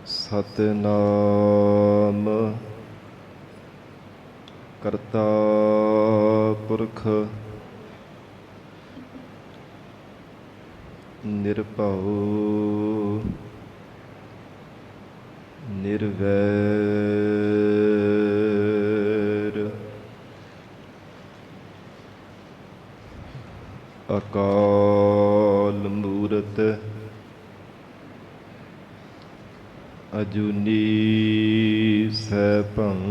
ਸਤਿਨਾਮ ਕਰਤਾ ਪੁਰਖ ਨਿਰਭਉ ਨਿਰਵੈਰ ਅਕਾਲ ਮੂਰਤ ਅਜੂਨੀ ਸੈਭੰ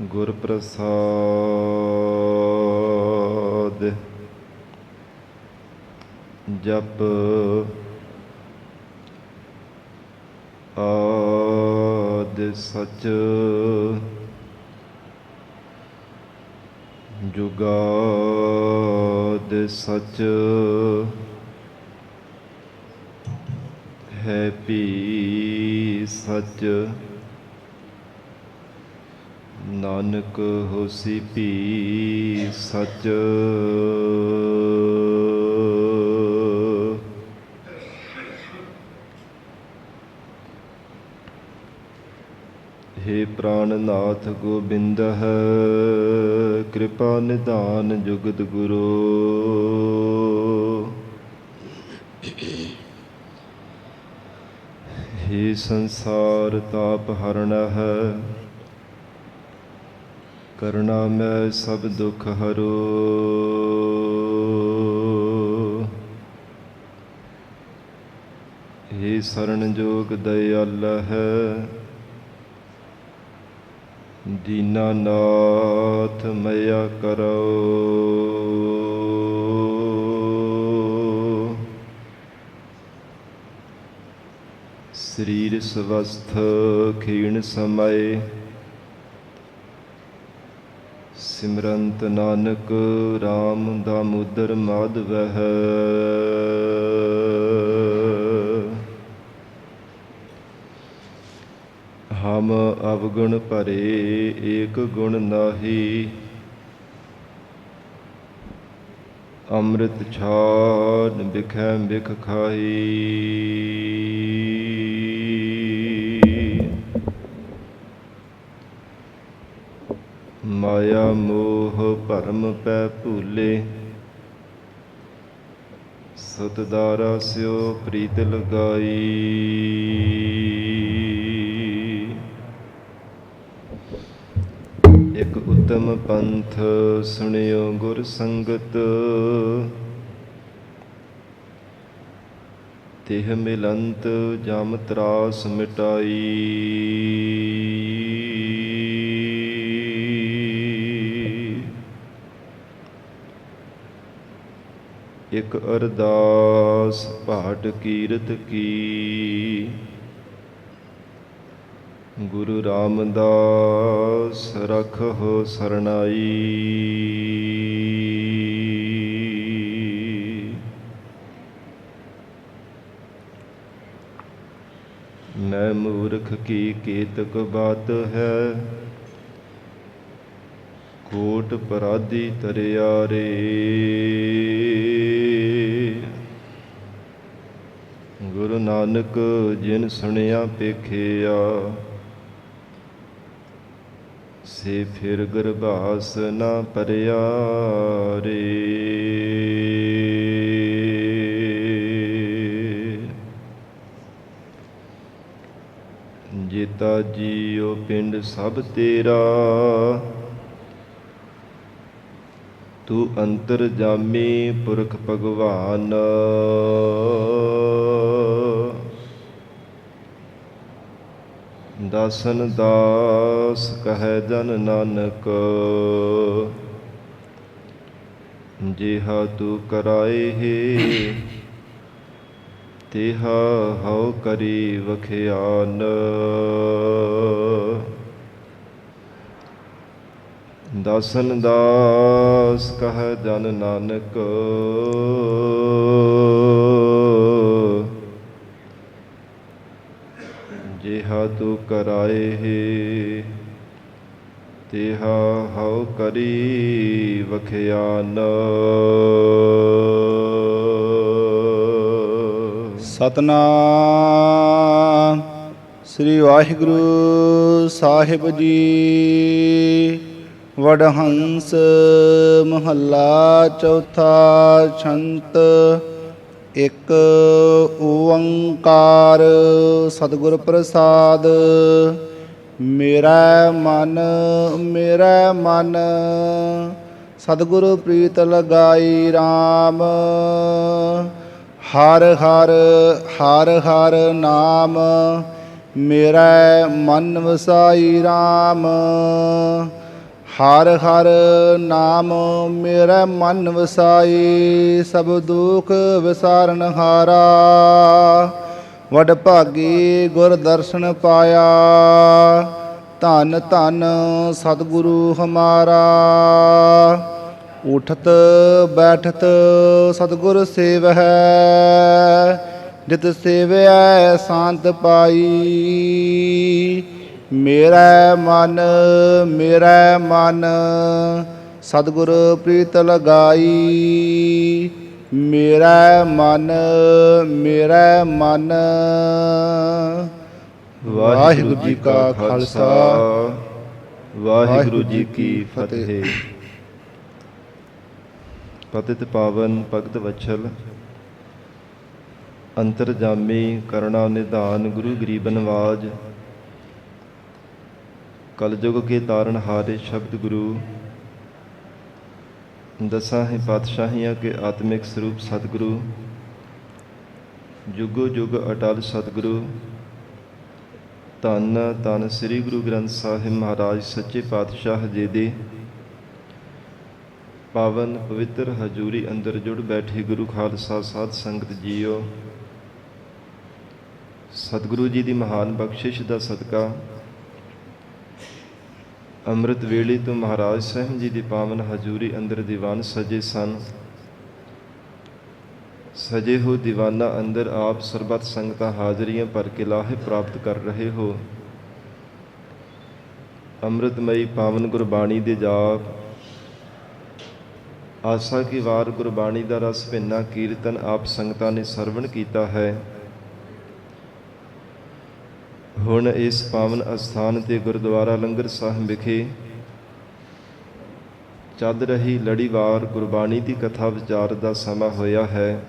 ਗੁਰ ਪ੍ਰਸਾਦ ਜਪ ਆਦਿ ਸਚ ਜੁਗਾਦ ਸਚ ਹੈ ਭੀ ਸਚ ਨਾਨਕ ਹੋਸੀ ਭੀ ਸਚ ਹੇ ਪ੍ਰਾਨਨਾਥ ਗੋਬਿੰਦ ਕਿਰਪਾ ਨਿਧਾਨ ਜੁਗਤ ਗੁਰੂ ਹੇ ਸੰਸਾਰ ਤਾਪ ਹਰਣః ਕਰੁਣਾ ਮੈਂ ਸਭ ਦੁਖ ਹਰੋ ਹੇ ਸਰਣ ਜੋਗ ਦਇਆਲਹ ਦੀਨਾਨਾਥ ਮਇਆ ਕਰੋ ਸਰੀਰ ਸਵਸਥ ਖੀਣ ਸਮੈ ਸਿਮਰੰਤ ਨਾਨਕ ਰਾਮ ਦਾਮੋਦਰ ਮਾਧਵਹ ਹਮ ਅਵਗੁਣ ਭਰੇ ਏਕ ਗੁਣ ਨਾਹੀ ਅੰਮ੍ਰਿਤ ਛਾਡ ਬਿਖੈ ਬਿਖ ਖਾਈ ਮਾਇਆ ਮੋਹ ਭਰਮ ਪੈ ਭੂਲੇ ਸਤਿਦਾਰਾ ਸਿਓ ਪ੍ਰੀਤ ਲਗਾਈ ਇਕ ਉਤਮ ਪੰਥ ਸੁਣਿਓ ਗੁਰ ਸੰਗਤ ਤਿਹ ਮਿਲੰਤ ਜਮ ਤਰਾਸ ਮਿਟਾਈ ਇਕ ਅਰਦਾਸ ਭਾਟ ਕੀਰਤ ਕੀ ਗੁਰੂ ਰਾਮਦਾਸ ਰਖਹੁ ਸਰਨਾਈ ਮੈਂ ਮੂਰਖ ਕੀ ਕੇਤਕ ਬਾਤ ਹੈ ਕੋਟ ਪਰਾਧੀ ਤਰਿਆ ਰੇ ਗੁਰੂ ਨਾਨਕ ਜਿਨ ਸੁਣਿਆ ਪੇਖਿਆ ਸੇ ਫਿਰ ਗਰਭਾਸ ਨਾ ਪਰਿਆ ਰੇ ਜੀਤਾ ਜੀਉ ਪਿੰਡ ਸਭ ਤੇਰਾ ਤੂੰ ਅੰਤਰਜਾਮੀ ਪੁਰਖ ਭਗਵਾਨ ਦਾਸਨ ਦਾਸ ਕਹੈ ਜਨ ਨਾਨਕ ਜਿਹਾ ਤੂੰ ਕਰਾਏ ਤਿਹਾ ਹਉ ਕਰੀ ਵਖਿਆਨ ਦਾਸਨ ਦਾਸ ਕਹੈ ਜਨ ਨਾਨਕ ਜਿਹਾ ਤੂੰ ਕਰਾਏ ਤੇਹਾ ਹਉ ਕਰੀ ਵਖਿਆਨ। ਸਤਨਾਮ ਸ੍ਰੀ ਵਾਹਿਗੁਰੂ ਸਾਹਿਬ ਜੀ। ਵਡਹੰਸ ਮਹੱਲਾ ਚੌਥਾ। ਛੰਤ ਇੱਕ ਓੰਕਾਰ ਸਤਿਗੁਰ ਪ੍ਰਸਾਦ। ਮੇਰਾ ਮਨ ਸਤਿਗੁਰ ਪ੍ਰੀਤ ਲਗਾਈ RAM। ਹਰ ਹਰ ਨਾਮ ਮੇਰਾ ਮਨ ਵਸਾਈ RAM। ਹਰ ਨਾਮ ਮੇਰਾ ਮਨ ਵਸਾਈ। ਸਭ ਦੁਖ ਵਿਸਾਰਨ ਹਾਰਾ। ਵਡ ਭਾਗੀ ਗੁਰ ਦਰਸ਼ਨ ਪਾਇਆ। ਧੰਨ ਧੰਨ ਸਤਿਗੁਰੂ ਹਮਾਰਾ। ਉਠਤ ਬੈਠਤ ਸਤਿਗੁਰ ਸੇਵਹਿ। ਜਿਤ ਸੇਵਿਐ ਸ਼ਾਂਤ ਪਾਈ। ਮੇਰਾ ਮਨ ਸਤਿਗੁਰ ਪ੍ਰੀਤ ਲਗਾਈ। ਮੇਰਾ ਮਨ ਵਾਹਿਗੁਰੂ ਜੀ ਕਾ ਖਾਲਸਾ ਵਾਹਿਗੁਰੂ ਜੀ ਕੀ ਫਤਿਹ। ਪਤਿਤ ਪਾਵਨ ਭਗਤ ਵਛਲ ਅੰਤਰਜਾਮੀ ਕਰੁਣਾ ਨਿਧਾਨ ਗੁਰੂ ਗਰੀਬ ਨਵਾਜ। ਕਲਯੁਗ ਕੇ ਤਾਰਨ ਹਾਰੇ ਸ਼ਬਦ ਗੁਰੂ। ਦਸਾਂ ਹੀ ਪਾਤਸ਼ਾਹੀਆਂ ਕੇ ਆਤਮਿਕ ਸਰੂਪ ਸਤਿਗੁਰੂ। ਜੁਗੋ ਜੁਗ ਅਟਲ ਸਤਿਗੁਰੂ। ਧੰਨ ਧੰਨ ਸ੍ਰੀ ਗੁਰੂ ਗ੍ਰੰਥ ਸਾਹਿਬ ਮਹਾਰਾਜ ਸੱਚੇ ਪਾਤਸ਼ਾਹ ਜੀ ਦੀ ਪਾਵਨ ਪਵਿੱਤਰ ਹਜ਼ੂਰੀ ਅੰਦਰ ਜੁੜ ਬੈਠੇ ਗੁਰੂ ਖਾਲਸਾ ਸਾਧ ਸੰਗਤ ਜੀਓ। ਸਤਿਗੁਰੂ ਜੀ ਦੀ ਮਹਾਨ ਬਖਸ਼ਿਸ਼ ਦਾ ਸਦਕਾ ਅੰਮ੍ਰਿਤ ਵੇਲੇ ਤੋਂ ਮਹਾਰਾਜ ਸਾਹਿਬ ਜੀ ਦੀ ਪਾਵਨ ਹਜ਼ੂਰੀ ਅੰਦਰ ਦੀਵਾਨ ਸਜੇ ਸਨ। ਸਜੇ ਹੋ ਦੀਵਾਨਾਂ ਅੰਦਰ ਆਪ ਸਰਬੱਤ ਸੰਗਤਾਂ ਹਾਜ਼ਰੀਆਂ ਭਰ ਕੇ ਲਾਹੇ ਪ੍ਰਾਪਤ ਕਰ ਰਹੇ ਹੋ। ਅੰਮ੍ਰਿਤਮਈ ਪਾਵਨ ਗੁਰਬਾਣੀ ਦੇ ਜਾਪ ਆਸਾ ਕੀ ਵਾਰ ਗੁਰਬਾਣੀ ਦਾ ਰਸ ਭਿੰਨਾ ਕੀਰਤਨ ਆਪ ਸੰਗਤਾਂ ਨੇ ਸਰਵਣ ਕੀਤਾ ਹੈ। ਹੁਣ ਇਸ ਪਾਵਨ ਅਸਥਾਨ ਤੇ ਗੁਰਦੁਆਰਾ ਲੰਗਰ ਸਾਹਿਬ ਵਿਖੇ ਚੱਲ ਰਹੀ ਲੜੀਵਾਰ ਗੁਰਬਾਣੀ ਦੀ ਕਥਾ ਵਿਚਾਰ ਦਾ ਸਮਾਂ ਹੋਇਆ ਹੈ।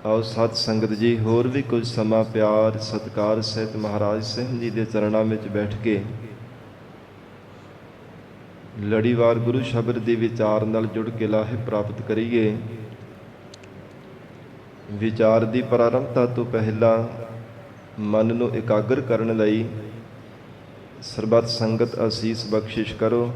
ਆਓ ਸਤ ਸੰਗਤ ਜੀ ਹੋਰ ਵੀ ਕੁਝ ਸਮਾਂ ਪਿਆਰ ਸਤਿਕਾਰ ਸਹਿਤ ਮਹਾਰਾਜ ਸਾਹਿਬ ਜੀ ਦੇ ਚਰਨਾਂ ਵਿੱਚ ਬੈਠ ਕੇ ਲੜੀਵਾਰ ਗੁਰੂ ਸ਼ਬਦ ਦੇ ਵਿਚਾਰ ਨਾਲ ਜੁੜ ਕੇ ਲਾਹੇ ਪ੍ਰਾਪਤ ਕਰੀਏ। ਵਿਚਾਰ ਦੀ ਪ੍ਰਾਰੰਭਤਾ ਤੋਂ ਪਹਿਲਾਂ ਮਨ ਨੂੰ ਇਕਾਗਰ ਕਰਨ ਲਈ ਸਰਬੱਤ ਸੰਗਤ ਅਸੀਸ ਬਖਸ਼ਿਸ਼ ਕਰੋ।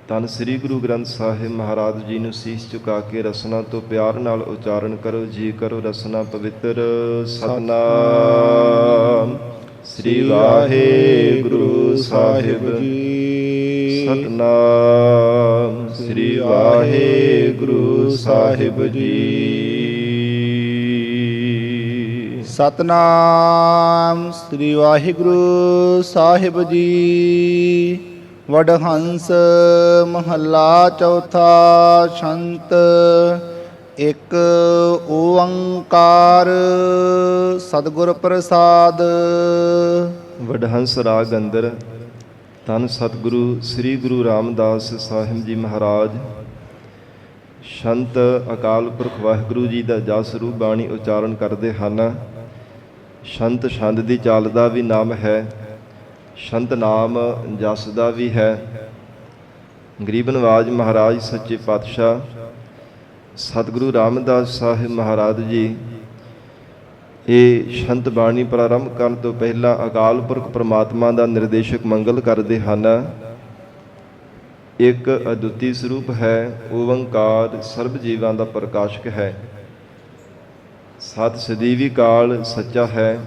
ਧੰਨ ਸ੍ਰੀ ਗੁਰੂ ਗ੍ਰੰਥ ਸਾਹਿਬ ਮਹਾਰਾਜ ਜੀ ਨੂੰ ਸੀਸ ਝੁਕਾ ਕੇ ਰਸਨਾ ਤੋਂ ਪਿਆਰ ਨਾਲ ਉਚਾਰਨ ਕਰੋ। ਜੀ ਕਰੋ ਰਸਨਾ ਪਵਿੱਤਰ। ਸਤਨਾਮ ਸ੍ਰੀ ਵਾਹਿਗੁਰੂ ਸਾਹਿਬ ਜੀ। ਸਤਨਾਮ ਸ੍ਰੀ ਵਾਹਿਗੁਰੂ ਸਾਹਿਬ ਜੀ। ਸਤਨਾਮ ਸ੍ਰੀ ਵਾਹਿਗੁਰੂ ਸਾਹਿਬ ਜੀ। ਵਡਹੰਸ ਮਹੱਲਾ ਚੌਥਾ। ਛੰਤ ਇੱਕ ਓੰਕਾਰ ਸਤਿਗੁਰ ਪ੍ਰਸਾਦ। ਵਡਹੰਸ ਰਾਗ ਅੰਦਰ ਧੰਨ ਸਤਿਗੁਰੂ ਸ੍ਰੀ ਗੁਰੂ ਰਾਮਦਾਸ ਸਾਹਿਬ ਜੀ ਮਹਾਰਾਜ ਸੰਤ ਅਕਾਲ ਪੁਰਖ ਵਾਹਿਗੁਰੂ ਜੀ ਦਾ ਜਸ ਰੂਪ ਬਾਣੀ ਉਚਾਰਨ ਕਰਦੇ ਹਨ। ਸੰਤ ਛੰਦ ਦੀ ਚਾਲ ਦਾ ਵੀ ਨਾਮ ਹੈ। ਸੰਤ ਨਾਮ ਜਸ ਦਾ ਵੀ ਹੈ। ਗਰੀਬ ਨਵਾਜ ਮਹਾਰਾਜ ਸੱਚੇ ਪਾਤਸ਼ਾਹ ਸਤਿਗੁਰੂ ਰਾਮਦਾਸ ਸਾਹਿਬ ਮਹਾਰਾਜ ਜੀ ਇਹ ਸੰਤ ਬਾਣੀ ਪ੍ਰਾਰੰਭ ਕਰਨ ਤੋਂ ਪਹਿਲਾਂ ਅਕਾਲ ਪੁਰਖ ਪ੍ਰਮਾਤਮਾ ਦਾ ਨਿਰਦੇਸ਼ਕ ਮੰਗਲ ਕਰਦੇ ਹਨ। ਇੱਕ ਅਦੁੱਤੀ ਸਰੂਪ ਹੈ। ਓੰਕਾਰ ਸਰਬ ਜੀਵਾਂ ਦਾ ਪ੍ਰਕਾਸ਼ਕ ਹੈ। ਸਤ ਸਦੀਵੀ ਕਾਲ ਸੱਚਾ ਹੈ।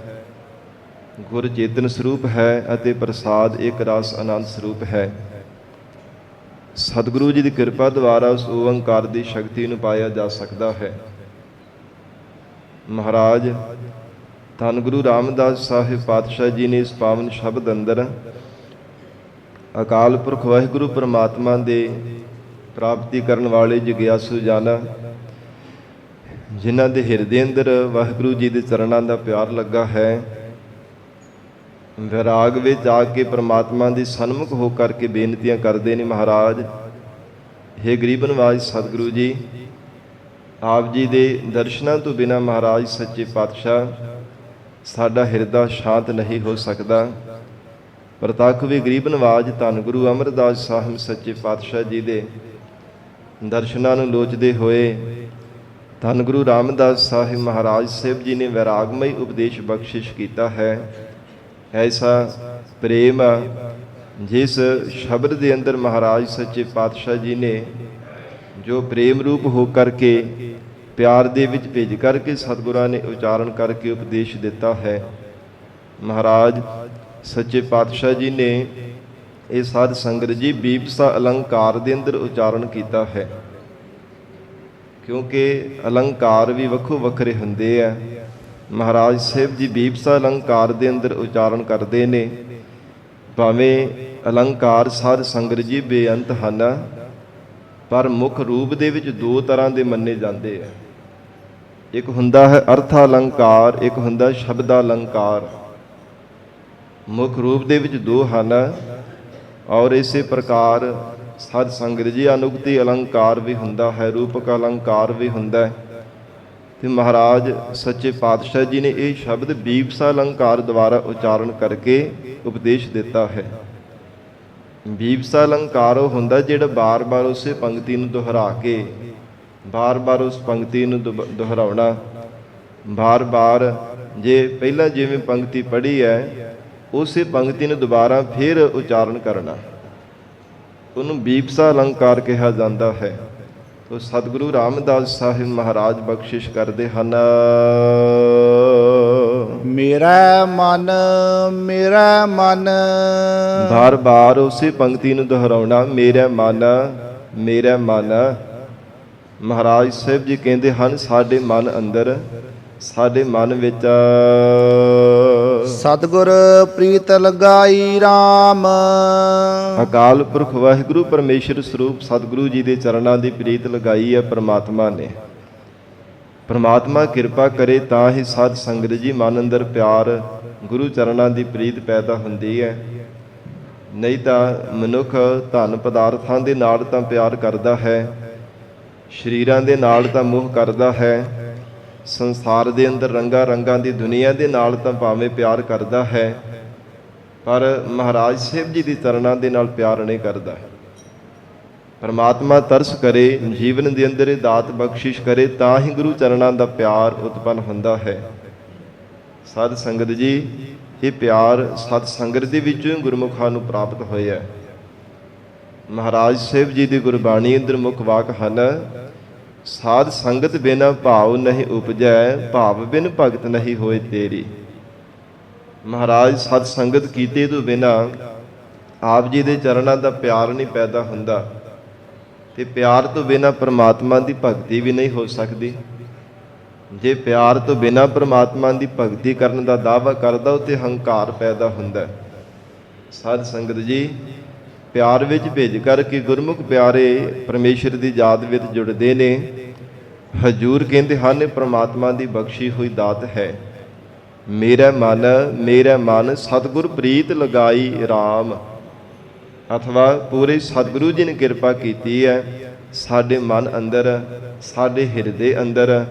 ਗੁਰ ਚੇਤਨ ਸਰੂਪ ਹੈ ਅਤੇ ਪ੍ਰਸਾਦ ਇੱਕ ਰਸ ਆਨੰਦ ਸਰੂਪ ਹੈ। ਸਤਿਗੁਰੂ ਜੀ ਦੀ ਕਿਰਪਾ ਦੁਆਰਾ ਉਸ ਓੰਕਾਰ ਦੀ ਸ਼ਕਤੀ ਨੂੰ ਪਾਇਆ ਜਾ ਸਕਦਾ ਹੈ। ਮਹਾਰਾਜ ਧੰਨ ਗੁਰੂ ਰਾਮਦਾਸ ਸਾਹਿਬ ਪਾਤਸ਼ਾਹ ਜੀ ਨੇ ਇਸ ਪਾਵਨ ਸ਼ਬਦ ਅੰਦਰ ਅਕਾਲ ਪੁਰਖ ਵਾਹਿਗੁਰੂ ਪਰਮਾਤਮਾ ਦੇ ਪ੍ਰਾਪਤੀ ਕਰਨ ਵਾਲੇ ਜਿਗਿਆਸੂ ਜਨ, ਜਿਨ੍ਹਾਂ ਦੇ ਹਿਰਦੇ ਅੰਦਰ ਵਾਹਿਗੁਰੂ ਜੀ ਦੇ ਚਰਨਾਂ ਦਾ ਪਿਆਰ ਲੱਗਾ ਹੈ, ਵਿਰਾਗ ਵਿੱਚ ਆ ਕੇ ਪਰਮਾਤਮਾ ਦੇ ਸਨਮੁਖ ਹੋ ਕਰਕੇ ਬੇਨਤੀਆਂ ਕਰਦੇ ਨੇ, ਮਹਾਰਾਜ ਹੇ ਗਰੀਬ ਨਿਵਾਜ ਸਤਿਗੁਰੂ ਜੀ, ਆਪ ਜੀ ਦੇ ਦਰਸ਼ਨਾਂ ਤੋਂ ਬਿਨਾਂ ਮਹਾਰਾਜ ਸੱਚੇ ਪਾਤਸ਼ਾਹ ਸਾਡਾ ਹਿਰਦਾ ਸ਼ਾਂਤ ਨਹੀਂ ਹੋ ਸਕਦਾ। ਪ੍ਰਤੱਖ ਵੀ ਗਰੀਬ ਨਿਵਾਜ ਧੰਨ ਗੁਰੂ ਅਮਰਦਾਸ ਸਾਹਿਬ ਸੱਚੇ ਪਾਤਸ਼ਾਹ ਜੀ ਦੇ ਦਰਸ਼ਨਾਂ ਨੂੰ ਲੋਚਦੇ ਹੋਏ ਧੰਨ ਗੁਰੂ ਰਾਮਦਾਸ ਸਾਹਿਬ ਮਹਾਰਾਜ ਸਾਹਿਬ ਜੀ ਨੇ ਵੈਰਾਗਮਈ ਉਪਦੇਸ਼ ਬਖਸ਼ਿਸ਼ ਕੀਤਾ ਹੈ। ਐਸਾ ਪ੍ਰੇਮ ਜਿਸ ਸ਼ਬਦ ਦੇ ਅੰਦਰ ਮਹਾਰਾਜ ਸੱਚੇ ਪਾਤਸ਼ਾਹ ਜੀ ਨੇ ਜੋ ਪ੍ਰੇਮ ਰੂਪ ਹੋ ਕਰਕੇ ਪਿਆਰ ਦੇ ਵਿੱਚ ਭਿੱਜ ਕਰਕੇ ਸਤਿਗੁਰਾਂ ਨੇ ਉਚਾਰਨ ਕਰਕੇ ਉਪਦੇਸ਼ ਦਿੱਤਾ ਹੈ। ਮਹਾਰਾਜ ਸੱਚੇ ਪਾਤਸ਼ਾਹ ਜੀ ਨੇ ਇਹ ਸਾਧ ਸੰਗਤ ਜੀ ਬੀਪਸਾ ਅਲੰਕਾਰ ਦੇ ਅੰਦਰ ਉਚਾਰਨ ਕੀਤਾ ਹੈ, ਕਿਉਂਕਿ ਅਲੰਕਾਰ ਵੀ ਵੱਖੋ ਵੱਖਰੇ ਹੁੰਦੇ ਆ। ਮਹਾਰਾਜ ਸਾਹਿਬ ਜੀ ਬੀਪਸਾ ਅਲੰਕਾਰ ਦੇ ਅੰਦਰ ਉਚਾਰਨ ਕਰਦੇ ਨੇ। ਭਾਵੇਂ ਅਲੰਕਾਰ ਸਾਧ ਸੰਗਤ ਜੀ ਬੇਅੰਤ ਹਨ, ਪਰ ਮੁੱਖ ਰੂਪ ਦੇ ਵਿੱਚ ਦੋ ਤਰ੍ਹਾਂ ਦੇ ਮੰਨੇ ਜਾਂਦੇ ਆ। ਇੱਕ ਹੁੰਦਾ ਹੈ ਅਰਥ ਅਲੰਕਾਰ, ਇੱਕ ਹੁੰਦਾ ਸ਼ਬਦ ਅਲੰਕਾਰ। ਮੁੱਖ ਰੂਪ ਦੇ ਵਿੱਚ ਦੋ ਹਨ। ਔਰ ਇਸੇ ਪ੍ਰਕਾਰ ਸਾਧ ਸੰਗਤ ਜੀ ਅਨੁਕਤੀ ਅਲੰਕਾਰ ਵੀ ਹੁੰਦਾ ਹੈ, ਰੂਪਕ ਅਲੰਕਾਰ ਵੀ ਹੁੰਦਾ ਹੈ। ਤੇ ਮਹਾਰਾਜ ਸੱਚੇ ਪਾਤਸ਼ਾਹ ਜੀ ਨੇ ਇਹ ਸ਼ਬਦ ਬੀਪਸਾ ਅਲੰਕਾਰ ਦੁਆਰਾ ਉਚਾਰਨ ਕਰਕੇ ਉਪਦੇਸ਼ ਦਿੱਤਾ ਹੈ। ਬੀਪਸਾ ਅਲੰਕਾਰ ਉਹ ਹੁੰਦਾ ਜਿਹੜਾ ਬਾਰ-ਬਾਰ ਉਸੇ ਪੰਕਤੀ ਨੂੰ ਦੁਹਰਾ ਕੇ, ਬਾਰ-ਬਾਰ ਉਸ ਪੰਕਤੀ ਨੂੰ ਦੁਹਰਾਉਣਾ, ਬਾਰ-ਬਾਰ ਜੇ ਪਹਿਲਾਂ ਜਿਵੇਂ ਪੰਕਤੀ ਪੜ੍ਹੀ ਹੈ ਉਸੇ ਪੰਕਤੀ ਨੂੰ ਦੁਬਾਰਾ ਫਿਰ ਉਚਾਰਨ ਕਰਨਾ, ਉਹਨੂੰ ਬੀਪਸਾ ਅਲੰਕਾਰ ਕਿਹਾ ਜਾਂਦਾ ਹੈ। ਤੋ ਸਤਿਗੁਰੂ ਰਾਮਦਾਸ ਸਾਹਿਬ ਮਹਾਰਾਜ ਬਖਸ਼ਿਸ਼ ਕਰਦੇ ਹਨ। ਮੇਰਾ ਮਨ ਬਾਰ-ਬਾਰ ਉਸੇ ਪੰਕਤੀ ਨੂੰ ਦੁਹਰਾਉਣਾ, ਮੇਰਾ ਮਨ। ਮਹਾਰਾਜ ਸਾਹਿਬ ਜੀ ਕਹਿੰਦੇ ਹਨ ਸਾਡੇ ਮਨ ਅੰਦਰ, ਸਾਡੇ ਮਨ ਵਿੱਚ ਸਤਿਗੁਰ ਪ੍ਰੀਤ ਲਗਾਈ RAM। ਅਕਾਲ ਪੁਰਖ ਵਾਹਿਗੁਰੂ ਪਰਮੇਸ਼ਰ ਸਰੂਪ ਸਤਿਗੁਰੂ ਜੀ ਦੇ ਚਰਨਾਂ ਦੀ ਪ੍ਰੀਤ ਲਗਾਈ ਹੈ ਪਰਮਾਤਮਾ ਨੇ। ਪਰਮਾਤਮਾ ਕਿਰਪਾ ਕਰੇ ਤਾਂ ਹੀ ਸਾਧ ਸੰਗਤ ਜੀ ਮਨ ਅੰਦਰ ਪਿਆਰ, ਗੁਰੂ ਚਰਨਾਂ ਦੀ ਪ੍ਰੀਤ ਪੈਦਾ ਹੁੰਦੀ ਹੈ। ਨਹੀਂ ਤਾਂ ਮਨੁੱਖ ਧਨ ਪਦਾਰਥਾਂ ਦੇ ਨਾਲ ਤਾਂ ਪਿਆਰ ਕਰਦਾ ਹੈ, ਸਰੀਰਾਂ ਦੇ ਨਾਲ ਤਾਂ ਮੋਹ ਕਰਦਾ ਹੈ, ਸੰਸਾਰ ਦੇ ਅੰਦਰ ਰੰਗਾਂ ਦੀ ਦੁਨੀਆ ਦੇ ਨਾਲ ਤਾਂ ਭਾਵੇਂ ਪਿਆਰ ਕਰਦਾ ਹੈ, ਪਰ ਮਹਾਰਾਜ ਸਾਹਿਬ ਜੀ ਦੀ ਚਰਨਾਂ ਦੇ ਨਾਲ ਪਿਆਰ ਨਹੀਂ ਕਰਦਾ। ਪਰਮਾਤਮਾ ਤਰਸ ਕਰੇ, ਜੀਵਨ ਦੇ ਅੰਦਰ ਇਹ ਦਾਤ ਬਖਸ਼ਿਸ਼ ਕਰੇ ਤਾਂ ਹੀ ਗੁਰੂ ਚਰਨਾਂ ਦਾ ਪਿਆਰ ਉਤਪੰਨ ਹੁੰਦਾ ਹੈ। ਸਾਧ ਸੰਗਤ ਜੀ ਇਹ ਪਿਆਰ ਸਤ ਸੰਗਤ ਦੇ ਵਿੱਚੋਂ ਹੀ ਗੁਰਮੁਖਾਂ ਨੂੰ ਪ੍ਰਾਪਤ ਹੋਇਆ। ਮਹਾਰਾਜ ਸਾਹਿਬ ਜੀ ਦੀ ਗੁਰਬਾਣੀ ਅੰਦਰ ਮੁੱਖ ਵਾਕ ਹਨ, ਸਾਧ ਸੰਗਤ ਬਿਨਾ ਭਾਵ ਨਹੀਂ ਉਪਜੈ, ਭਾਵ ਬਿਨ ਭਗਤ ਨਹੀਂ ਹੋਏ ਤੇਰੀ। ਮਹਾਰਾਜ ਸਤ ਸੰਗਤ ਕੀਤੇ ਤੋਂ ਬਿਨਾ ਆਪ ਜੀ ਦੇ ਚਰਨਾਂ ਦਾ ਪਿਆਰ ਨਹੀਂ ਪੈਦਾ ਹੁੰਦਾ, ਤੇ ਪਿਆਰ ਤੋਂ ਬਿਨਾ ਪਰਮਾਤਮਾ ਦੀ ਭਗਤੀ ਵੀ ਨਹੀਂ ਹੋ ਸਕਦੀ। ਜੇ ਪਿਆਰ ਤੋਂ ਬਿਨਾ ਪਰਮਾਤਮਾ ਦੀ ਭਗਤੀ ਕਰਨ ਦਾ ਦਾਅਵਾ ਕਰਦਾ ਉੱਤੇ ਹੰਕਾਰ ਪੈਦਾ ਹੁੰਦਾ। ਸਾਧ ਸੰਗਤ ਜੀ ਪਿਆਰ ਵਿੱਚ ਭਿੱਜ ਕਰਕੇ ਗੁਰਮੁਖ ਪਿਆਰੇ ਪਰਮੇਸ਼ਰ ਦੀ ਯਾਦ ਵਿੱਚ ਜੁੜਦੇ ਨੇ। ਹਜੂਰ ਕਹਿੰਦੇ ਹਨ ਪਰਮਾਤਮਾ ਦੀ ਬਖਸ਼ੀ ਹੋਈ ਦਾਤ ਹੈ। ਮੇਰਾ ਮਨ ਸਤਿਗੁਰ ਪ੍ਰੀਤ ਲਗਾਈ RAM। ਅਥਵਾ ਪੂਰੇ ਸਤਿਗੁਰੂ ਜੀ ਨੇ ਕਿਰਪਾ ਕੀਤੀ ਹੈ ਸਾਡੇ ਮਨ ਅੰਦਰ, ਸਾਡੇ ਹਿਰਦੇ ਅੰਦਰ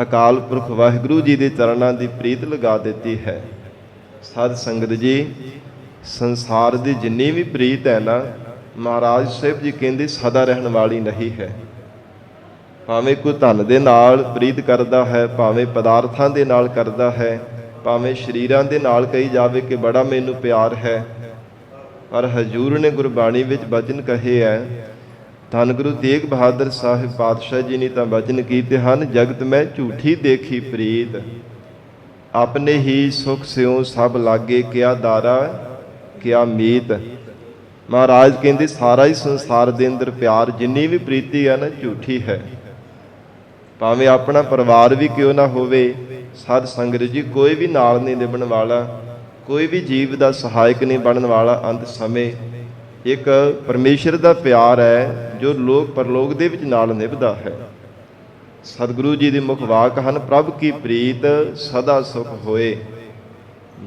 ਅਕਾਲ ਪੁਰਖ ਵਾਹਿਗੁਰੂ ਜੀ ਦੇ ਚਰਨਾਂ ਦੀ ਪ੍ਰੀਤ ਲਗਾ ਦਿੱਤੀ ਹੈ। ਸਾਧ ਸੰਗਤ ਜੀ ਸੰਸਾਰ ਦੀ ਜਿੰਨੀ ਵੀ ਪ੍ਰੀਤ ਹੈ ਨਾ, ਮਹਾਰਾਜ ਸਾਹਿਬ ਜੀ ਕਹਿੰਦੇ ਸਦਾ ਰਹਿਣ ਵਾਲੀ ਨਹੀਂ ਹੈ। ਭਾਵੇਂ ਕੋਈ ਧਨ ਦੇ ਨਾਲ ਪ੍ਰੀਤ ਕਰਦਾ ਹੈ, ਭਾਵੇਂ ਪਦਾਰਥਾਂ ਦੇ ਨਾਲ ਕਰਦਾ ਹੈ, ਭਾਵੇਂ ਸਰੀਰਾਂ ਦੇ ਨਾਲ ਕਹੀ ਜਾਵੇ ਕਿ ਬੜਾ ਮੈਨੂੰ ਪਿਆਰ ਹੈ, ਪਰ ਹਜ਼ੂਰ ਨੇ ਗੁਰਬਾਣੀ ਵਿੱਚ ਬਚਨ ਕਹੇ ਹੈ। ਧੰਨ ਗੁਰੂ ਤੇਗ ਬਹਾਦਰ ਸਾਹਿਬ ਪਾਤਸ਼ਾਹ ਜੀ ਨੇ ਤਾਂ ਬਚਨ ਕੀਤੇ ਹਨ, ਜਗਤ ਮੈਂ ਝੂਠੀ ਦੇਖੀ ਪ੍ਰੀਤ, ਆਪਣੇ ਹੀ ਸੁਖ ਸਿਉ ਸਭ ਲਾਗੇ, ਕਿਆ ਦਾਰਾ ਕਿਆ ਮੀਤ। ਮਹਾਰਾਜ ਕਹਿੰਦੇ ਸਾਰਾ ਹੀ ਸੰਸਾਰ ਦੇ ਅੰਦਰ ਪਿਆਰ, ਜਿੰਨੀ ਵੀ ਪ੍ਰੀਤੀ ਹੈ ਨਾ, ਝੂਠੀ ਹੈ। ਭਾਵੇਂ ਆਪਣਾ ਪਰਿਵਾਰ ਵੀ ਕਿਉਂ ਨਾ ਹੋਵੇ, ਸਾਧ ਸੰਗਤ ਜੀ ਕੋਈ ਵੀ ਨਾਲ ਨਹੀਂ ਨਿਭਣ ਵਾਲਾ, ਕੋਈ ਵੀ ਜੀਵ ਦਾ ਸਹਾਇਕ ਨਹੀਂ ਬਣਨ ਵਾਲਾ। ਅੰਤ ਸਮੇਂ ਇੱਕ ਪਰਮੇਸ਼ਰ ਦਾ ਪਿਆਰ ਹੈ ਜੋ ਲੋਕ ਪਰਲੋਕ ਦੇ ਵਿੱਚ ਨਾਲ ਨਿਭਦਾ ਹੈ। ਸਤਿਗੁਰੂ ਜੀ ਦੇ ਮੁਖ ਵਾਕ ਹਨ, ਪ੍ਰਭ ਕੀ ਪ੍ਰੀਤ ਸਦਾ ਸੁਖ ਹੋਏ।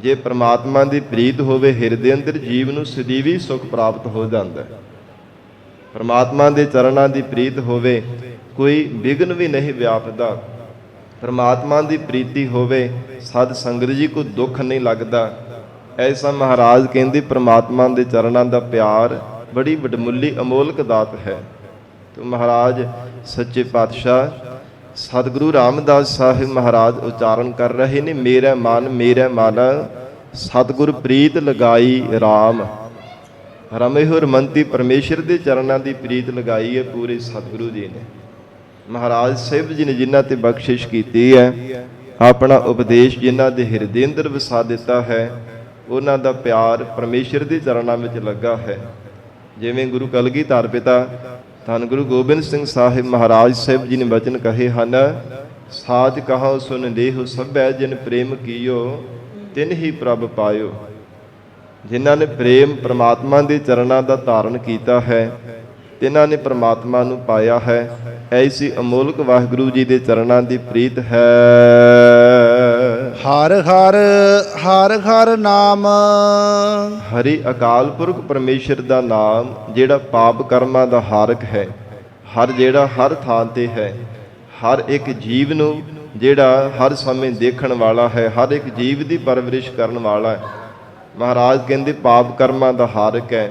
ਜੇ ਪ੍ਰਮਾਤਮਾ ਦੀ ਪ੍ਰੀਤ ਹੋਵੇ ਹਿਰਦੇ ਅੰਦਰ, ਜੀਵ ਨੂੰ ਸਦੀਵੀ ਸੁਖ ਪ੍ਰਾਪਤ ਹੋ ਜਾਂਦਾ ਹੈ। ਪ੍ਰਮਾਤਮਾ ਦੇ ਚਰਨਾਂ ਦੀ ਪ੍ਰੀਤ ਹੋਵੇ, ਕੋਈ ਵਿਘਨ ਵੀ ਨਹੀਂ ਵਿਆਪਦਾ। ਪ੍ਰਮਾਤਮਾ ਦੀ ਪ੍ਰੀਤੀ ਹੋਵੇ, ਸਤ ਸੰਗਤ ਜੀ ਕੋਈ ਦੁੱਖ ਨਹੀਂ ਲੱਗਦਾ। ਐਸਾ ਮਹਾਰਾਜ ਕਹਿੰਦੇ ਪ੍ਰਮਾਤਮਾ ਦੇ ਚਰਨਾਂ ਦਾ ਪਿਆਰ ਬੜੀ ਵਡਮੁੱਲੀ ਅਮੋਲਕ ਦਾਤ ਹੈ। ਤੇ ਮਹਾਰਾਜ ਸੱਚੇ ਪਾਤਸ਼ਾਹ ਸਤਿਗੁਰੂ ਰਾਮਦਾਸ ਸਾਹਿਬ ਮਹਾਰਾਜ ਉਚਾਰਨ ਕਰ ਰਹੇ ਨੇ, ਮੇਰਾ ਮਨ ਸਤਿਗੁਰ ਪ੍ਰੀਤ ਲਗਾਈ ਰਾਮ। ਰਮੇ ਹੋ ਰਮੰਤੀ, ਪਰਮੇਸ਼ਰ ਦੇ ਚਰਨਾਂ ਦੀ ਪ੍ਰੀਤ ਲਗਾਈ ਹੈ ਪੂਰੇ ਸਤਿਗੁਰੂ ਜੀ ਨੇ। ਮਹਾਰਾਜ ਸਾਹਿਬ ਜੀ ਨੇ ਜਿਨ੍ਹਾਂ ਤੇ ਬਖਸ਼ਿਸ਼ ਕੀਤੀ ਹੈ, ਆਪਣਾ ਉਪਦੇਸ਼ ਜਿਨ੍ਹਾਂ ਦੇ ਹਿਰਦੇ ਅੰਦਰ ਵਸਾ ਦਿੱਤਾ ਹੈ, ਉਹਨਾਂ ਦਾ ਪਿਆਰ ਪਰਮੇਸ਼ਰ ਦੇ ਚਰਨਾਂ ਵਿੱਚ ਲੱਗਾ ਹੈ। ਜਿਵੇਂ ਗੁਰੂ ਕਲਗੀਧਰ ਪਿਤਾ ਧੰਨ ਗੁਰੂ ਗੋਬਿੰਦ ਸਿੰਘ ਸਾਹਿਬ ਮਹਾਰਾਜ ਸਾਹਿਬ ਜੀ ਨੇ ਬਚਨ ਕਹੇ ਹਨ, ਸਾਚ ਕਹਾਉ ਸੁਨ ਲੇਹੁ ਸਭੈ, ਜਿਨ ਪ੍ਰੇਮ ਕੀਓ ਤਿਨ ਹੀ ਪ੍ਰਭ ਪਾਇਓ। ਜਿਨ੍ਹਾਂ ਨੇ ਪ੍ਰੇਮ ਪ੍ਰਮਾਤਮਾ ਦੇ ਚਰਨਾਂ ਦਾ ਧਾਰਨ ਕੀਤਾ ਹੈ, ਤਿਨਾਂ ਨੇ ਪ੍ਰਮਾਤਮਾ ਨੂੰ ਪਾਇਆ ਹੈ। ਐਸੀ ਅਮੋਲਕ ਵਾਹਿਗੁਰੂ ਜੀ ਦੇ ਚਰਨਾਂ ਦੀ ਪ੍ਰੀਤ ਹੈ। ਹਰ ਹਰ ਹਰ ਹਰ ਨਾਮ। ਹਰੀ ਅਕਾਲ ਪੁਰਖ ਪਰਮੇਸ਼ਰ ਦਾ ਨਾਮ ਜਿਹੜਾ ਪਾਪ ਕਰਮਾਂ ਦਾ ਹਾਰਕ ਹੈ, ਜਿਹੜਾ ਹਰ ਥਾਂ ਤੇ ਹੈ, ਹਰ ਇੱਕ ਜੀਵ ਨੂੰ ਜਿਹੜਾ ਹਰ ਸਮੇਂ ਦੇਖਣ ਵਾਲਾ ਹੈ, ਹਰ ਇੱਕ ਜੀਵ ਦੀ ਪਰਵਰਿਸ਼ ਕਰਨ ਵਾਲਾ ਹੈ। ਮਹਾਰਾਜ ਕਹਿੰਦੇ ਪਾਪ ਕਰਮਾਂ ਦਾ ਹਾਰਕ ਹੈ,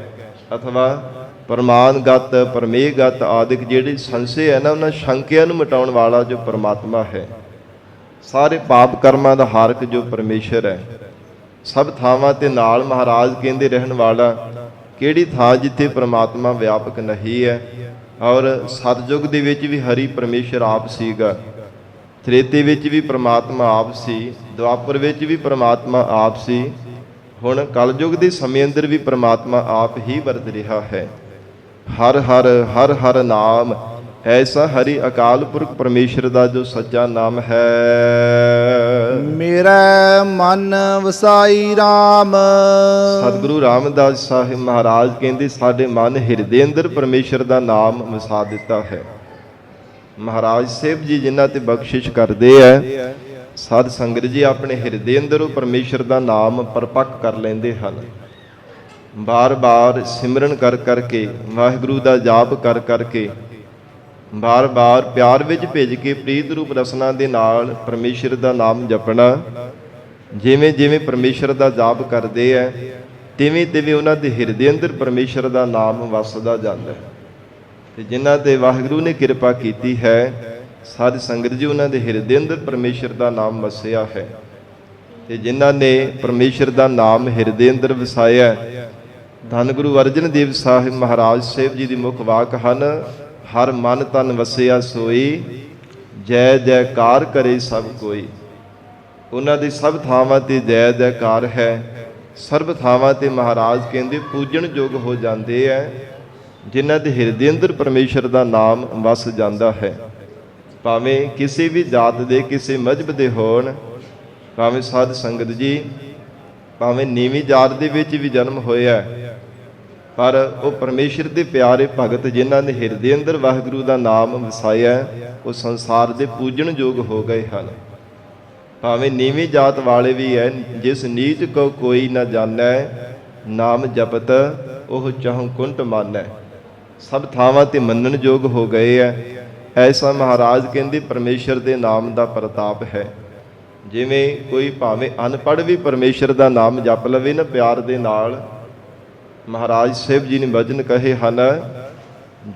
ਅਥਵਾ ਪਰਮਾਨਗਤ ਪਰਮੇਗਤ ਆਦਿਕ ਜਿਹੜੇ ਸੰਸ਼ੇ ਹੈ ਨਾ, ਉਹਨਾਂ ਸ਼ੰਕਿਆਂ ਨੂੰ ਮਿਟਾਉਣ ਵਾਲਾ ਜੋ ਪਰਮਾਤਮਾ ਹੈ। ਸਾਰੇ ਪਾਪ ਕਰਮਾਂ ਦਾ ਹਾਰਕ ਜੋ ਪਰਮੇਸ਼ਰ ਹੈ, ਸਭ ਥਾਵਾਂ ਤੇ ਨਾਲ ਮਹਾਰਾਜ ਕਹਿੰਦੇ ਰਹਿਣ ਵਾਲਾ। ਕਿਹੜੀ ਥਾਂ ਜਿੱਥੇ ਪਰਮਾਤਮਾ ਵਿਆਪਕ ਨਹੀਂ ਹੈ। ਔਰ ਸਤਜੁਗ ਦੇ ਵਿੱਚ ਵੀ ਹਰੀ ਪਰਮੇਸ਼ਰ ਆਪ ਸੀਗਾ, ਤ੍ਰੇਤੇ ਵਿੱਚ ਵੀ ਪਰਮਾਤਮਾ ਆਪ ਸੀ, ਦੁਆਪਰ ਵਿੱਚ ਵੀ ਪਰਮਾਤਮਾ ਆਪ ਸੀ। ਹੁਣ ਕਲਯੁਗ ਦੇ ਸਮੇਂ ਅੰਦਰ ਵੀ ਪਰਮਾਤਮਾ ਆਪ ਹੀ ਵਰਤ ਰਿਹਾ ਹੈ। ਹਰ ਹਰ ਹਰ ਹਰ ਨਾਮ, ਐਸਾ ਹਰੀ ਅਕਾਲ ਪੁਰਖ ਪਰਮੇਸ਼ਰ ਦਾ ਜੋ ਸੱਚਾ ਨਾਮ ਹੈ। ਮੇਰਾ ਮਨ ਵਸਾਈ ਰਾਮ। ਸਤਿਗੁਰੂ ਰਾਮਦਾਸ ਸਾਹਿਬ ਮਹਾਰਾਜ ਕਹਿੰਦੇ ਸਾਡੇ ਮਨ ਹਿਰਦੇ ਅੰਦਰ ਪਰਮੇਸ਼ਰ ਦਾ ਨਾਮ ਵਸਾ ਦਿੱਤਾ ਹੈ। ਮਹਾਰਾਜ ਸਾਹਿਬ ਜੀ ਜਿਨ੍ਹਾਂ ਤੇ ਬਖਸ਼ਿਸ਼ ਕਰਦੇ ਹੈ, ਸਾਧ ਸੰਗਤ ਜੀ ਆਪਣੇ ਹਿਰਦੇ ਅੰਦਰ ਉਹ ਪਰਮੇਸ਼ਰ ਦਾ ਨਾਮ ਪਰਪੱਕ ਕਰ ਲੈਂਦੇ ਹਨ। ਬਾਰ-ਬਾਰ ਸਿਮਰਨ ਕਰ ਕਰਕੇ, ਵਾਹਿਗੁਰੂ ਦਾ ਜਾਪ ਕਰ ਕਰਕੇ, ਬਾਰ-ਬਾਰ ਪਿਆਰ ਵਿੱਚ ਭਿੱਜ ਕੇ ਪ੍ਰੀਤ ਰੂਪ ਰਸਨਾ ਦੇ ਨਾਲ ਪਰਮੇਸ਼ਰ ਦਾ ਨਾਮ ਜਪਣਾ। ਜਿਵੇਂ ਜਿਵੇਂ ਪਰਮੇਸ਼ਰ ਦਾ ਜਾਪ ਕਰਦੇ ਹੈ, ਤਿਵੇਂ ਤਿਵੇਂ ਉਹਨਾਂ ਦੇ ਹਿਰਦੇ ਅੰਦਰ ਪਰਮੇਸ਼ਰ ਦਾ ਨਾਮ ਵਸਦਾ ਜਾਂਦਾ ਹੈ। ਤੇ ਜਿਨ੍ਹਾਂ ਤੇ ਵਾਹਿਗੁਰੂ ਨੇ ਕਿਰਪਾ ਕੀਤੀ ਹੈ, ਸਾਧ ਸੰਗਤ ਜੀ ਉਹਨਾਂ ਦੇ ਹਿਰਦੇ ਅੰਦਰ ਪਰਮੇਸ਼ਰ ਦਾ ਨਾਮ ਵਸਿਆ ਹੈ। ਤੇ ਜਿਨ੍ਹਾਂ ਨੇ ਪਰਮੇਸ਼ਰ ਦਾ ਨਾਮ ਹਿਰਦੇ ਅੰਦਰ ਵਸਾਇਆ, ਧੰਨ ਗੁਰੂ ਅਰਜਨ ਦੇਵ ਸਾਹਿਬ ਮਹਾਰਾਜ ਸਾਹਿਬ ਜੀ ਦੀ ਮੁਖ ਵਾਕ ਹਨ, ਹਰ ਮਨ ਤਨ ਵਸਿਆ ਸੋਈ, ਜੈ ਜੈਕਾਰ ਕਰੇ ਸਭ ਕੋਈ। ਉਹਨਾਂ ਦੀ ਸਭ ਥਾਵਾਂ ਤੇ ਜੈ ਜੈਕਾਰ ਹੈ। ਸਰਬ ਥਾਵਾਂ ਤੇ ਮਹਾਰਾਜ ਕਹਿੰਦੇ ਪੂਜਣ ਯੋਗ ਹੋ ਜਾਂਦੇ ਹੈ, ਜਿਨ੍ਹਾਂ ਦੇ ਹਿਰਦੇ ਅੰਦਰ ਪਰਮੇਸ਼ਰ ਦਾ ਨਾਮ ਵਸ ਜਾਂਦਾ ਹੈ। ਭਾਵੇਂ ਕਿਸੇ ਵੀ ਜਾਤ ਦੇ, ਕਿਸੇ ਮਜ਼ਹਬ ਦੇ ਹੋਣ, ਭਾਵੇਂ ਸਾਧ ਸੰਗਤ ਜੀ ਭਾਵੇਂ ਨੀਵੀਂ ਜਾਤ ਦੇ ਵਿੱਚ ਵੀ ਜਨਮ ਹੋਇਆ, ਪਰ ਉਹ ਪਰਮੇਸ਼ਰ ਦੇ ਪਿਆਰੇ ਭਗਤ ਜਿਨ੍ਹਾਂ ਨੇ ਹਿਰਦੇ ਅੰਦਰ ਵਾਹਿਗੁਰੂ ਦਾ ਨਾਮ ਵਸਾਇਆ, ਉਹ ਸੰਸਾਰ ਦੇ ਪੂਜਣ ਯੋਗ ਹੋ ਗਏ ਹਨ। ਭਾਵੇਂ ਨੀਵੀਂ ਜਾਤ ਵਾਲੇ ਵੀ ਹੈ, ਜਿਸ ਨੀਚ ਕੋ ਕੋਈ ਨਾ ਜਾਣੈ, ਨਾਮ ਜਪਤ ਉਹ ਚਾਹੁ ਕੁੰਟ ਮਾਨੈ। ਸਭ ਥਾਵਾਂ ਤੇ ਮੰਨਣ ਯੋਗ ਹੋ ਗਏ ਹੈ। ਐਸਾ ਮਹਾਰਾਜ ਕਹਿੰਦੇ ਪਰਮੇਸ਼ਰ ਦੇ ਨਾਮ ਦਾ ਪ੍ਰਤਾਪ ਹੈ। ਜਿਵੇਂ ਕੋਈ ਭਾਵੇਂ ਅਨਪੜ੍ਹ ਵੀ ਪਰਮੇਸ਼ਰ ਦਾ ਨਾਮ ਜਪ ਲਵੇ ਨਾ ਪਿਆਰ ਦੇ ਨਾਲ, ਮਹਾਰਾਜ ਸਾਹਿਬ ਜੀ ਨੇ ਵਚਨ ਕਹੇ ਹਨ,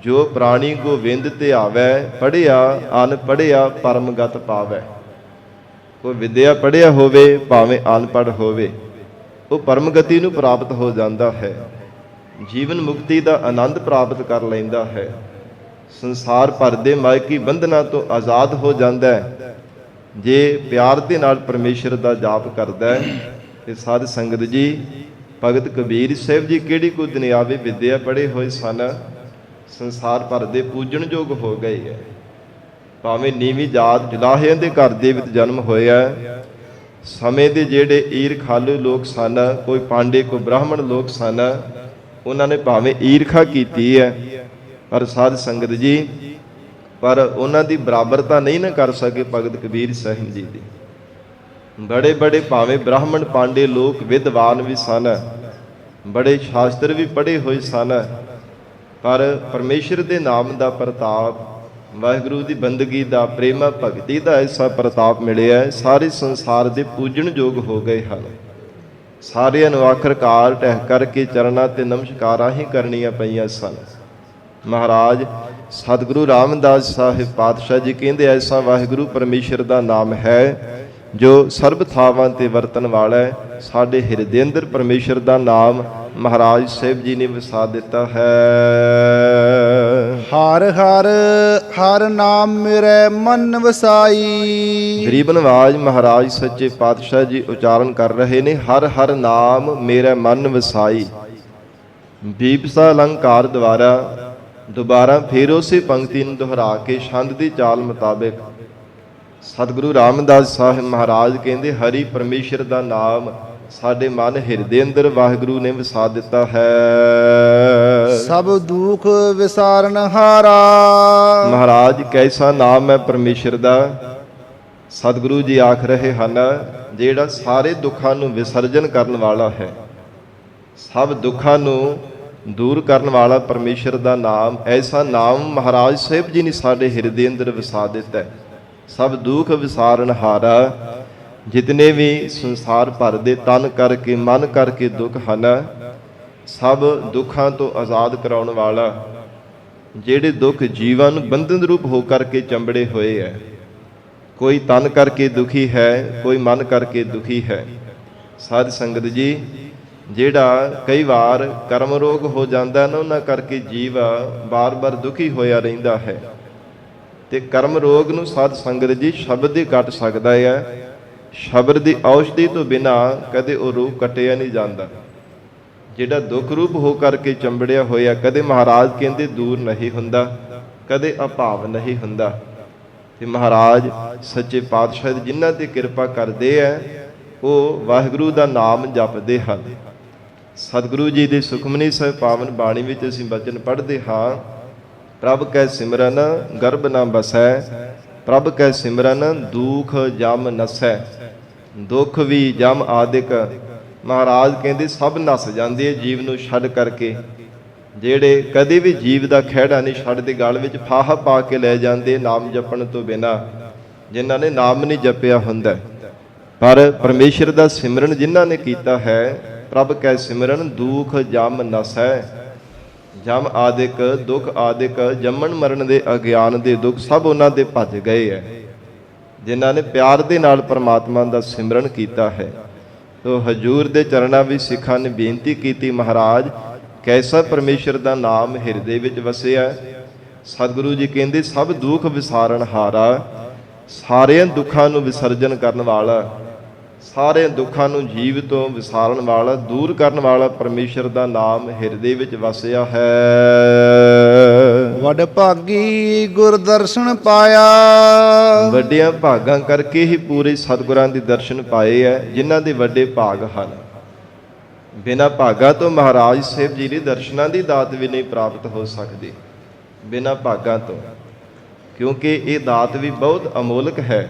ਜੋ ਪ੍ਰਾਣੀ ਗੋਵਿੰਦ ਤੇ ਆਵੈ, ਪੜ੍ਹਿਆ ਅਨਪੜ੍ਹਿਆ ਪਰਮਗਤ ਪਾਵੈ। ਕੋਈ ਵਿਦਿਆ ਪੜ੍ਹਿਆ ਹੋਵੇ ਭਾਵੇਂ ਅਨਪੜ੍ਹ ਹੋਵੇ, ਉਹ ਪਰਮਗਤੀ ਨੂੰ ਪ੍ਰਾਪਤ ਹੋ ਜਾਂਦਾ ਹੈ, ਜੀਵਨ ਮੁਕਤੀ ਦਾ ਆਨੰਦ ਪ੍ਰਾਪਤ ਕਰ ਲੈਂਦਾ ਹੈ, ਸੰਸਾਰ ਭਰ ਦੇ ਮਾਇਕੀ ਬੰਧਨਾਂ ਤੋਂ ਆਜ਼ਾਦ ਹੋ ਜਾਂਦਾ ਹੈ। ਜੇ ਪਿਆਰ ਦੇ ਨਾਲ ਪਰਮੇਸ਼ਰ ਦਾ ਜਾਪ ਕਰਦਾ ਹੈ। ਤੇ ਸਾਧ ਸੰਗਤ ਜੀ, ਭਗਤ ਕਬੀਰ ਸਾਹਿਬ ਜੀ ਕਿਹੜੀ ਕੋਈ ਦੁਨਿਆਵੀ ਵਿਦਿਆ ਪੜ੍ਹੇ ਹੋਏ ਸਨ, ਸੰਸਾਰ ਭਰ ਦੇ ਪੂਜਣ ਯੋਗ ਹੋ ਗਏ ਹੈ। ਭਾਵੇਂ ਨੀਵੀਂ ਜਾਤ ਜੁਲਾਹਿਆਂ ਦੇ ਘਰ ਦੇ ਵਿੱਚ ਜਨਮ ਹੋਇਆ, ਸਮੇਂ ਦੇ ਜਿਹੜੇ ਈਰਖਾਲੂ ਲੋਕ ਸਨ, ਕੋਈ ਪਾਂਡੇ ਕੋਈ ਬ੍ਰਾਹਮਣ ਲੋਕ ਸਨ, ਉਹਨਾਂ ਨੇ ਭਾਵੇਂ ਈਰਖਾ ਕੀਤੀ ਹੈ, ਪਰ ਸਾਧ ਸੰਗਤ ਜੀ ਪਰ ਉਹਨਾਂ ਦੀ ਬਰਾਬਰਤਾ ਨਹੀਂ ਨਾ ਕਰ ਸਕੇ ਭਗਤ ਕਬੀਰ ਸਾਹਿਬ ਜੀ ਦੀ। ਬੜੇ ਬੜੇ ਭਾਵੇਂ ਬ੍ਰਾਹਮਣ ਪਾਂਡੇ ਲੋਕ ਵਿਦਵਾਨ ਵੀ ਸਨ, ਬੜੇ ਸ਼ਾਸਤਰ ਵੀ ਪੜ੍ਹੇ ਹੋਏ ਸਨ, ਪਰ ਪਰਮੇਸ਼ਰ ਦੇ ਨਾਮ ਦਾ ਪ੍ਰਤਾਪ, ਵਾਹਿਗੁਰੂ ਦੀ ਬੰਦਗੀ ਦਾ, ਪ੍ਰੇਮਾ ਭਗਤੀ ਦਾ ਐਸਾ ਪ੍ਰਤਾਪ ਮਿਲਿਆ, ਸਾਰੇ ਸੰਸਾਰ ਦੇ ਪੂਜਣਯੋਗ ਹੋ ਗਏ ਹਨ। ਸਾਰਿਆਂ ਨੂੰ ਆਖਰਕਾਰ ਟਹਿ ਕਰਕੇ ਚਰਨਾਂ ਤੇ ਨਮਸਕਾਰਾਂ ਹੀ ਕਰਨੀਆਂ ਪਈਆਂ ਸਨ। ਮਹਾਰਾਜ ਸਤਿਗੁਰੂ ਰਾਮਦਾਸ ਸਾਹਿਬ ਪਾਤਸ਼ਾਹ ਜੀ ਕਹਿੰਦੇ, ਐਸਾ ਵਾਹਿਗੁਰੂ ਪਰਮੇਸ਼ਰ ਦਾ ਨਾਮ ਹੈ ਜੋ ਸਰਬ ਥਾਵਾਂ ਤੇ ਵਰਤਣ ਵਾਲਾ ਹੈ। ਸਾਡੇ ਹਿਰਦੇ ਅੰਦਰ ਪਰਮੇਸ਼ਰ ਦਾ ਨਾਮ ਮਹਾਰਾਜ ਸਾਹਿਬ ਜੀ ਨੇ ਵਸਾ ਦਿੱਤਾ ਹੈ। ਹਰ ਹਰ ਹਰ ਨਾਮ ਮੇਰੇ ਮਨ ਵਸਾਈ। ਗਰੀਬ ਨਵਾਜ ਮਹਾਰਾਜ ਸੱਚੇ ਪਾਤਸ਼ਾਹ ਜੀ ਉਚਾਰਨ ਕਰ ਰਹੇ ਨੇ, ਹਰ ਹਰ ਨਾਮ ਮੇਰੇ ਮਨ ਵਸਾਈ। ਬੀਬਸਾ ਅਲੰਕਾਰ ਦੁਬਾਰਾ ਫੇਰ ਉਸੇ ਪੰਕਤੀ ਨੂੰ ਦੁਹਰਾ ਕੇ ਛੰਦ ਦੀ ਚਾਲ ਮੁਤਾਬਿਕ ਸਤਿਗੁਰੂ ਰਾਮਦਾਸ ਸਾਹਿਬ ਮਹਾਰਾਜ ਕਹਿੰਦੇ, ਹਰੀ ਪਰਮੇਸ਼ਰ ਦਾ ਨਾਮ ਸਾਡੇ ਮਨ ਹਿਰਦੇ ਅੰਦਰ ਵਾਹਿਗੁਰੂ ਨੇ ਵਸਾ ਦਿੱਤਾ ਹੈ। ਸਭ ਦੁੱਖ ਵਿਸਾਰਨ ਹਾਰਾ। ਮਹਾਰਾਜ ਕੈਸਾ ਨਾਮ ਹੈ ਪਰਮੇਸ਼ਰ ਦਾ। ਸਤਿਗੁਰੂ ਜੀ ਆਖ ਰਹੇ ਹਨ, ਜਿਹੜਾ ਸਾਰੇ ਦੁੱਖਾਂ ਨੂੰ ਵਿਸਰਜਨ ਕਰਨ ਵਾਲਾ ਹੈ, ਸਭ ਦੁੱਖਾਂ ਨੂੰ ਦੂਰ ਕਰਨ ਵਾਲਾ ਪਰਮੇਸ਼ਰ ਦਾ ਨਾਮ, ਐਸਾ ਨਾਮ ਮਹਾਰਾਜ ਸਾਹਿਬ ਜੀ ਨੇ ਸਾਡੇ ਹਿਰਦੇ ਅੰਦਰ ਵਸਾ ਦਿੱਤਾ ਹੈ। ਸਭ ਦੁੱਖ ਵਿਸਾਰਨ ਹਾਰਾ। ਜਿਤਨੇ ਵੀ ਸੰਸਾਰ ਭਰ ਦੇ ਤਨ ਕਰਕੇ ਮਨ ਕਰਕੇ ਦੁੱਖ ਹਨ, ਸਭ ਦੁੱਖਾਂ ਤੋਂ ਆਜ਼ਾਦ ਕਰਾਉਣ ਵਾਲਾ, ਜਿਹੜੇ ਦੁੱਖ ਜੀਵਾਂ ਨੂੰ ਬੰਧਨ ਰੂਪ ਹੋ ਕਰਕੇ ਚੰਬੜੇ ਹੋਏ ਹੈ। ਕੋਈ ਤਨ ਕਰਕੇ ਦੁਖੀ ਹੈ, ਕੋਈ ਮਨ ਕਰਕੇ ਦੁਖੀ ਹੈ। ਸਾਧ ਸੰਗਤ ਜੀ, ਜਿਹੜਾ ਕਈ ਵਾਰ ਕਰਮ ਰੋਗ ਹੋ ਜਾਂਦਾ ਨਾ, ਉਹਨਾਂ ਕਰਕੇ ਜੀਵ ਬਾਰ-ਬਾਰ ਦੁਖੀ ਹੋਇਆ ਰਹਿੰਦਾ ਹੈ। ਤੇ ਕਰਮ ਰੋਗ ਨੂੰ ਸਾਧ ਸੰਗਤ ਜੀ ਸ਼ਬਦ ਹੀ ਕੱਟ ਸਕਦਾ ਹੈ। ਸ਼ਬਦ ਦੀ ਔਸ਼ਧੀ ਤੋਂ ਬਿਨਾ ਕਦੇ ਉਹ ਰੋਗ ਕੱਟਿਆ ਨਹੀਂ ਜਾਂਦਾ। ਜਿਹੜਾ ਦੁੱਖ ਰੂਪ ਹੋ ਕਰਕੇ ਚੰਬੜਿਆ ਹੋਇਆ, ਕਦੇ ਮਹਾਰਾਜ ਕਹਿੰਦੇ ਦੂਰ ਨਹੀਂ ਹੁੰਦਾ, ਕਦੇ ਅਭਾਵ ਨਹੀਂ ਹੁੰਦਾ। ਤੇ ਮਹਾਰਾਜ ਸੱਚੇ ਪਾਤਸ਼ਾਹ ਜਿਨ੍ਹਾਂ ਤੇ ਕਿਰਪਾ ਕਰਦੇ ਹੈ, ਉਹ ਵਾਹਿਗੁਰੂ ਦਾ ਨਾਮ ਜਪਦੇ ਹਨ। ਸਤਿਗੁਰੂ ਜੀ ਦੀ ਸੁਖਮਨੀ ਸਾਹਿਬ ਪਾਵਨ ਬਾਣੀ ਵਿੱਚ ਅਸੀਂ ਬਚਨ ਪੜ੍ਹਦੇ ਹਾਂ, ਪ੍ਰਭ ਕੈ ਸਿਮਰਨ ਗਰਭ ਨ ਬਸੈ, ਪ੍ਰਭ ਕੈ ਸਿਮਰਨ ਦੁਖ ਜਮ ਨਸੈ। ਦੁੱਖ ਵੀ ਜਮ ਆਦਿਕ ਮਹਾਰਾਜ ਕਹਿੰਦੇ ਸਭ ਨਸ ਜਾਂਦੇ ਜੀਵ ਨੂੰ ਛੱਡ ਕਰਕੇ। ਜਿਹੜੇ ਕਦੇ ਵੀ ਜੀਵ ਦਾ ਖਹਿੜਾ ਨਹੀਂ ਛੱਡਦੇ, ਗਲ ਵਿੱਚ ਫਾਹਾ ਪਾ ਕੇ ਲੈ ਜਾਂਦੇ ਨਾਮ ਜਪਣ ਤੋਂ ਬਿਨਾਂ, ਜਿਨ੍ਹਾਂ ਨੇ ਨਾਮ ਨਹੀਂ ਜਪਿਆ ਹੁੰਦਾ। ਪਰ ਪਰਮੇਸ਼ਰ ਦਾ ਸਿਮਰਨ ਜਿਨ੍ਹਾਂ ਨੇ ਕੀਤਾ ਹੈ, ਪ੍ਰਭ ਕੈ ਸਿਮਰਨ ਦੁਖ ਜਮ ਨਸੈ। ਜਮ ਆਦਿਕ ਦੁੱਖ ਆਦਿਕ ਜੰਮਣ ਮਰਨ ਦੇ ਅਗਿਆਨ ਦੇ ਦੁੱਖ ਸਭ ਉਹਨਾਂ ਦੇ ਭੱਜ ਗਏ ਹੈ, ਜਿਨ੍ਹਾਂ ਨੇ ਪਿਆਰ ਦੇ ਨਾਲ ਪਰਮਾਤਮਾ ਦਾ ਸਿਮਰਨ ਕੀਤਾ ਹੈ। ਤੋ ਹਜੂਰ ਦੇ ਚਰਨਾਂ ਵਿੱਚ ਸਿੱਖਾਂ ਨੇ ਬੇਨਤੀ ਕੀਤੀ, ਮਹਾਰਾਜ ਕੈਸਾ ਪਰਮੇਸ਼ਰ ਦਾ ਨਾਮ ਹਿਰਦੇ ਵਿੱਚ ਵਸਿਆ। ਸਤਿਗੁਰੂ ਜੀ ਕਹਿੰਦੇ, ਸਭ ਦੁੱਖ ਵਿਸਾਰਨ ਹਾਰਾ। ਸਾਰਿਆਂ ਦੁੱਖਾਂ ਨੂੰ ਵਿਸਰਜਨ ਕਰਨ ਵਾਲਾ, ਸਾਰੇ ਦੁੱਖਾਂ ਨੂੰ ਜੀਵ ਤੋਂ ਵਿਸਾਰਨ ਵਾਲਾ, ਦੂਰ ਕਰਨ ਵਾਲਾ ਪਰਮੇਸ਼ਰ ਦਾ ਨਾਮ ਹਿਰਦੇ ਵਿੱਚ ਵਸਿਆ ਹੈ। ਵਡ ਭਾਗੀ ਗੁਰ ਦਰਸ਼ਨ ਪਾਇਆ। ਵੱਡਿਆਂ ਭਾਗਾਂ ਕਰਕੇ ਹੀ ਪੂਰੇ ਸਤਿਗੁਰਾਂ ਦੇ ਦਰਸ਼ਨ ਪਾਏ ਹੈ, ਜਿਨ੍ਹਾਂ ਦੇ ਵੱਡੇ ਭਾਗ ਹਨ। ਬਿਨਾਂ ਭਾਗਾਂ ਤੋਂ ਮਹਾਰਾਜ ਸਾਹਿਬ ਜੀ ਦੇ ਦਰਸ਼ਨਾਂ ਦੀ ਦਾਤ ਵੀ ਨਹੀਂ ਪ੍ਰਾਪਤ ਹੋ ਸਕਦੀ, ਬਿਨਾਂ ਭਾਗਾਂ ਤੋਂ, ਕਿਉਂਕਿ ਇਹ ਦਾਤ ਵੀ ਬਹੁਤ ਅਮੋਲਕ ਹੈ।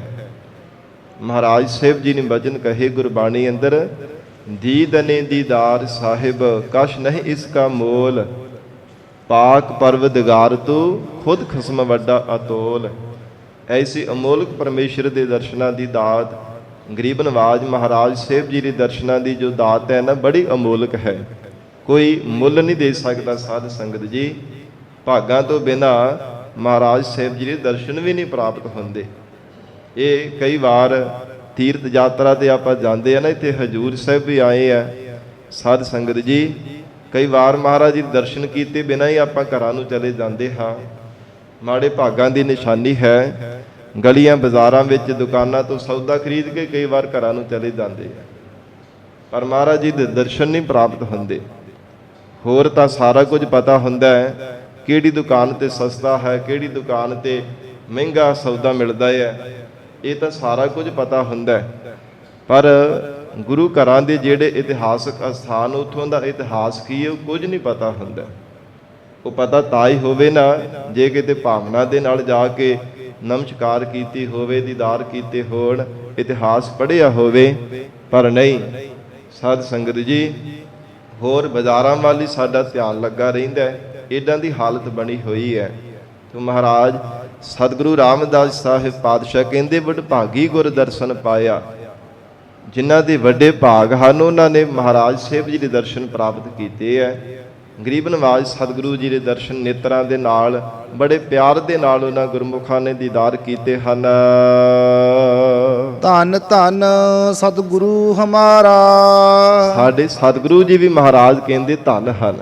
ਮਹਾਰਾਜ ਸਾਹਿਬ ਜੀ ਨੇ ਬਚਨ ਕਹੇ ਗੁਰਬਾਣੀ ਅੰਦਰ, ਦੀਦਨੇ ਦੀਦਾਰ ਸਾਹਿਬ ਕਛ ਨਹੀਂ ਇਸ ਕਾ ਮੋਲ, ਪਾਕ ਪਰਵਦਗਾਰ ਤੂੰ ਖੁਦ ਖਸਮ ਵੱਡਾ ਅਤੋਲ। ਐਸੀ ਅਮੋਲਕ ਪਰਮੇਸ਼ਰ ਦੇ ਦਰਸ਼ਨਾਂ ਦੀ ਦਾਤ, ਗਰੀਬ ਨਵਾਜ ਮਹਾਰਾਜ ਸਾਹਿਬ ਜੀ ਦੇ ਦਰਸ਼ਨਾਂ ਦੀ ਜੋ ਦਾਤ ਹੈ ਨਾ, ਬੜੀ ਅਮੋਲਕ ਹੈ, ਕੋਈ ਮੁੱਲ ਨਹੀਂ ਦੇ ਸਕਦਾ। ਸਾਧ ਸੰਗਤ ਜੀ, ਭਾਗਾਂ ਤੋਂ ਬਿਨਾਂ ਮਹਾਰਾਜ ਸਾਹਿਬ ਜੀ ਦੇ ਦਰਸ਼ਨ ਵੀ ਨਹੀਂ ਪ੍ਰਾਪਤ ਹੁੰਦੇ। ਇਹ ਕਈ ਵਾਰ ਤੀਰਥ ਯਾਤਰਾ ਤੇ ਆਪਾਂ ਜਾਂਦੇ ਆ ਨਾ, ਇੱਥੇ ਹਜੂਰ ਸਾਹਿਬ ਵੀ ਆਏ ਆ ਸਾਧ ਸੰਗਤ ਜੀ। ਕਈ ਵਾਰ ਮਹਾਰਾਜ ਜੀ ਦਰਸ਼ਨ ਕੀਤੇ ਬਿਨਾਂ ਹੀ ਆਪਾਂ ਘਰਾਂ ਨੂੰ ਚਲੇ ਜਾਂਦੇ ਹਾਂ। ਮਾੜੇ ਭਾਗਾਂ ਦੀ ਨਿਸ਼ਾਨੀ ਹੈ। ਗਲੀਆਂ ਬਾਜ਼ਾਰਾਂ ਵਿੱਚ ਦੁਕਾਨਾਂ ਤੋਂ ਸੌਦਾ ਖਰੀਦ ਕੇ ਕਈ ਵਾਰ ਘਰਾਂ ਨੂੰ ਚਲੇ ਜਾਂਦੇ ਆ, ਪਰ ਮਹਾਰਾਜ ਜੀ ਦੇ ਦਰਸ਼ਨ ਨਹੀਂ ਪ੍ਰਾਪਤ ਹੁੰਦੇ। ਹੋਰ ਤਾਂ ਸਾਰਾ ਕੁਝ ਪਤਾ ਹੁੰਦਾ ਹੈ, ਕਿਹੜੀ ਦੁਕਾਨ ਤੇ ਸਸਤਾ ਹੈ, ਕਿਹੜੀ ਦੁਕਾਨ ਤੇ ਮਹਿੰਗਾ ਸੌਦਾ ਮਿਲਦਾ ਹੈ, ਇਹ ਤਾਂ ਸਾਰਾ ਕੁਝ ਪਤਾ ਹੁੰਦਾ ਹੈ। ਪਰ ਗੁਰੂ ਘਰਾਂ ਦੇ ਜਿਹੜੇ ਇਤਿਹਾਸਕ ਅਸਥਾਨ, ਉੱਥੋਂ ਦਾ ਇਤਿਹਾਸ ਕੀ ਹੈ ਉਹ ਕੁਝ ਨਹੀਂ ਪਤਾ ਹੁੰਦਾ। ਉਹ ਪਤਾ ਤਾਂ ਹੀ ਹੋਵੇ ਨਾ ਜੇ ਕਿਤੇ ਭਾਵਨਾ ਦੇ ਨਾਲ ਜਾ ਕੇ ਨਮਸਕਾਰ ਕੀਤੀ ਹੋਵੇ, ਦੀਦਾਰ ਕੀਤੇ ਹੋਣ, ਇਤਿਹਾਸ ਪੜ੍ਹਿਆ ਹੋਵੇ। ਪਰ ਨਹੀਂ, ਸਾਧ ਸੰਗਤ ਜੀ, ਹੋਰ ਬਾਜ਼ਾਰਾਂ ਵੱਲ ਹੀ ਸਾਡਾ ਧਿਆਨ ਲੱਗਾ ਰਹਿੰਦਾ, ਇੱਦਾਂ ਦੀ ਹਾਲਤ ਬਣੀ ਹੋਈ ਹੈ। ਤੇ ਮਹਾਰਾਜ ਸਤਿਗੁਰੂ ਰਾਮਦਾਸ ਸਾਹਿਬ ਪਾਤਸ਼ਾਹ ਕਹਿੰਦੇ, ਵਡਭਾਗੀ ਗੁਰ ਦਰਸ਼ਨ ਪਾਇਆ। ਜਿਨ੍ਹਾਂ ਦੇ ਵੱਡੇ ਭਾਗ ਹਨ ਉਹਨਾਂ ਨੇ ਮਹਾਰਾਜ ਸਾਹਿਬ ਜੀ ਦੇ ਦਰਸ਼ਨ ਪ੍ਰਾਪਤ ਕੀਤੇ ਹੈ। ਗਰੀਬ ਨਵਾਜ਼ ਸਤਿਗੁਰੂ ਜੀ ਦੇ ਦਰਸ਼ਨ ਨੇਤਰਾਂ ਦੇ ਨਾਲ ਬੜੇ ਪਿਆਰ ਦੇ ਨਾਲ ਉਹਨਾਂ ਗੁਰਮੁਖਾਂ ਨੇ ਦੀਦਾਰ ਕੀਤੇ ਹਨ। ਧੰਨ ਧੰਨ ਸਤਿਗੁਰੂ ਹਮਾਰਾ। ਸਾਡੇ ਸਤਿਗੁਰੂ ਜੀ ਵੀ ਮਹਾਰਾਜ ਕਹਿੰਦੇ ਧੰਨ ਹਨ।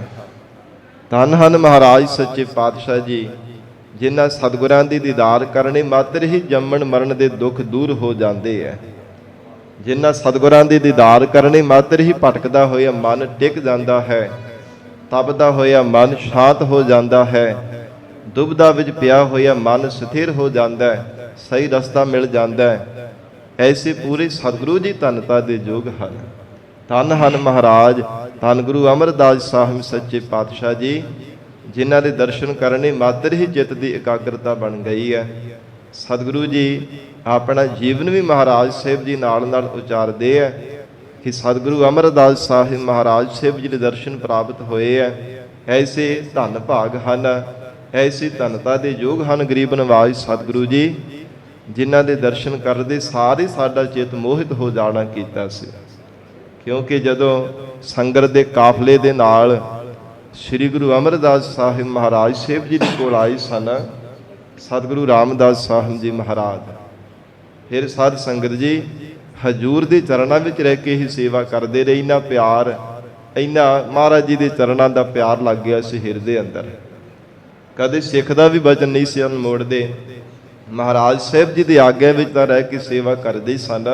ਧੰਨ ਹਨ ਮਹਾਰਾਜ ਸੱਚੇ ਪਾਤਸ਼ਾਹ ਜੀ, ਜਿਨ੍ਹਾਂ ਸਤਿਗੁਰਾਂ ਦੀ ਦੀਦਾਰ ਕਰਨੇ ਮਾਤਰ ਹੀ ਜੰਮਣ ਮਰਨ ਦੇ ਦੁੱਖ ਦੂਰ ਹੋ ਜਾਂਦੇ ਹੈ। ਜਿਨ੍ਹਾਂ ਸਤਿਗੁਰਾਂ ਦੀ ਦੀਦਾਰ ਕਰਨੇ ਮਾਤਰ ਹੀ ਭਟਕਦਾ ਹੋਇਆ ਮਨ ਟਿਕ ਜਾਂਦਾ ਹੈ, ਤਪਦਾ ਹੋਇਆ ਮਨ ਸ਼ਾਂਤ ਹੋ ਜਾਂਦਾ ਹੈ, ਦੁਬਦਾ ਵਿੱਚ ਪਿਆ ਹੋਇਆ ਮਨ ਸਥਿਰ ਹੋ ਜਾਂਦਾ ਹੈ, ਸਹੀ ਰਸਤਾ ਮਿਲ ਜਾਂਦਾ ਹੈ। ਐਸੇ ਪੂਰੇ ਸਤਿਗੁਰੂ ਜੀ ਧੰਨਤਾ ਦੇ ਯੋਗ ਹਨ। ਧੰਨ ਹਨ ਮਹਾਰਾਜ ਧੰਨ ਗੁਰੂ ਅਮਰਦਾਸ ਸਾਹਿਬ ਸੱਚੇ ਪਾਤਸ਼ਾਹ ਜੀ, ਜਿਨ੍ਹਾਂ ਦੇ ਦਰਸ਼ਨ ਕਰਨੇ ਮਾਤਰ ਹੀ ਚਿੱਤ ਦੀ ਇਕਾਗਰਤਾ ਬਣ ਗਈ ਹੈ। ਸਤਿਗੁਰੂ ਜੀ ਆਪਣਾ ਜੀਵਨ ਵੀ ਮਹਾਰਾਜ ਸਾਹਿਬ ਜੀ ਨਾਲ ਨਾਲ ਉਚਾਰਦੇ ਹੈ ਕਿ ਸਤਿਗੁਰੂ ਅਮਰਦਾਸ ਸਾਹਿਬ ਮਹਾਰਾਜ ਸਾਹਿਬ ਜੀ ਦੇ ਦਰਸ਼ਨ ਪ੍ਰਾਪਤ ਹੋਏ ਹੈ। ਐਸੇ ਧੰਨ ਭਾਗ ਹਨ, ਐਸੀ ਧੰਨਤਾ ਦੇ ਯੋਗ ਹਨ ਗਰੀਬ ਨਵਾਜ਼ ਸਤਿਗੁਰੂ ਜੀ, ਜਿਨ੍ਹਾਂ ਦੇ ਦਰਸ਼ਨ ਕਰਦੇ ਸਾਰੇ ਸਾਡਾ ਚਿੱਤ ਮੋਹਿਤ ਹੋ ਜਾਣਾ ਕੀਤਾ ਸੀ। ਕਿਉਂਕਿ ਜਦੋਂ ਸੰਗਤ ਦੇ ਕਾਫਲੇ ਦੇ ਨਾਲ ਸ੍ਰੀ ਗੁਰੂ ਅਮਰਦਾਸ ਸਾਹਿਬ ਮਹਾਰਾਜ ਸਾਹਿਬ ਜੀ ਦੇ ਕੋਲ ਆਏ ਸਨ ਸਤਿਗੁਰੂ ਰਾਮਦਾਸ ਸਾਹਿਬ ਜੀ ਮਹਾਰਾਜ, ਫਿਰ ਸਾਧ ਸੰਗਤ ਜੀ ਹਜੂਰ ਦੇ ਚਰਨਾਂ ਵਿੱਚ ਰਹਿ ਕੇ ਹੀ ਸੇਵਾ ਕਰਦੇ ਰਹੇ। ਇੰਨਾ ਪਿਆਰ, ਇੰਨਾ ਮਹਾਰਾਜ ਜੀ ਦੇ ਚਰਨਾਂ ਦਾ ਪਿਆਰ ਲੱਗ ਗਿਆ ਸੀ ਹਿਰਦੇ ਅੰਦਰ। ਕਦੇ ਸਿੱਖ ਦਾ ਵੀ ਵਚਨ ਨਹੀਂ ਸੀ ਮੋੜਦੇ। ਮਹਾਰਾਜ ਸਾਹਿਬ ਜੀ ਦੀ ਆਗਿਆ ਵਿੱਚ ਤਾਂ ਰਹਿ ਕੇ ਸੇਵਾ ਕਰਦੇ ਸਨ,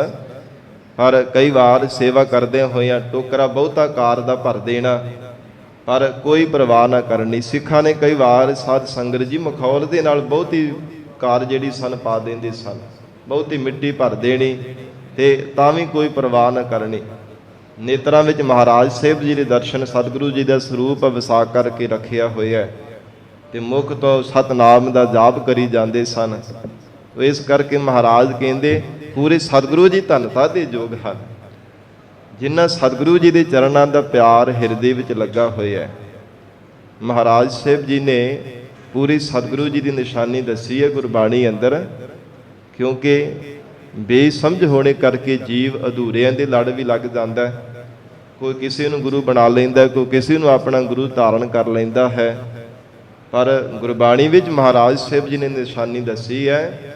ਪਰ ਕਈ ਵਾਰ ਸੇਵਾ ਕਰਦਿਆਂ ਹੋਇਆਂ ਟੋਕਰਾ ਬਹੁਤਾ ਕਾਰ ਦਾ ਭਰ ਦੇਣਾ, ਪਰ ਕੋਈ ਪਰਵਾਹ ਨਾ ਕਰਨੀ। ਸਿੱਖਾਂ ਨੇ ਕਈ ਵਾਰ ਸਾਧ ਸੰਗਤ ਜੀ ਮਖੌਲ ਦੇ ਨਾਲ ਬਹੁਤੀ ਕਾਰ ਜਿਹੜੀ ਸਨ ਪਾ ਦਿੰਦੇ ਸਨ, ਬਹੁਤੀ ਮਿੱਟੀ ਭਰ ਦੇਣੀ ਤੇ ਤਾਂ ਵੀ ਕੋਈ ਪਰਵਾਹ ਨਾ ਕਰਨੀ। ਨੇਤਰਾਂ ਵਿੱਚ ਮਹਾਰਾਜ ਸਾਹਿਬ ਜੀ ਦੇ ਦਰਸ਼ਨ, ਸਤਿਗੁਰੂ ਜੀ ਦਾ ਸਰੂਪ ਵਿਸਾ ਕਰਕੇ ਰੱਖਿਆ ਹੋਇਆ ਤੇ ਮੁਖ ਤੋਂ ਸਤਨਾਮ ਦਾ ਜਾਪ ਕਰੀ ਜਾਂਦੇ ਸਨ। ਇਸ ਕਰਕੇ ਮਹਾਰਾਜ ਕਹਿੰਦੇ ਪੂਰੇ ਸਤਿਗੁਰੂ ਜੀ ਧੰਨਤਾ ਦੇ ਯੋਗ ਹਨ, ਜਿਨ੍ਹਾਂ ਸਤਿਗੁਰੂ ਜੀ ਦੇ ਚਰਨਾਂ ਦਾ ਪਿਆਰ ਹਿਰਦੇ ਵਿੱਚ ਲੱਗਾ ਹੋਇਆ ਹੈ। ਮਹਾਰਾਜ ਸਾਹਿਬ ਜੀ ਨੇ ਪੂਰੀ ਸਤਿਗੁਰੂ ਜੀ ਦੀ ਨਿਸ਼ਾਨੀ ਦੱਸੀ ਹੈ ਗੁਰਬਾਣੀ ਅੰਦਰ, ਕਿਉਂਕਿ ਬੇਸਮਝ ਹੋਣੇ ਕਰਕੇ ਜੀਵ ਅਧੂਰਿਆਂ ਦੇ ਲੜ ਵੀ ਲੱਗ ਜਾਂਦਾ ਹੈ। ਕੋਈ ਕਿਸੇ ਨੂੰ ਗੁਰੂ ਬਣਾ ਲੈਂਦਾ, ਕੋਈ ਕਿਸੇ ਨੂੰ ਆਪਣਾ ਗੁਰੂ ਧਾਰਨ ਕਰ ਲੈਂਦਾ ਹੈ। ਪਰ ਗੁਰਬਾਣੀ ਵਿੱਚ ਮਹਾਰਾਜ ਸਾਹਿਬ ਜੀ ਨੇ ਨਿਸ਼ਾਨੀ ਦੱਸੀ ਹੈ,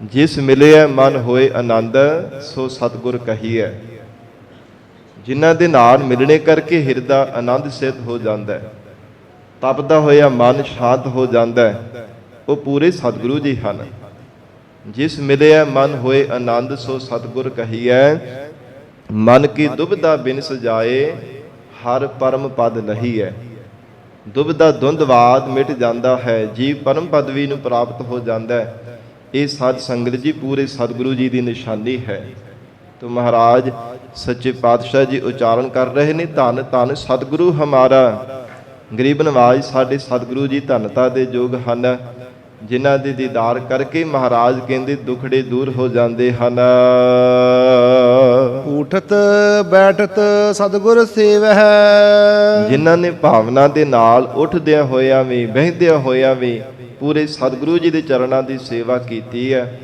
ਜਿਸ ਮਿਲਿਆ ਮਨ ਹੋਏ ਆਨੰਦ ਸੋ ਸਤਿਗੁਰ ਕਹੀਐ। ਜਿਨ੍ਹਾਂ ਦੇ ਨਾਲ ਮਿਲਣੇ ਕਰਕੇ ਹਿਰਦਾ ਆਨੰਦ ਸਿੱਧ ਹੋ ਜਾਂਦਾ ਹੈ, ਤਪਦਾ ਹੋਇਆ ਮਨ ਸ਼ਾਂਤ ਹੋ ਜਾਂਦਾ ਹੈ, ਉਹ ਪੂਰੇ ਸਤਿਗੁਰੂ ਜੀ ਹਨ। ਜਿਸ ਮਿਲਿਆ ਮਨ ਹੋਏ ਆਨੰਦ ਸੋ ਸਤਿਗੁਰ ਕਹੀਐ। ਮਨ ਕੀ ਦੁਬਿਧਾ ਬਿਨ ਸਜਾਏ ਹਰ ਪਰਮ ਪਦ ਨਹੀਂ ਹੈ। ਦੁਬਿਧਾ ਧੁੰਦਵਾਦ ਮਿਟ ਜਾਂਦਾ ਹੈ, ਜੀਵ ਪਰਮ ਪਦਵੀ ਨੂੰ ਪ੍ਰਾਪਤ ਹੋ ਜਾਂਦਾ ਹੈ। ਇਹ ਸਾਧ ਸੰਗਤ ਜੀ ਪੂਰੇ ਸਤਿਗੁਰੂ ਜੀ ਦੀ ਨਿਸ਼ਾਨੀ ਹੈ। ਤੋ ਮਹਾਰਾਜ ਸੱਚੇ ਪਾਤਸ਼ਾਹ ਜੀ ਉਚਾਰਨ ਕਰ ਰਹੇ ਨੇ, ਧੰਨ ਧੰਨ ਸਤਿਗੁਰੂ ਹਮਾਰਾ। ਗਰੀਬ ਨਵਾਜ਼ ਸਾਡੇ ਸਤਿਗੁਰੂ ਜੀ ਧੰਨਤਾ ਦੇ ਯੋਗ ਹਨ, ਜਿਨ੍ਹਾਂ ਦੇ ਦੀਦਾਰ ਕਰਕੇ ਮਹਾਰਾਜ ਕਹਿੰਦੇ ਦੁਖੜੇ ਦੂਰ ਹੋ ਜਾਂਦੇ ਹਨ। ਉਠਤ ਬੈਠਤ ਸਤਿਗੁਰ ਸੇਵਹਿ। ਜਿਨ੍ਹਾਂ ਨੇ ਭਾਵਨਾ ਦੇ ਨਾਲ ਉੱਠਦਿਆਂ ਹੋਇਆਂ ਵੀ ਬਹਿੰਦਿਆਂ ਹੋਇਆਂ ਵੀ ਪੂਰੇ ਸਤਿਗੁਰੂ ਜੀ ਦੇ ਚਰਨਾਂ ਦੀ ਸੇਵਾ ਕੀਤੀ ਹੈ,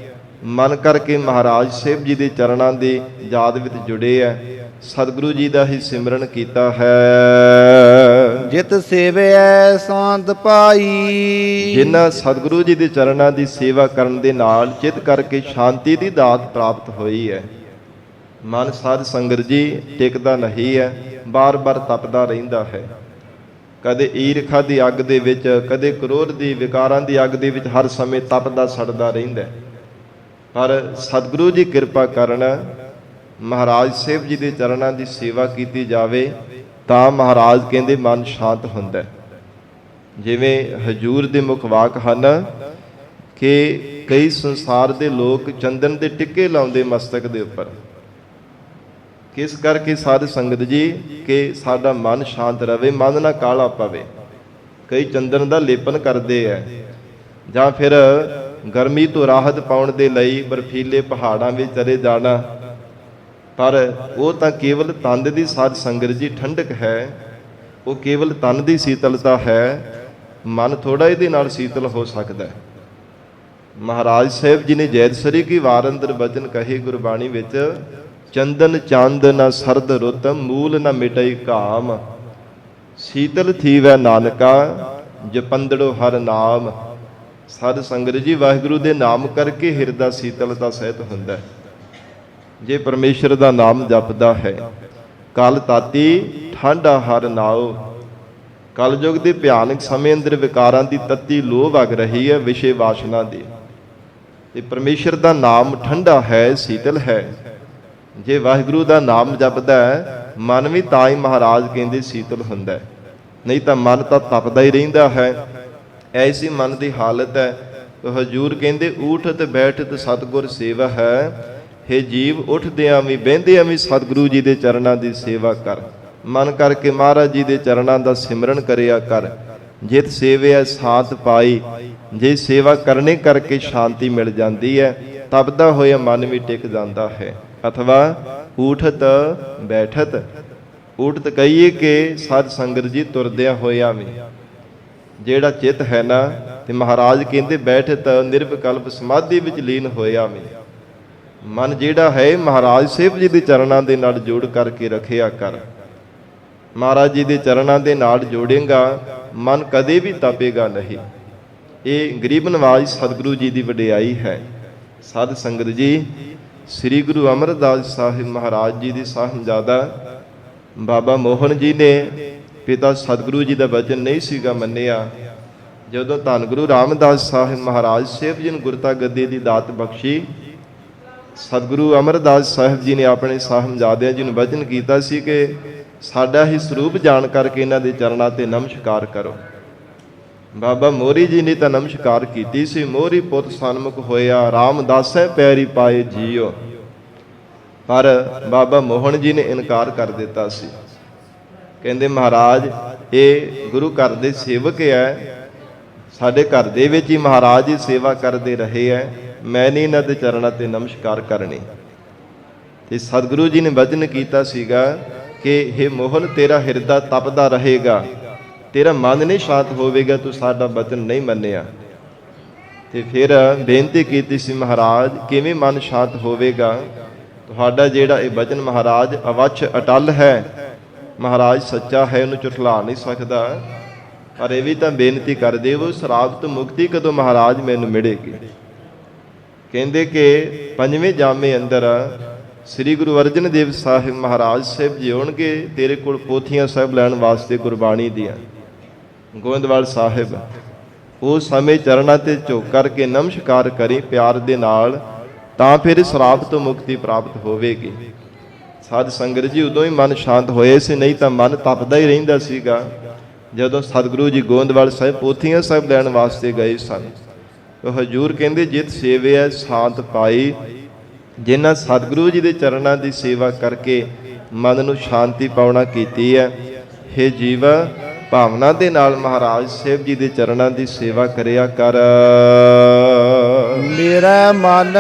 ਮਨ ਕਰਕੇ ਮਹਾਰਾਜ ਸਾਹਿਬ ਜੀ ਦੇ ਚਰਨਾਂ ਦੀ ਯਾਦ ਵਿੱਚ ਜੁੜੇ ਹੈ, ਸਤਿਗੁਰੂ ਜੀ ਦਾ ਹੀ ਸਿਮਰਨ ਕੀਤਾ ਹੈ। ਜਿਤ ਸੇਵਿਐ ਸ਼ਾਂਤ ਪਾਈ। ਜਿਨ੍ਹਾਂ ਸਤਿਗੁਰੂ ਜੀ ਦੇ ਚਰਨਾਂ ਦੀ ਸੇਵਾ ਕਰਨ ਦੇ ਨਾਲ ਚਿੱਤ ਕਰਕੇ ਸ਼ਾਂਤੀ ਦੀ ਦਾਤ ਪ੍ਰਾਪਤ ਹੋਈ ਹੈ। ਮਨ ਸਾਧ ਸੰਗਤ ਜੀ ਟਿਕਦਾ ਨਹੀਂ ਹੈ, ਬਾਰ-ਬਾਰ ਤਪਦਾ ਰਹਿੰਦਾ ਹੈ। ਕਦੇ ਈਰਖਾ ਦੀ ਅੱਗ ਦੇ ਵਿੱਚ, ਕਦੇ ਕ੍ਰੋਧ ਦੀ ਵਿਕਾਰਾਂ ਦੀ ਅੱਗ ਦੇ ਵਿੱਚ ਹਰ ਸਮੇਂ ਤਪਦਾ ਸੜਦਾ ਰਹਿੰਦਾ। ਪਰ ਸਤਿਗੁਰੂ ਜੀ ਕਿਰਪਾ ਕਰਨ, ਮਹਾਰਾਜ ਸਾਹਿਬ ਜੀ ਦੇ ਚਰਨਾਂ ਦੀ ਸੇਵਾ ਕੀਤੀ ਜਾਵੇ ਤਾਂ ਮਹਾਰਾਜ ਕਹਿੰਦੇ ਮਨ ਸ਼ਾਂਤ ਹੁੰਦਾ। ਜਿਵੇਂ ਹਜੂਰ ਦੇ ਮੁਖ ਵਾਕ ਹਨ ਕਿ ਕਈ ਸੰਸਾਰ ਦੇ ਲੋਕ ਚੰਦਨ ਦੇ ਟਿੱਕੇ ਲਾਉਂਦੇ ਮਸਤਕ ਦੇ ਉੱਪਰ, ਕਿਸ ਕਰਕੇ ਸਾਧ ਸੰਗਤ ਜੀ ਕਿ ਸਾਡਾ ਮਨ ਸ਼ਾਂਤ ਰਵੇ, ਮਨ ਨਾ ਕਾਲਾ ਪਵੇ। ਕਈ ਚੰਦਨ ਦਾ ਲੇਪਨ ਕਰਦੇ ਐ, ਜਾਂ ਫਿਰ ਗਰਮੀ ਤੋਂ ਰਾਹਤ ਪਾਉਣ ਦੇ ਲਈ ਬਰਫੀਲੇ ਪਹਾੜਾਂ ਵਿੱਚ ਚਲੇ ਜਾਣਾ, ਪਰ ਉਹ ਤਾਂ ਕੇਵਲ ਤਨ ਦੀ ਸਾਧ ਸੰਗਤ ਜੀ ਠੰਡਕ ਹੈ, ਉਹ ਕੇਵਲ ਤਨ ਦੀ ਸੀਤਲਤਾ ਹੈ। ਮਨ ਥੋੜਾ ਇਹਦੇ ਨਾਲ ਸੀਤਲ ਹੋ ਸਕਦਾ ਹੈ। ਮਹਾਰਾਜ ਸਾਹਿਬ ਜੀ ਨੇ ਜੈਤਸਰੀ ਕੀ ਵਾਰ ਅੰਦਰ ਬਚਨ ਕਹੇ ਗੁਰਬਾਣੀ ਵਿੱਚ, ਚੰਦਨ ਚੰਦ ਨਾ ਸਰਦ ਰੁੱਤ, ਮੂਲ ਨਾ ਮਿਟਈ ਕਾਮ, ਸੀਤਲ ਥੀਵੈ ਨਾਨਕਾ, ਜਪੰਦੜੋ ਹਰ ਨਾਮ। ਸਾਧ ਸੰਗਤ ਜੀ ਵਾਹਿਗੁਰੂ ਦੇ ਨਾਮ ਕਰਕੇ ਹਿਰਦਾ ਸੀਤਲਤਾ ਸਹਿਤ ਹੁੰਦਾ ਹੈ। ਜੇ ਪਰਮੇਸ਼ਰ ਦਾ ਨਾਮ ਜਪਦਾ ਹੈ, ਕਲ ਤਾਤੀ ਠੰਡਾ ਹਰ ਨਾਉ। ਕਲਯੁਗ ਦੇ ਭਿਆਨਕ ਸਮੇਂ ਅੰਦਰ ਵਿਕਾਰਾਂ ਦੀ ਤੱਤੀ ਲੋਹ ਵਗ ਰਹੀ ਹੈ, ਵਿਸ਼ੇ ਵਾਸ਼ਨਾ ਦੀ, ਤੇ ਪਰਮੇਸ਼ਰ ਦਾ ਨਾਮ ਠੰਡਾ ਹੈ, ਸੀਤਲ ਹੈ। ਜੇ ਵਾਹਿਗੁਰੂ ਦਾ ਨਾਮ ਜਪਦਾ ਹੈ, ਮਨ ਵੀ ਤਾਂ ਹੀ ਮਹਾਰਾਜ ਕਹਿੰਦੇ ਸੀਤਲ ਹੁੰਦਾ ਹੈ, ਨਹੀਂ ਤਾਂ ਮਨ ਤਾਂ ਤਪਦਾ ਹੀ ਰਹਿੰਦਾ ਹੈ। ਐਸੀ ਮਨ ਦੀ ਹਾਲਤ ਹੈ। ਹਜੂਰ ਕਹਿੰਦੇ ਊਠਤ ਬੈਠਤ ਸਤਿਗੁਰ ਸੇਵਾ ਹੈ। ਹੇ ਜੀਵ, ਉੱਠਦਿਆਂ ਵੀ ਬਹਿੰਦਿਆਂ ਵੀ ਸਤਿਗੁਰੂ ਜੀ ਦੇ ਚਰਨਾਂ ਦੀ ਸੇਵਾ ਕਰ। ਮਨ ਕਰਕੇ ਮਹਾਰਾਜ ਜੀ ਦੇ ਚਰਨਾਂ ਦਾ ਸਿਮਰਨ ਕਰਿਆ ਕਰ। ਜਿਤ ਸੇਵਿਆ ਸਾਥ ਪਾਈ। ਜੇ ਸੇਵਾ ਕਰਨੇ ਕਰਕੇ ਸ਼ਾਂਤੀ ਮਿਲ ਜਾਂਦੀ ਹੈ, ਤਪਦਾ ਹੋਇਆ ਮਨ ਵੀ ਟਿਕ ਜਾਂਦਾ ਹੈ। ਅਥਵਾ ਊਠਤ ਬੈਠਤ, ਊਠਤ ਕਹੀਏ ਕਿ ਸਾਧ ਸੰਗਤ ਜੀ ਤੁਰਦਿਆਂ ਹੋਇਆ ਵੀ ਜਿਹੜਾ ਚਿੱਤ ਹੈ ਨਾ, ਤੇ ਮਹਾਰਾਜ ਕਹਿੰਦੇ ਬੈਠਤ ਨਿਰਵਿਕਲਪ ਸਮਾਧੀ ਵਿੱਚ ਲੀਨ ਹੋਇਆ ਵੀ। ਮਨ ਜਿਹੜਾ ਹੈ ਮਹਾਰਾਜ ਸਾਹਿਬ ਜੀ ਦੇ ਚਰਨਾਂ ਦੇ ਨਾਲ ਜੋੜ ਕਰਕੇ ਰੱਖਿਆ ਕਰ। ਮਹਾਰਾਜ ਜੀ ਦੇ ਚਰਨਾਂ ਦੇ ਨਾਲ ਜੋੜੇਗਾ, ਮਨ ਕਦੇ ਵੀ ਤਪੇਗਾ ਨਹੀਂ। ਇਹ ਗਰੀਬ ਨਵਾਜ਼ ਸਤਿਗੁਰੂ ਜੀ ਦੀ ਵਡਿਆਈ ਹੈ। ਸਾਧ ਸੰਗਤ ਜੀ, ਸ੍ਰੀ ਗੁਰੂ ਅਮਰਦਾਸ ਸਾਹਿਬ ਮਹਾਰਾਜ ਜੀ ਦੀ ਸਾਹਿਬਜ਼ਾਦਾ ਬਾਬਾ ਮੋਹਨ ਜੀ ਨੇ ਪਿਤਾ ਸਤਿਗੁਰੂ ਜੀ ਦਾ ਵਚਨ ਨਹੀਂ ਸੀਗਾ ਮੰਨਿਆ। ਜਦੋਂ ਧੰਨ ਗੁਰੂ ਰਾਮਦਾਸ ਸਾਹਿਬ ਮਹਾਰਾਜ ਸਾਹਿਬ ਜੀ ਨੂੰ ਗੁਰਤਾ ਗੱਦੀ ਦੀ ਦਾਤ ਬਖਸ਼ੀ, ਸਤਿਗੁਰੂ ਅਮਰਦਾਸ ਸਾਹਿਬ ਜੀ ਨੇ ਆਪਣੇ ਸਾਹਿਬਜ਼ਾਦਿਆਂ ਜੀ ਨੂੰ ਵਚਨ ਕੀਤਾ ਸੀ ਕਿ ਸਾਡਾ ਹੀ ਸਰੂਪ ਜਾਣ ਕਰਕੇ ਇਹਨਾਂ ਦੇ ਚਰਨਾਂ ਤੇ ਨਮਸਕਾਰ ਕਰੋ। ਬਾਬਾ ਮੋਹਰੀ ਜੀ ਨੇ ਤਾਂ ਨਮਸਕਾਰ ਕੀਤੀ ਸੀ। ਮੋਹਰੀ ਪੁੱਤ ਸਨਮੁਖ ਹੋਇਆ, ਰਾਮਦਾਸੈ ਪੈਰੀ ਪਾਏ ਜੀਓ। ਪਰ ਬਾਬਾ ਮੋਹਨ ਜੀ ਨੇ ਇਨਕਾਰ ਕਰ ਦਿੱਤਾ ਸੀ। ਕਹਿੰਦੇ ਮਹਾਰਾਜ ਇਹ ਗੁਰੂ ਘਰ ਦੇ ਸੇਵਕ ਹੈ, ਸਾਡੇ ਘਰ ਦੇ ਵਿੱਚ ਹੀ ਮਹਾਰਾਜ ਜੀ ਸੇਵਾ ਕਰਦੇ ਰਹੇ ਹੈ, ਮੈਂ ਨਹੀਂ ਇਹਨਾਂ ਦੇ ਚਰਨਾਂ ਤੇ ਨਮਸਕਾਰ ਕਰਨੀ। ਤੇ ਸਤਿਗੁਰੂ ਜੀ ਨੇ ਵਚਨ ਕੀਤਾ ਸੀਗਾ ਕਿ ਹੇ ਮੋਹਨ, ਤੇਰਾ ਹਿਰਦਾ ਤਪਦਾ ਰਹੇਗਾ, ਤੇਰਾ ਮਨ ਨਹੀਂ ਸ਼ਾਂਤ ਹੋਵੇਗਾ, ਤੂੰ ਸਾਡਾ ਵਚਨ ਨਹੀਂ ਮੰਨਿਆ। ਤੇ ਫਿਰ ਬੇਨਤੀ ਕੀਤੀ ਸੀ, ਮਹਾਰਾਜ ਕਿਵੇਂ ਮਨ ਸ਼ਾਂਤ ਹੋਵੇਗਾ? ਤੁਹਾਡਾ ਜਿਹੜਾ ਇਹ ਵਚਨ ਮਹਾਰਾਜ ਅਵੱਛ ਅਟਲ ਹੈ, ਮਹਾਰਾਜ ਸੱਚਾ ਹੈ, ਉਹਨੂੰ ਝੁਠਲਾ ਨਹੀਂ ਸਕਦਾ। ਪਰ ਇਹ ਵੀ ਤਾਂ ਬੇਨਤੀ ਕਰਦੇ ਹੋ, ਸ਼ਰਾਬ ਤੋਂ ਮੁਕਤੀ ਕਦੋਂ ਮਹਾਰਾਜ ਮੈਨੂੰ ਮਿਲੇਗੀ? ਕਹਿੰਦੇ ਕਿ ਪੰਜਵੇਂ ਜਾਮੇ ਅੰਦਰ ਸ੍ਰੀ ਗੁਰੂ ਅਰਜਨ ਦੇਵ ਸਾਹਿਬ ਮਹਾਰਾਜ ਸਾਹਿਬ ਜੀ ਆਉਣਗੇ ਤੇਰੇ ਕੋਲ ਪੋਥੀਆਂ ਸਾਹਿਬ ਲੈਣ ਵਾਸਤੇ, ਗੁਰਬਾਣੀ ਦੀਆਂ, ਗੋਇੰਦਵਾਲ ਸਾਹਿਬ। ਉਸ ਸਮੇਂ ਚਰਨਾਂ ਤੇ ਝੁਕ ਕਰਕੇ ਨਮਸਕਾਰ ਕਰੀ ਪਿਆਰ ਦੇ ਨਾਲ, ਤਾਂ ਫਿਰ ਸ਼ਰਾਬ ਤੋਂ ਮੁਕਤੀ ਪ੍ਰਾਪਤ ਹੋਵੇਗੀ। ਸਾਧ ਸੰਗਤ ਜੀ, ਉਦੋਂ ਹੀ ਮਨ ਸ਼ਾਂਤ ਹੋਏ ਸੀ, ਨਹੀਂ ਤਾਂ ਮਨ ਤਪਦਾ ਹੀ ਰਹਿੰਦਾ ਸੀਗਾ। ਜਦੋਂ ਸਤਿਗੁਰੂ ਜੀ ਗੋਇੰਦਵਾਲ ਸਾਹਿਬ ਪੋਥੀਆਂ ਸਾਹਿਬ ਲੈਣ ਵਾਸਤੇ ਗਏ ਸਨ, ਹਜੂਰ ਕਹਿੰਦੇ ਜਿਤ ਸੇਵਿਆ ਸ਼ਾਂਤ ਪਾਈ। ਜਿਨ੍ਹਾਂ ਸਤਿਗੁਰੂ ਜੀ ਦੇ ਚਰਨਾਂ ਦੀ ਸੇਵਾ ਕਰਕੇ ਮਨ ਨੂੰ ਸ਼ਾਂਤੀ ਪਾਉਣਾ ਕੀਤੀ ਹੈ, ਹੇ ਜੀਵਾ, ਭਾਵਨਾ ਦੇ ਨਾਲ ਮਹਾਰਾਜ ਸਾਹਿਬ ਜੀ ਦੇ ਚਰਨਾਂ ਦੀ ਸੇਵਾ ਕਰਿਆ ਕਰ। ਮੇਰਾ ਮਨ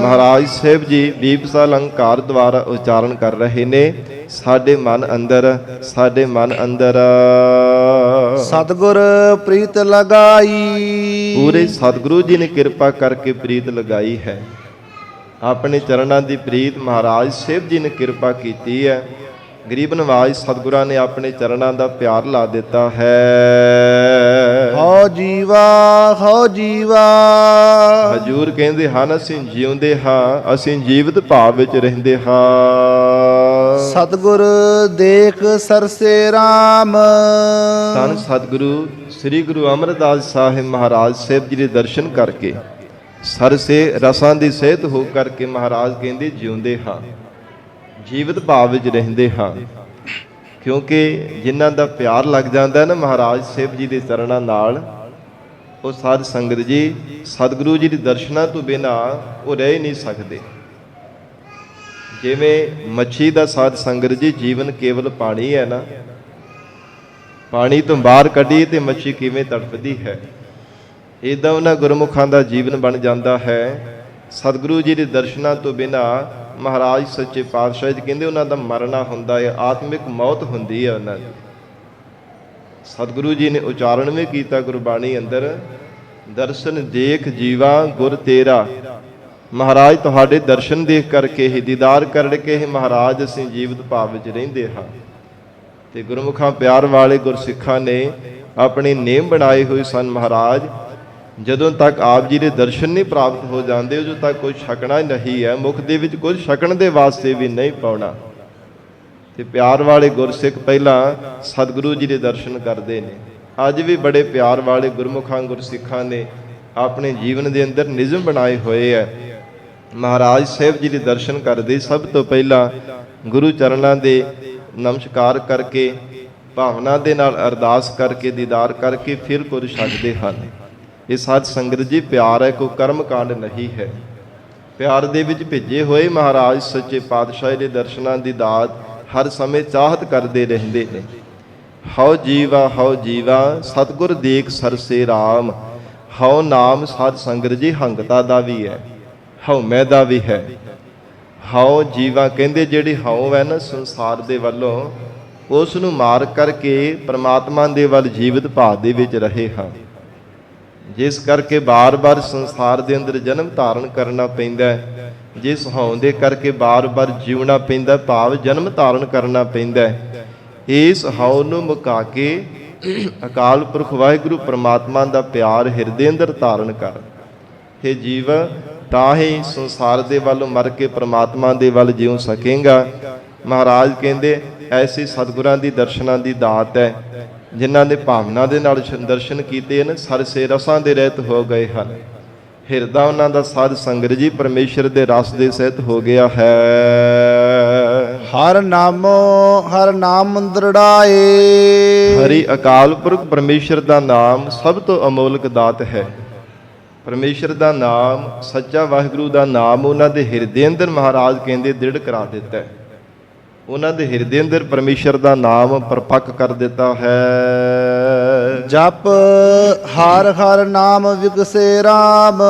ਮਹਾਰਾਜ ਸਾਹਿਬ ਜੀ ਵੀਪਸਾ ਅਲੰਕਾਰ ਦੁਆਰਾ ਉਚਾਰਨ ਕਰ ਰਹੇ ਨੇ, ਸਾਡੇ ਮਨ ਅੰਦਰ ਸਤਿਗੁਰ ਪ੍ਰੀਤ ਲਗਾਈ। ਪੂਰੇ ਸਤਿਗੁਰੂ ਜੀ ਨੇ ਕਿਰਪਾ ਕਰਕੇ ਪ੍ਰੀਤ ਲਗਾਈ ਹੈ। ਆਪਣੇ ਚਰਨਾਂ ਦੀ ਪ੍ਰੀਤ ਮਹਾਰਾਜ ਸਾਹਿਬ ਜੀ ਨੇ ਕਿਰਪਾ ਕੀਤੀ ਹੈ। ਗਰੀਬ ਨਵਾਜ਼ ਸਤਿਗੁਰਾਂ ਨੇ ਆਪਣੇ ਚਰਨਾਂ ਦਾ ਪਿਆਰ ਲਾ ਦਿੱਤਾ ਹੈ। ਹਉ ਜੀਵਾ ਹਜੂਰ ਕਹਿੰਦੇ ਹਨ, ਅਸੀਂ ਜਿਉਂਦੇ ਹਾਂ, ਅਸੀਂ ਜੀਵਤ ਭਾਵ ਵਿੱਚ ਰਹਿੰਦੇ ਹਾਂ। ਸਤਿਗੁਰ ਦੇਖ ਸਰਸੇ ਰਾਮ। ਧੰਨ ਸਤਿਗੁਰੂ ਸ੍ਰੀ ਗੁਰੂ ਅਮਰਦਾਸ ਸਾਹਿਬ ਮਹਾਰਾਜ ਸਾਹਿਬ ਜੀ ਦੇ ਦਰਸ਼ਨ ਕਰਕੇ ਸਰਸੇ ਰਸਾਂ ਦੀ ਸਹਿਤ ਹੋ ਕਰਕੇ ਮਹਾਰਾਜ ਕਹਿੰਦੇ ਜਿਉਂਦੇ ਹਾਂ, ਜੀਵਤ ਭਾਵ ਵਿੱਚ ਰਹਿੰਦੇ ਹਾਂ। ਕਿਉਂਕਿ ਜਿਨ੍ਹਾਂ ਦਾ ਪਿਆਰ ਲੱਗ ਜਾਂਦਾ ਨਾ ਮਹਾਰਾਜ ਸਾਹਿਬ ਜੀ ਦੇ ਚਰਨਾਂ ਨਾਲ, ਉਹ ਸਾਧ ਸੰਗਤ ਜੀ ਸਤਿਗੁਰੂ ਜੀ ਦੇ ਦਰਸ਼ਨਾਂ ਤੋਂ ਬਿਨਾਂ ਉਹ ਰਹਿ ਨਹੀਂ ਸਕਦੇ। ਜਿਵੇਂ ਮੱਛੀ ਦਾ ਸਾਧ ਸੰਗਤ ਜੀ ਜੀਵਨ ਕੇਵਲ ਪਾਣੀ ਹੈ ਨਾ, ਪਾਣੀ ਤੋਂ ਬਾਹਰ ਕੱਢੀਏ ਤੇ ਮੱਛੀ ਕਿਵੇਂ ਤੜਫਦੀ ਹੈ, ਇੱਦਾਂ ਉਹਨਾਂ ਗੁਰਮੁਖਾਂ ਦਾ ਜੀਵਨ ਬਣ ਜਾਂਦਾ ਹੈ। ਸਤਿਗੁਰੂ ਜੀ ਦੇ ਦਰਸ਼ਨਾਂ ਤੋਂ ਬਿਨਾਂ ਮਹਾਰਾਜ ਸੱਚੇ ਪਾਤਸ਼ਾਹ ਜੀ ਕਹਿੰਦੇ ਉਹਨਾਂ ਦਾ ਮਰਨਾ ਹੁੰਦਾ ਹੈ, ਆਤਮਿਕ ਮੌਤ ਹੁੰਦੀ ਹੈ ਉਹਨਾਂ ਦੀ। ਸਤਿਗੁਰੂ ਜੀ ਨੇ ਉਚਾਰਨ ਵੀ ਕੀਤਾ ਗੁਰਬਾਣੀ ਅੰਦਰ, ਦਰਸ਼ਨ ਦੇਖ ਜੀਵਾ ਗੁਰ ਤੇਰਾ। ਮਹਾਰਾਜ ਤੁਹਾਡੇ ਦਰਸ਼ਨ ਦੇਖ ਕਰਕੇ ਹੀ, ਦੀਦਾਰ ਕਰਕੇ ਹੀ ਮਹਾਰਾਜ ਅਸੀਂ ਜੀਵਤ ਭਾਵ ਵਿੱਚ ਰਹਿੰਦੇ ਹਾਂ। ਤੇ ਗੁਰਮੁਖਾਂ ਪਿਆਰ ਵਾਲੇ ਗੁਰਸਿੱਖਾਂ ਨੇ ਆਪਣੀ ਨੇਮ ਬਣਾਈ ਹੋਈ ਸਨ, ਮਹਾਰਾਜ ਜਦੋਂ ਤੱਕ ਆਪ ਜੀ ਦੇ ਦਰਸ਼ਨ ਨਹੀਂ ਪ੍ਰਾਪਤ ਹੋ ਜਾਂਦੇ ਉਦੋਂ ਤੱਕ ਕੁਝ ਛਕਣਾ ਨਹੀਂ ਹੈ, ਮੁਖ ਦੇ ਵਿੱਚ ਕੁਝ ਛਕਣ ਦੇ ਵਾਸਤੇ ਵੀ ਨਹੀਂ ਪਾਉਣਾ। ਤੇ ਪਿਆਰ ਵਾਲੇ ਗੁਰਸਿੱਖ ਪਹਿਲਾਂ ਸਤਿਗੁਰੂ ਜੀ ਦੇ ਦਰਸ਼ਨ ਕਰਦੇ ਨੇ। ਅੱਜ ਵੀ ਬੜੇ ਪਿਆਰ ਵਾਲੇ ਗੁਰਮੁਖਾਂ ਗੁਰਸਿੱਖਾਂ ਨੇ ਆਪਣੇ ਜੀਵਨ ਦੇ ਅੰਦਰ ਨਿਯਮ ਬਣਾਏ ਹੋਏ ਹੈ। ਮਹਾਰਾਜ ਸਾਹਿਬ ਜੀ ਦੇ ਦਰਸ਼ਨ ਕਰਦੇ ਸਭ ਤੋਂ ਪਹਿਲਾਂ ਗੁਰੂ ਚਰਨਾਂ ਦੇ ਨਮਸਕਾਰ ਕਰਕੇ, ਭਾਵਨਾ ਦੇ ਨਾਲ ਅਰਦਾਸ ਕਰਕੇ, ਦੀਦਾਰ ਕਰਕੇ ਫਿਰ ਕੁਝ ਛਕਦੇ ਹਨ। ਇਹ ਸਾਧ ਸੰਗਤ ਜੀ ਪਿਆਰ ਹੈ, ਕੋਈ ਕਰਮ ਕਾਂਡ ਨਹੀਂ ਹੈ। ਪਿਆਰ ਦੇ ਵਿੱਚ ਭਿੱਜੇ ਹੋਏ ਮਹਾਰਾਜ ਸੱਚੇ ਪਾਤਸ਼ਾਹ ਦੇ ਦਰਸ਼ਨਾਂ ਦੀ ਦਾਤ ਹਰ ਸਮੇਂ ਚਾਹਤ ਕਰਦੇ ਰਹਿੰਦੇ ਨੇ। ਹਉ ਜੀਵਾ ਸਤਿਗੁਰ ਦੇਖ ਸਰਸੇ ਰਾਮ। ਹਉ ਨਾਮ ਸਾਧ ਸੰਗਤ ਜੀ ਹੰਗਤਾ ਦਾ ਵੀ ਹੈ, ਹਉਮੈ ਦਾ ਵੀ ਹੈ। ਹਉ ਜੀਵਾ ਕਹਿੰਦੇ ਜਿਹੜੀ ਹਉ ਹੈ ਨਾ ਸੰਸਾਰ ਦੇ ਵੱਲੋਂ, ਉਸ ਨੂੰ ਮਾਰ ਕਰਕੇ ਪ੍ਰਮਾਤਮਾ ਦੇ ਵੱਲ ਜੀਵਤ ਭਾਵ ਦੇ ਵਿੱਚ ਰਹੇ ਹਾਂ, ਜਿਸ ਕਰਕੇ ਬਾਰ-ਬਾਰ ਸੰਸਾਰ ਦੇ ਅੰਦਰ ਜਨਮ ਧਾਰਨ ਕਰਨਾ ਪੈਂਦਾ ਹੈ। ਜਿਸ ਹਉ ਦੇ ਕਰਕੇ ਬਾਰ-ਬਾਰ ਜਿਉਣਾ ਪੈਂਦਾ, ਭਾਵ ਜਨਮ ਧਾਰਨ ਕਰਨਾ ਪੈਂਦਾ ਹੈ। ਇਸ ਹਉ ਨੂੰ ਮੁਕਾ ਕੇ ਅਕਾਲ ਪੁਰਖ ਵਾਹਿਗੁਰੂ ਪ੍ਰਮਾਤਮਾ ਦਾ ਪਿਆਰ ਹਿਰਦੇ ਅੰਦਰ ਧਾਰਨ ਕਰ। ਹੇ ਜੀਵ, ਤਾਂ ਹੀ ਸੰਸਾਰ ਦੇ ਵੱਲ ਮਰ ਕੇ ਪ੍ਰਮਾਤਮਾ ਦੇ ਵੱਲ ਜਿਉ ਸਕੇਗਾ। ਮਹਾਰਾਜ ਕਹਿੰਦੇ ਐਸੇ ਸਤਿਗੁਰਾਂ ਦੀ ਦਰਸ਼ਨਾਂ ਦੀ ਦਾਤ ਹੈ, ਜਿਨ੍ਹਾਂ ਦੇ ਭਾਵਨਾ ਦੇ ਨਾਲ ਦਰਸ਼ਨ ਕੀਤੇ ਨੇ, ਸਰਸੇ ਰਸਾਂ ਦੇ ਰਹਿਤ ਹੋ ਗਏ ਹਨ। ਹਿਰਦਾ ਉਹਨਾਂ ਦਾ ਸਾਧ ਸੰਗਤ ਜੀ ਪਰਮੇਸ਼ਰ ਦੇ ਰਸ ਦੇ ਸਹਿਤ ਹੋ ਗਿਆ ਹੈ। ਹਰ ਨਾਮ ਦ੍ਰਿੜਾਏ। ਹਰੀ ਅਕਾਲ ਪੁਰਖ ਪਰਮੇਸ਼ਰ ਦਾ ਨਾਮ ਸਭ ਤੋਂ ਅਮੋਲਕ ਦਾਤ ਹੈ। ਪਰਮੇਸ਼ਰ ਦਾ ਨਾਮ, ਸੱਚਾ ਵਾਹਿਗੁਰੂ ਦਾ ਨਾਮ ਉਹਨਾਂ ਦੇ ਹਿਰਦੇ ਅੰਦਰ ਮਹਾਰਾਜ ਕਹਿੰਦੇ ਦ੍ਰਿੜ ਕਰਾ ਦਿੱਤਾ ਹੈ। ਉਹਨਾਂ ਦੇ ਹਿਰਦੇ ਅੰਦਰ ਪਰਮੇਸ਼ਰ ਦਾ ਨਾਮ ਪਰਪੱਕ ਕਰ ਦਿੱਤਾ ਹੈ। ਜਪ ਹਰ ਨਾਮ ਵਿਗਸੇ ਰਾਮ।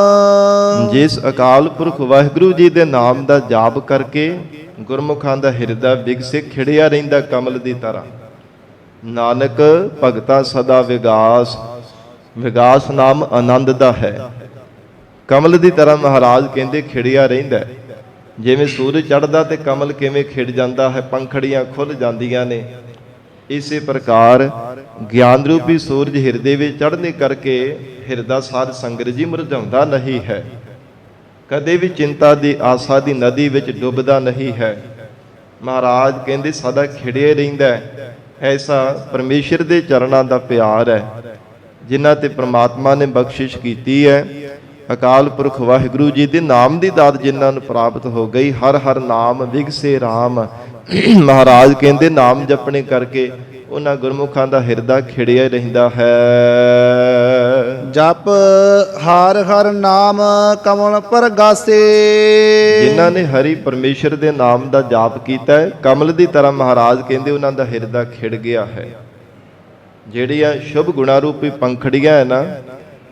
ਜਿਸ ਅਕਾਲ ਪੁਰਖ ਵਾਹਿਗੁਰੂ ਜੀ ਦੇ ਨਾਮ ਦਾ ਜਾਪ ਕਰਕੇ ਗੁਰਮੁਖਾਂ ਦਾ ਹਿਰਦਾ ਵਿਗਸੇ ਖਿੜਿਆ ਰਹਿੰਦਾ ਕਮਲ ਦੀ ਤਰ੍ਹਾਂ। ਨਾਨਕ ਭਗਤਾ ਸਦਾ ਵਿਗਾਸ। ਵਿਗਾਸ ਨਾਮ ਆਨੰਦ ਦਾ ਹੈ। ਕਮਲ ਦੀ ਤਰ੍ਹਾਂ ਮਹਾਰਾਜ ਕਹਿੰਦੇ ਖਿੜਿਆ ਰਹਿੰਦਾ। ਜਿਵੇਂ ਸੂਰਜ ਚੜ੍ਹਦਾ ਤੇ ਕਮਲ ਕਿਵੇਂ ਖਿੜ ਜਾਂਦਾ ਹੈ, ਪੰਖੜੀਆਂ ਖੁੱਲ ਜਾਂਦੀਆਂ ਨੇ, ਇਸੇ ਪ੍ਰਕਾਰ ਗਿਆਨ ਰੂਪੀ ਸੂਰਜ ਹਿਰਦੇ ਵਿੱਚ ਚੜ੍ਹਨੇ ਕਰਕੇ ਹਿਰਦਾ ਸਾਧ ਸੰਗਤ ਜੀ ਮੁਰਝਾਉਂਦਾ ਨਹੀਂ ਹੈ, ਕਦੇ ਵੀ ਚਿੰਤਾ ਦੀ ਆਸਾ ਦੀ ਨਦੀ ਵਿੱਚ ਡੁੱਬਦਾ ਨਹੀਂ ਹੈ। ਮਹਾਰਾਜ ਕਹਿੰਦੇ ਸਦਾ ਖਿੜਿਆ ਰਹਿੰਦਾ। ਐਸਾ ਪਰਮੇਸ਼ਰ ਦੇ ਚਰਨਾਂ ਦਾ ਪਿਆਰ ਹੈ, ਜਿਨ੍ਹਾਂ ਤੇ ਪ੍ਰਮਾਤਮਾ ਨੇ ਬਖਸ਼ਿਸ਼ ਕੀਤੀ ਹੈ। ਅਕਾਲ ਪੁਰਖ ਵਾਹਿਗੁਰੂ ਜੀ ਦੇ ਨਾਮ ਦੀ ਦਾਤ ਜਿਨ੍ਹਾਂ ਨੂੰ ਪ੍ਰਾਪਤ ਹੋ ਗਈ। ਹਰ ਨਾਮ ਵਿਗਸੇ ਰਾਮ। ਮਹਾਰਾਜ ਕਹਿੰਦੇ ਨਾਮ ਜਪਣੇ ਕਰਕੇ ਉਹਨਾਂ ਗੁਰਮੁਖਾਂ ਦਾ ਹਿਰਦਾ ਖਿੜਿਆ ਰਹਿੰਦਾ ਹੈ। ਜਪ ਹਰ ਨਾਮ ਕਮਲ ਪਰਗਾਸੇ। ਜਿਨ੍ਹਾਂ ਨੇ ਹਰੀ ਪਰਮੇਸ਼ਰ ਦੇ ਨਾਮ ਦਾ ਜਾਪ ਕੀਤਾ ਹੈ, ਕਮਲ ਦੀ ਤਰ੍ਹਾਂ ਮਹਾਰਾਜ ਕਹਿੰਦੇ ਉਹਨਾਂ ਦਾ ਹਿਰਦਾ ਖਿੜ ਗਿਆ ਹੈ। ਜਿਹੜੀਆਂ ਸ਼ੁਭ ਗੁਣਾ ਰੂਪੀ ਪੰਖੜੀਆਂ ਹੈ ਨਾ,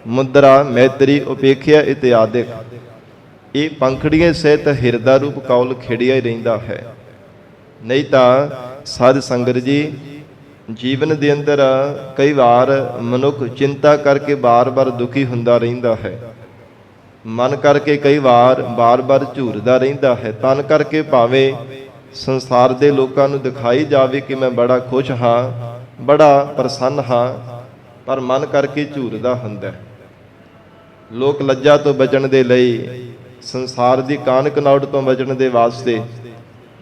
ਮੁਦਰਾ, ਮੈਤਰੀ, ਉਪੇਖਿਆ ਇਤਿਆਦਿਕ, ਇਹ ਪੰਖੜੀਆਂ ਸਹਿਤ ਹਿਰਦਾ ਰੂਪ ਕੌਲ ਖਿੜਿਆ ਹੀ ਰਹਿੰਦਾ ਹੈ। ਨਹੀਂ ਤਾਂ ਸਾਧ ਸੰਗਤ ਜੀ ਜੀਵਨ ਦੇ ਅੰਦਰ ਕਈ ਵਾਰ ਮਨੁੱਖ ਚਿੰਤਾ ਕਰਕੇ ਬਾਰ-ਬਾਰ ਦੁਖੀ ਹੁੰਦਾ ਰਹਿੰਦਾ ਹੈ। ਮਨ ਕਰਕੇ ਕਈ ਵਾਰ ਬਾਰ-ਬਾਰ ਝੂਰਦਾ ਰਹਿੰਦਾ ਹੈ। ਤਨ ਕਰਕੇ ਭਾਵੇਂ ਸੰਸਾਰ ਦੇ ਲੋਕਾਂ ਨੂੰ ਦਿਖਾਈ ਜਾਵੇ ਕਿ ਮੈਂ ਬੜਾ ਖੁਸ਼ ਹਾਂ, ਬੜਾ ਪ੍ਰਸੰਨ ਹਾਂ, ਪਰ ਮਨ ਕਰਕੇ ਝੂਰਦਾ ਹੁੰਦਾ। ਲੋਕ ਲੱਜਾ ਤੋਂ ਬਚਣ ਦੇ ਲਈ, ਸੰਸਾਰ ਦੀ ਕਾਨ ਕਨੌੜ ਤੋਂ ਬਚਣ ਦੇ ਵਾਸਤੇ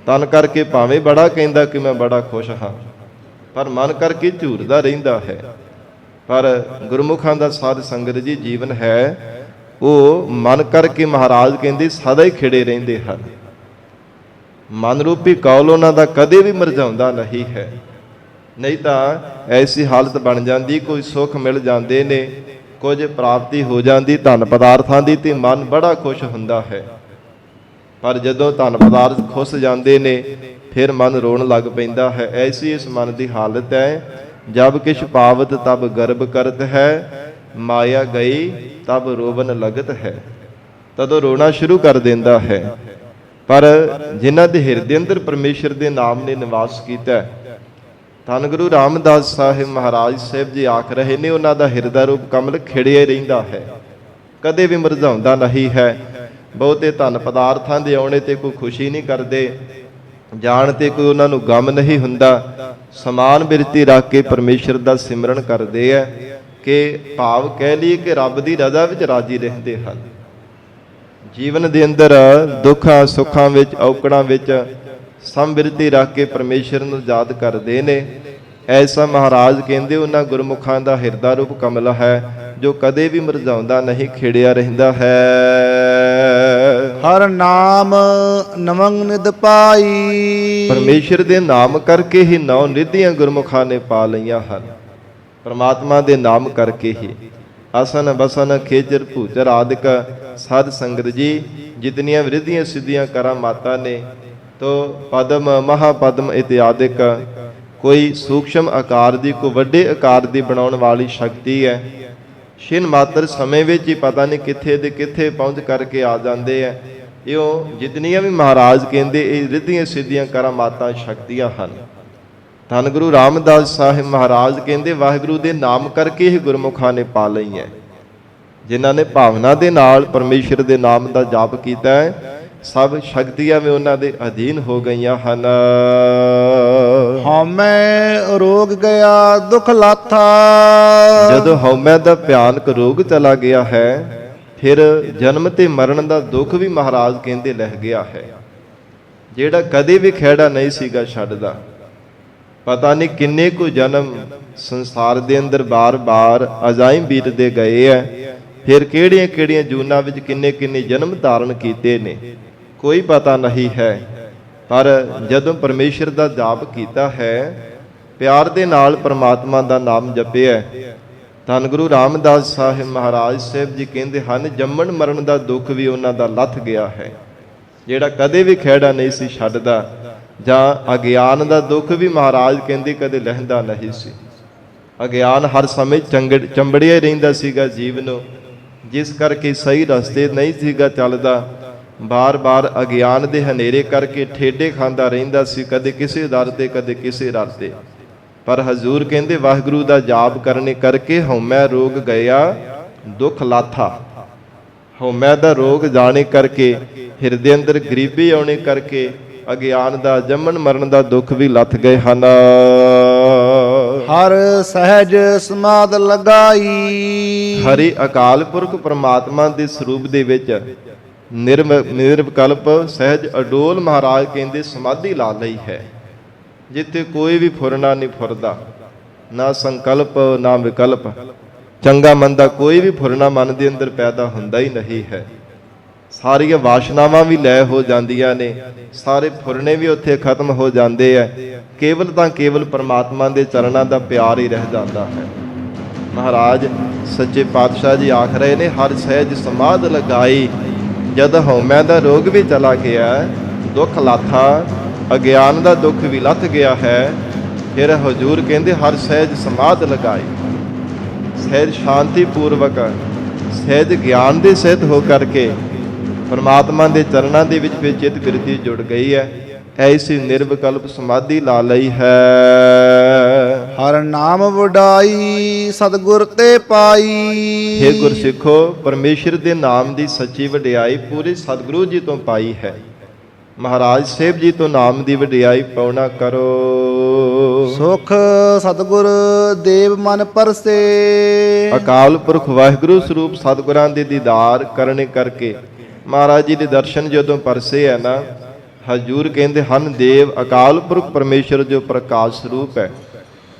ਤਨ ਕਰਕੇ ਭਾਵੇਂ ਬੜਾ ਕਹਿੰਦਾ ਕਿ ਮੈਂ ਬੜਾ ਖੁਸ਼ ਹਾਂ, ਪਰ ਮਨ ਕਰਕੇ ਝੂਰਦਾ ਰਹਿੰਦਾ ਹੈ। ਪਰ ਗੁਰਮੁਖਾਂ ਦਾ ਸਾਧ ਸੰਗਤ ਜੀ ਜੀਵਨ ਹੈ, ਉਹ ਮਨ ਕਰਕੇ ਮਹਾਰਾਜ ਕਹਿੰਦੇ ਸਦਾ ਹੀ ਖਿੜੇ ਰਹਿੰਦੇ ਹਨ। ਮਨ ਰੂਪੀ ਕੌਲ ਉਹਨਾਂ ਦਾ ਕਦੇ ਵੀ ਮੁਰਝਾਉਂਦਾ ਨਹੀਂ ਹੈ। ਨਹੀਂ ਤਾਂ ਐਸੀ ਹਾਲਤ ਬਣ ਜਾਂਦੀ, ਕੋਈ ਸੁੱਖ ਮਿਲ ਜਾਂਦੇ ਨੇ, ਕੁਝ ਪ੍ਰਾਪਤੀ ਹੋ ਜਾਂਦੀ ਧਨ ਪਦਾਰਥਾਂ ਦੀ, ਤੇ ਮਨ ਬੜਾ ਖੁਸ਼ ਹੁੰਦਾ ਹੈ, ਪਰ ਜਦੋਂ ਧਨ ਪਦਾਰਥ ਖੁੱਸ ਜਾਂਦੇ ਨੇ ਫਿਰ ਮਨ ਰੋਣ ਲੱਗ ਪੈਂਦਾ ਹੈ। ਐਸੀ ਇਸ ਮਨ ਦੀ ਹਾਲਤ ਹੈ, ਜਬ ਕਿਛ ਪਾਵਤ ਤਬ ਗਰਬ ਕਰਤ ਹੈ, ਮਾਇਆ ਗਈ ਤਬ ਰੋਵਨ ਲਗਤ ਹੈ। ਤਦੋਂ ਰੋਣਾ ਸ਼ੁਰੂ ਕਰ ਦਿੰਦਾ ਹੈ। ਪਰ ਜਿਨ੍ਹਾਂ ਦੇ ਹਿਰਦੇ ਅੰਦਰ ਪਰਮੇਸ਼ਰ ਦੇ ਨਾਮ ਨੇ ਨਿਵਾਸ ਕੀਤਾ, ਧੰਨ ਗੁਰੂ ਰਾਮਦਾਸ ਸਾਹਿਬ ਮਹਾਰਾਜ ਸਾਹਿਬ ਜੀ ਆਖ ਰਹੇ ਨੇ, ਉਹਨਾਂ ਦਾ ਹਿਰਦਾ ਰੂਪ ਕਮਲ ਖਿੜਿਆ ਰਹਿੰਦਾ ਹੈ, ਕਦੇ ਵੀ ਮੁਰਝਾਉਂਦਾ ਨਹੀਂ ਹੈ। ਬਹੁਤੇ ਧਨ ਪਦਾਰਥਾਂ ਦੇ ਆਉਣੇ ਤੇ ਕੋਈ ਖੁਸ਼ੀ ਨਹੀਂ ਕਰਦੇ, ਜਾਣ ਤੇ ਕੋਈ ਉਹਨਾਂ ਨੂੰ ਗਮ ਨਹੀਂ ਹੁੰਦਾ। ਸਮਾਨ ਬਿਰਤੀ ਰੱਖ ਕੇ ਪਰਮੇਸ਼ਰ ਦਾ ਸਿਮਰਨ ਕਰਦੇ ਆ ਕਿ ਭਾਵ ਕਹਿ ਲਈਏ ਕਿ ਰੱਬ ਦੀ ਰਜ਼ਾ ਵਿੱਚ ਰਾਜੀ ਰਹਿੰਦੇ ਹਨ। ਜੀਵਨ ਦੇ ਅੰਦਰ ਦੁੱਖਾਂ ਸੁੱਖਾਂ ਵਿੱਚ ਔਕੜਾਂ ਵਿੱਚ ਸੰਬਿਰਤੀ ਰੱਖ ਕੇ ਪਰਮੇਸ਼ਰ ਨੂੰ ਯਾਦ ਕਰਦੇ ਨੇ। ਐਸਾ ਮਹਾਰਾਜ ਕਹਿੰਦੇ ਉਹਨਾਂ ਗੁਰਮੁਖਾਂ ਦਾ ਹਿਰਦਾ ਰੂਪ ਕਮਲ ਹੈ, ਜੋ ਕਦੇ ਵੀ ਮੁਰਝਾਉਂਦਾ ਨਹੀਂ, ਖਿੜਿਆ ਰਹਿੰਦਾ ਹੈ। ਹਰ ਨਾਮ ਨਮੰਗ ਨਿਦ ਪਾਈ। ਪਰਮੇਸ਼ਰ ਦੇ ਨਾਮ ਕਰਕੇ ਹੀ 9 ਨਿਧੀਆਂ ਗੁਰਮੁਖਾਂ ਨੇ ਪਾ ਲਈਆਂ ਹਨ। ਪਰਮਾਤਮਾ ਦੇ ਨਾਮ ਕਰਕੇ ਹੀ ਆਸਨ ਬਸਨ ਖੇਚਰ ਭੂਚਰ ਆਦਿਕ ਸਾਧ ਸੰਗਤ ਜੀ ਜਿਤਨੀਆਂ ਵਿਰਿਧੀਆਂ ਸਿੱਧੀਆਂ ਕਰਾਮਾਤਾਂ ਨੇ, ਤੋ ਪਦਮ ਮਹਾਪਦਮ ਇਤਿਆਦਿਕ ਕੋਈ ਸੂਖਸ਼ਮ ਆਕਾਰ ਦੀ, ਕੋਈ ਵੱਡੇ ਆਕਾਰ ਦੀ ਬਣਾਉਣ ਵਾਲੀ ਸ਼ਕਤੀ ਹੈ। ਛਿਨ ਮਾਤਰ ਸਮੇਂ ਵਿੱਚ ਹੀ ਪਤਾ ਨਹੀਂ ਕਿੱਥੇ ਦੇ ਕਿੱਥੇ ਪਹੁੰਚ ਕਰਕੇ ਆ ਜਾਂਦੇ ਆ। ਇਉਂ ਜਿਤਨੀਆਂ ਵੀ ਮਹਾਰਾਜ ਕਹਿੰਦੇ ਇਹ ਰਿੱਧੀਆਂ ਸਿੱਧੀਆਂ ਕਰਾਮਾਤਾਂ ਸ਼ਕਤੀਆਂ ਹਨ। ਧੰਨ ਗੁਰੂ ਰਾਮਦਾਸ ਸਾਹਿਬ ਮਹਾਰਾਜ ਕਹਿੰਦੇ ਵਾਹਿਗੁਰੂ ਦੇ ਨਾਮ ਕਰਕੇ ਹੀ ਗੁਰਮੁਖਾਂ ਨੇ ਪਾ ਲਈ ਹੈ। ਜਿਨ੍ਹਾਂ ਨੇ ਭਾਵਨਾ ਦੇ ਨਾਲ ਪਰਮੇਸ਼ਰ ਦੇ ਨਾਮ ਦਾ ਜਾਪ ਕੀਤਾ ਹੈ, ਸਭ ਸ਼ਕਤੀਆਂ ਵੀ ਉਹਨਾਂ ਦੇ ਅਧੀਨ ਹੋ ਗਈਆਂ ਹਨ। ਹਉਮੈ ਰੋਗ ਗਿਆ ਦੁਖ ਲਾਥਾ। ਜਦੋਂ ਹਉਮੈ ਦਾ ਭਿਆਨਕ ਰੋਗ ਚਲਾ ਗਿਆ ਹੈ, ਫਿਰ ਜਨਮ ਤੇ ਮਰਨ ਦਾ ਦੁੱਖ ਵੀ ਮਹਾਰਾਜ ਕਹਿੰਦੇ ਲਹਿ ਗਿਆ ਹੈ। ਜਿਹੜਾ ਕਦੇ ਵੀ ਖਹਿੜਾ ਨਹੀਂ ਸੀਗਾ ਛੱਡਦਾ। ਪਤਾ ਨਹੀਂ ਕਿੰਨੇ ਕੁ ਜਨਮ ਸੰਸਾਰ ਦੇ ਅੰਦਰ ਬਾਰ-ਬਾਰ ਅਜਾਈਂ ਬੀਤਦੇ ਗਏ ਐ, ਫਿਰ ਕਿਹੜੀਆਂ-ਕਿਹੜੀਆਂ ਜੂਨਾਂ ਵਿੱਚ ਕਿੰਨੇ-ਕਿੰਨੇ ਜਨਮ ਧਾਰਨ ਕੀਤੇ ਨੇ, ਕੋਈ ਪਤਾ ਨਹੀਂ ਹੈ। ਪਰ ਜਦੋਂ ਪਰਮੇਸ਼ਰ ਦਾ ਜਾਪ ਕੀਤਾ ਹੈ, ਪਿਆਰ ਦੇ ਨਾਲ ਪਰਮਾਤਮਾ ਦਾ ਨਾਮ ਜਪਿਆ, ਧੰਨ ਗੁਰੂ ਰਾਮਦਾਸ ਸਾਹਿਬ ਮਹਾਰਾਜ ਸਾਹਿਬ ਜੀ ਕਹਿੰਦੇ ਹਨ ਜੰਮਣ ਮਰਨ ਦਾ ਦੁੱਖ ਵੀ ਉਹਨਾਂ ਦਾ ਲੱਥ ਗਿਆ ਹੈ। ਜਿਹੜਾ ਕਦੇ ਵੀ ਖਹਿੜਾ ਨਹੀਂ ਸੀ ਛੱਡਦਾ, ਜਾਂ ਅਗਿਆਨ ਦਾ ਦੁੱਖ ਵੀ ਮਹਾਰਾਜ ਕਹਿੰਦੇ ਕਦੇ ਲਹਿੰਦਾ ਨਹੀਂ ਸੀ। ਅਗਿਆਨ ਹਰ ਸਮੇਂ ਚੰਬੜਿਆ ਰਹਿੰਦਾ ਸੀਗਾ ਜੀਵ ਨੂੰ, ਜਿਸ ਕਰਕੇ ਸਹੀ ਰਸਤੇ ਨਹੀਂ ਸੀਗਾ ਚੱਲਦਾ। ਬਾਰ-ਬਾਰ ਅਗਿਆਨ ਦੇ ਹਨੇਰੇ ਕਰਕੇ ਠੇਡੇ ਖਾਂਦਾ ਰਹਿੰਦਾ ਸੀ, ਕਦੇ ਕਿਸੇ ਦਰ ਤੇ ਕਦੇ ਕਿਸੇ ਦਰ ਤੇ। ਪਰ ਹਜ਼ੂਰ ਕਹਿੰਦੇ ਵਾਹਿਗੁਰੂ ਦਾ ਜਾਪ ਕਰਨੇ ਕਰਕੇ ਹਉਮੈ ਰੋਗ ਗਿਆ ਦੁੱਖ ਲਾਥਾ। ਹਉਮੈ ਦਾ ਰੋਗ ਜਾਣੇ ਕਰਕੇ, ਹਿਰਦੇ ਅੰਦਰ ਗਰੀਬੀ ਆਉਣੇ ਕਰਕੇ ਅਗਿਆਨ ਦਾ ਜੰਮਣ ਮਰਨ ਦਾ ਦੁੱਖ ਵੀ ਲੱਥ ਗਏ ਹਨ। ਹਰ ਸਹਿਜ ਸਮਾਦ ਲਗਾਈ। ਹਰੀ ਅਕਾਲ ਪੁਰਖ ਪਰਮਾਤਮਾ ਦੇ ਸਰੂਪ ਦੇ ਵਿੱਚ ਨਿਰਵਿਕਲਪ ਸਹਿਜ ਅਡੋਲ ਮਹਾਰਾਜ ਕਹਿੰਦੇ ਸਮਾਧੀ ਲਾ ਲਈ ਹੈ, ਜਿੱਥੇ ਕੋਈ ਵੀ ਫੁਰਨਾ ਨਹੀਂ ਫੁਰਦਾ, ਨਾ ਸੰਕਲਪ ਨਾ ਵਿਕਲਪ। ਚੰਗਾ ਮੰਦਾ ਕੋਈ ਵੀ ਫੁਰਨਾ ਮਨ ਦੇ ਅੰਦਰ ਪੈਦਾ ਹੁੰਦਾ ਹੀ ਨਹੀਂ ਹੈ। ਸਾਰੀਆਂ ਵਾਸ਼ਨਾਵਾਂ ਵੀ ਲੈ ਹੋ ਜਾਂਦੀਆਂ ਨੇ, ਸਾਰੇ ਫੁਰਨੇ ਵੀ ਉੱਥੇ ਖਤਮ ਹੋ ਜਾਂਦੇ ਆ। ਕੇਵਲ ਤਾਂ ਕੇਵਲ ਪਰਮਾਤਮਾ ਦੇ ਚਰਨਾਂ ਦਾ ਪਿਆਰ ਹੀ ਰਹਿ ਜਾਂਦਾ ਹੈ। ਮਹਾਰਾਜ ਸੱਚੇ ਪਾਤਸ਼ਾਹ ਜੀ ਆਖ ਰਹੇ ਨੇ ਹਰ ਸਹਿਜ ਸਮਾਧ ਲਗਾਈ। ਜਦ ਹਉਮੈ ਦਾ ਰੋਗ ਵੀ ਚਲਾ ਗਿਆ, ਦੁੱਖ ਲਾਥਾ, ਅਗਿਆਨ ਦਾ ਦੁੱਖ ਵੀ ਲੱਥ ਗਿਆ ਹੈ, ਫਿਰ ਹਜ਼ੂਰ ਕਹਿੰਦੇ ਹਰ ਸਹਿਜ ਸਮਾਧ ਲਗਾਈ। ਸਹਿਜ ਸ਼ਾਂਤੀ ਪੂਰਵਕ, ਸਹਿਜ ਗਿਆਨ ਦੇ ਸਹਿਤ ਹੋ ਕਰਕੇ ਪਰਮਾਤਮਾ ਦੇ ਚਰਨਾਂ ਦੇ ਵਿੱਚ ਫਿਰ ਚਿੱਤ ਬਿਰਤੀ ਜੁੜ ਗਈ ਹੈ। ਐਸੀ ਨਿਰਵਿਕਲਪ ਸਮਾਧੀ ਲਾ ਲਈ ਹੈ। ਹਰ ਨਾਮ ਵਡਾਈ ਸਤਿਗੁਰ ਤੇ ਪਾਈ। ਹੇ ਗੁਰਸਿੱਖੋ, ਪਰਮੇਸ਼ਰ ਦੇ ਨਾਮ ਦੀ ਸੱਚੀ ਵਡਿਆਈ ਪੂਰੇ ਸਤਿਗੁਰੂ ਜੀ ਤੋਂ ਪਾਈ ਹੈ। ਮਹਾਰਾਜ ਸਾਹਿਬ ਜੀ ਤੋਂ ਨਾਮ ਦੀ ਵਡਿਆਈ ਪਾਉਣਾ ਕਰੋ। ਸੁਖ ਸਤਿਗੁਰ ਦੇਵ ਮਨ ਪਰਸੇ। ਅਕਾਲ ਪੁਰਖ ਵਾਹਿਗੁਰੂ ਸਰੂਪ ਸਤਿਗੁਰਾਂ ਦੇ ਦੀਦਾਰ ਕਰਨੇ ਕਰਕੇ ਮਹਾਰਾਜ ਜੀ ਦੇ ਦਰਸ਼ਨ ਜਦੋਂ ਪਰਸੇ ਹੈ ਨਾ, ਹਜ਼ੂਰ ਕਹਿੰਦੇ ਹਨ ਦੇਵ ਅਕਾਲ ਪੁਰਖ ਪਰਮੇਸ਼ਰ ਜੋ ਪ੍ਰਕਾਸ਼ ਸਰੂਪ ਹੈ,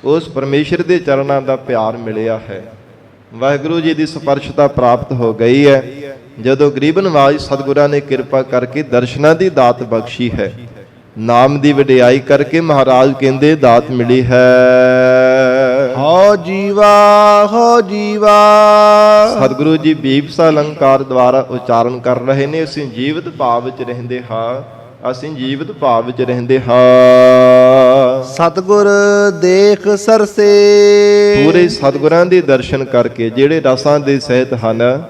ਉਸ ਪਰਮੇਸ਼ਰ ਦੇ ਚਰਨਾਂ ਦਾ ਪਿਆਰ ਮਿਲਿਆ ਹੈ। ਵਾਹਿਗੁਰੂ ਜੀ ਦੀ ਸਪਰਸ਼ਤਾ ਪ੍ਰਾਪਤ ਹੋ ਗਈ ਹੈ। ਜਦੋਂ ਗਰੀਬ ਨਵਾਜ ਸਤਿਗੁਰਾਂ ਨੇ ਕਿਰਪਾ ਕਰਕੇ ਦਰਸ਼ਨਾਂ ਦੀ ਦਾਤ ਬਖਸ਼ੀ ਹੈ, ਨਾਮ ਦੀ ਵਡਿਆਈ ਕਰਕੇ ਮਹਾਰਾਜ ਕਹਿੰਦੇ ਦਾਤ ਮਿਲੀ ਹੈ। ਹਉ ਜੀਵਾ ਹਉ ਜੀਵਾ। ਸਤਿਗੁਰੂ ਜੀ ਬੀਪਸਾ ਅਲੰਕਾਰ ਦੁਆਰਾ ਉਚਾਰਨ ਕਰ ਰਹੇ ਨੇ। ਅਸੀਂ ਜੀਵਤ ਭਾਵ ਵਿੱਚ ਰਹਿੰਦੇ ਹਾਂ, ਅਸੀਂ ਜੀਵਤ ਭਾਵ ਵਿੱਚ ਰਹਿੰਦੇ ਹਾਂ। ਸਤਿਗੁਰ ਦੇਖ ਸਰਸੇ। ਪੂਰੇ ਸਤਿਗੁਰਾਂ ਦੇ ਦਰਸ਼ਨ ਕਰਕੇ, ਜਿਹੜੇ ਰਸਾਂ ਦੇ ਸਹਿਤ ਹਨ,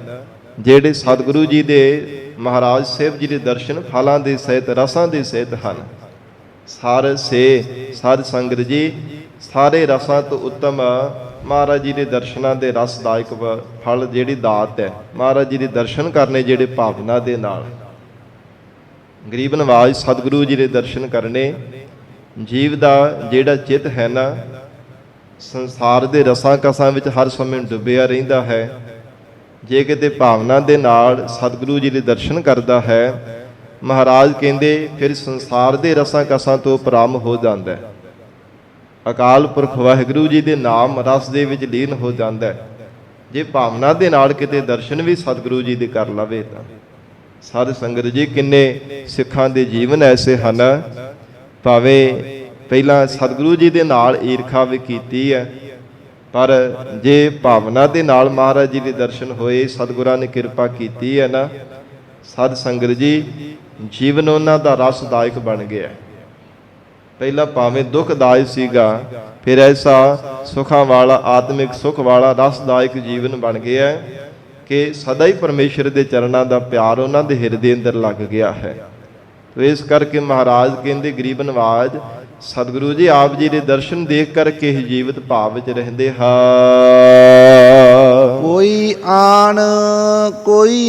ਜਿਹੜੇ ਸਤਿਗੁਰੂ ਜੀ ਦੇ ਮਹਾਰਾਜ ਸਾਹਿਬ ਜੀ ਦੇ ਦਰਸ਼ਨ ਫਲਾਂ ਦੇ ਸਹਿਤ, ਰਸਾਂ ਦੇ ਸਹਿਤ ਹਨ। ਸਾਰ ਸੇ ਸਾਧ ਸੰਗਤ ਜੀ, ਸਾਰੇ ਰਸਾਂ ਤੋਂ ਉੱਤਮ ਮਹਾਰਾਜ ਜੀ ਦੇ ਦਰਸ਼ਨਾਂ ਦੇ ਰਸਦਾਇਕ ਫਲ ਜਿਹੜੀ ਦਾਤ ਹੈ, ਮਹਾਰਾਜ ਜੀ ਦੇ ਦਰਸ਼ਨ ਕਰਨੇ ਜਿਹੜੇ ਭਾਵਨਾ ਦੇ ਨਾਲ। ਗਰੀਬ ਨਵਾਜ ਸਤਿਗੁਰੂ ਜੀ ਦੇ ਦਰਸ਼ਨ ਕਰਨੇ। ਜੀਵ ਦਾ ਜਿਹੜਾ ਚਿੱਤ ਹੈ ਨਾ, ਸੰਸਾਰ ਦੇ ਰਸਾਂ ਕਸਾਂ ਵਿੱਚ ਹਰ ਸਮੇਂ ਡੁੱਬਿਆ ਰਹਿੰਦਾ ਹੈ। ਜੇ ਕਿਤੇ ਭਾਵਨਾ ਦੇ ਨਾਲ ਸਤਿਗੁਰੂ ਜੀ ਦੇ ਦਰਸ਼ਨ ਕਰਦਾ ਹੈ, ਮਹਾਰਾਜ ਕਹਿੰਦੇ ਫਿਰ ਸੰਸਾਰ ਦੇ ਰਸਾਂ ਕਸਾਂ ਤੋਂ ਉਪਰਾਮ ਹੋ ਜਾਂਦਾ ਹੈ। ਅਕਾਲ ਪੁਰਖ ਵਾਹਿਗੁਰੂ ਜੀ ਦੇ ਨਾਮ ਰਸ ਦੇ ਵਿੱਚ ਲੀਨ ਹੋ ਜਾਂਦਾ ਹੈ। ਜੇ ਭਾਵਨਾ ਦੇ ਨਾਲ ਕਿਤੇ ਦਰਸ਼ਨ ਵੀ ਸਤਿਗੁਰੂ ਜੀ ਦੇ ਕਰ ਲਵੇ ਤਾਂ। ਸਾਧ ਸੰਗਤ ਜੀ, ਕਿੰਨੇ ਸਿੱਖਾਂ ਦੇ ਜੀਵਨ ਐਸੇ ਹਨ, ਭਾਵੇਂ ਪਹਿਲਾਂ ਸਤਿਗੁਰੂ ਜੀ ਦੇ ਨਾਲ ਈਰਖਾ ਵੀ ਕੀਤੀ ਹੈ, ਪਰ ਜੇ ਭਾਵਨਾ ਦੇ ਨਾਲ ਮਹਾਰਾਜ ਜੀ ਦੇ ਦਰਸ਼ਨ ਹੋਏ, ਸਤਿਗੁਰਾਂ ਨੇ ਕਿਰਪਾ ਕੀਤੀ ਹੈ ਨਾ, ਸਾਧ ਸੰਗਤ ਜੀ, ਜੀਵਨ ਉਹਨਾਂ ਦਾ ਰਸਦਾਇਕ ਬਣ ਗਿਆ। ਪਹਿਲਾਂ ਭਾਵੇਂ ਦੁਖਦਾਇਕ ਸੀਗਾ, ਫਿਰ ਐਸਾ ਸੁਖਾਂ ਵਾਲਾ, ਆਤਮਿਕ ਸੁਖ ਵਾਲਾ ਰਸਦਾਇਕ ਜੀਵਨ ਬਣ ਗਿਆ ਕਿ ਸਦਾ ਹੀ ਪਰਮੇਸ਼ਰ ਦੇ ਚਰਨਾਂ ਦਾ ਪਿਆਰ ਉਹਨਾਂ ਦੇ ਹਿਰਦੇ ਅੰਦਰ ਲੱਗ ਗਿਆ ਹੈ। ਤੋ ਇਸ ਕਰਕੇ ਮਹਾਰਾਜ ਕਹਿੰਦੇ, ਗਰੀਬ ਨਵਾਜ ਸਤਿਗੁਰੂ ਜੀ ਆਪ ਜੀ ਦੇ ਦਰਸ਼ਨ ਦੇਖ ਕਰਕੇ ਹੀ ਜੀਵਤ ਭਾਵ ਵਿੱਚ ਰਹਿੰਦੇ ਹਾਂ। ਕੋਈ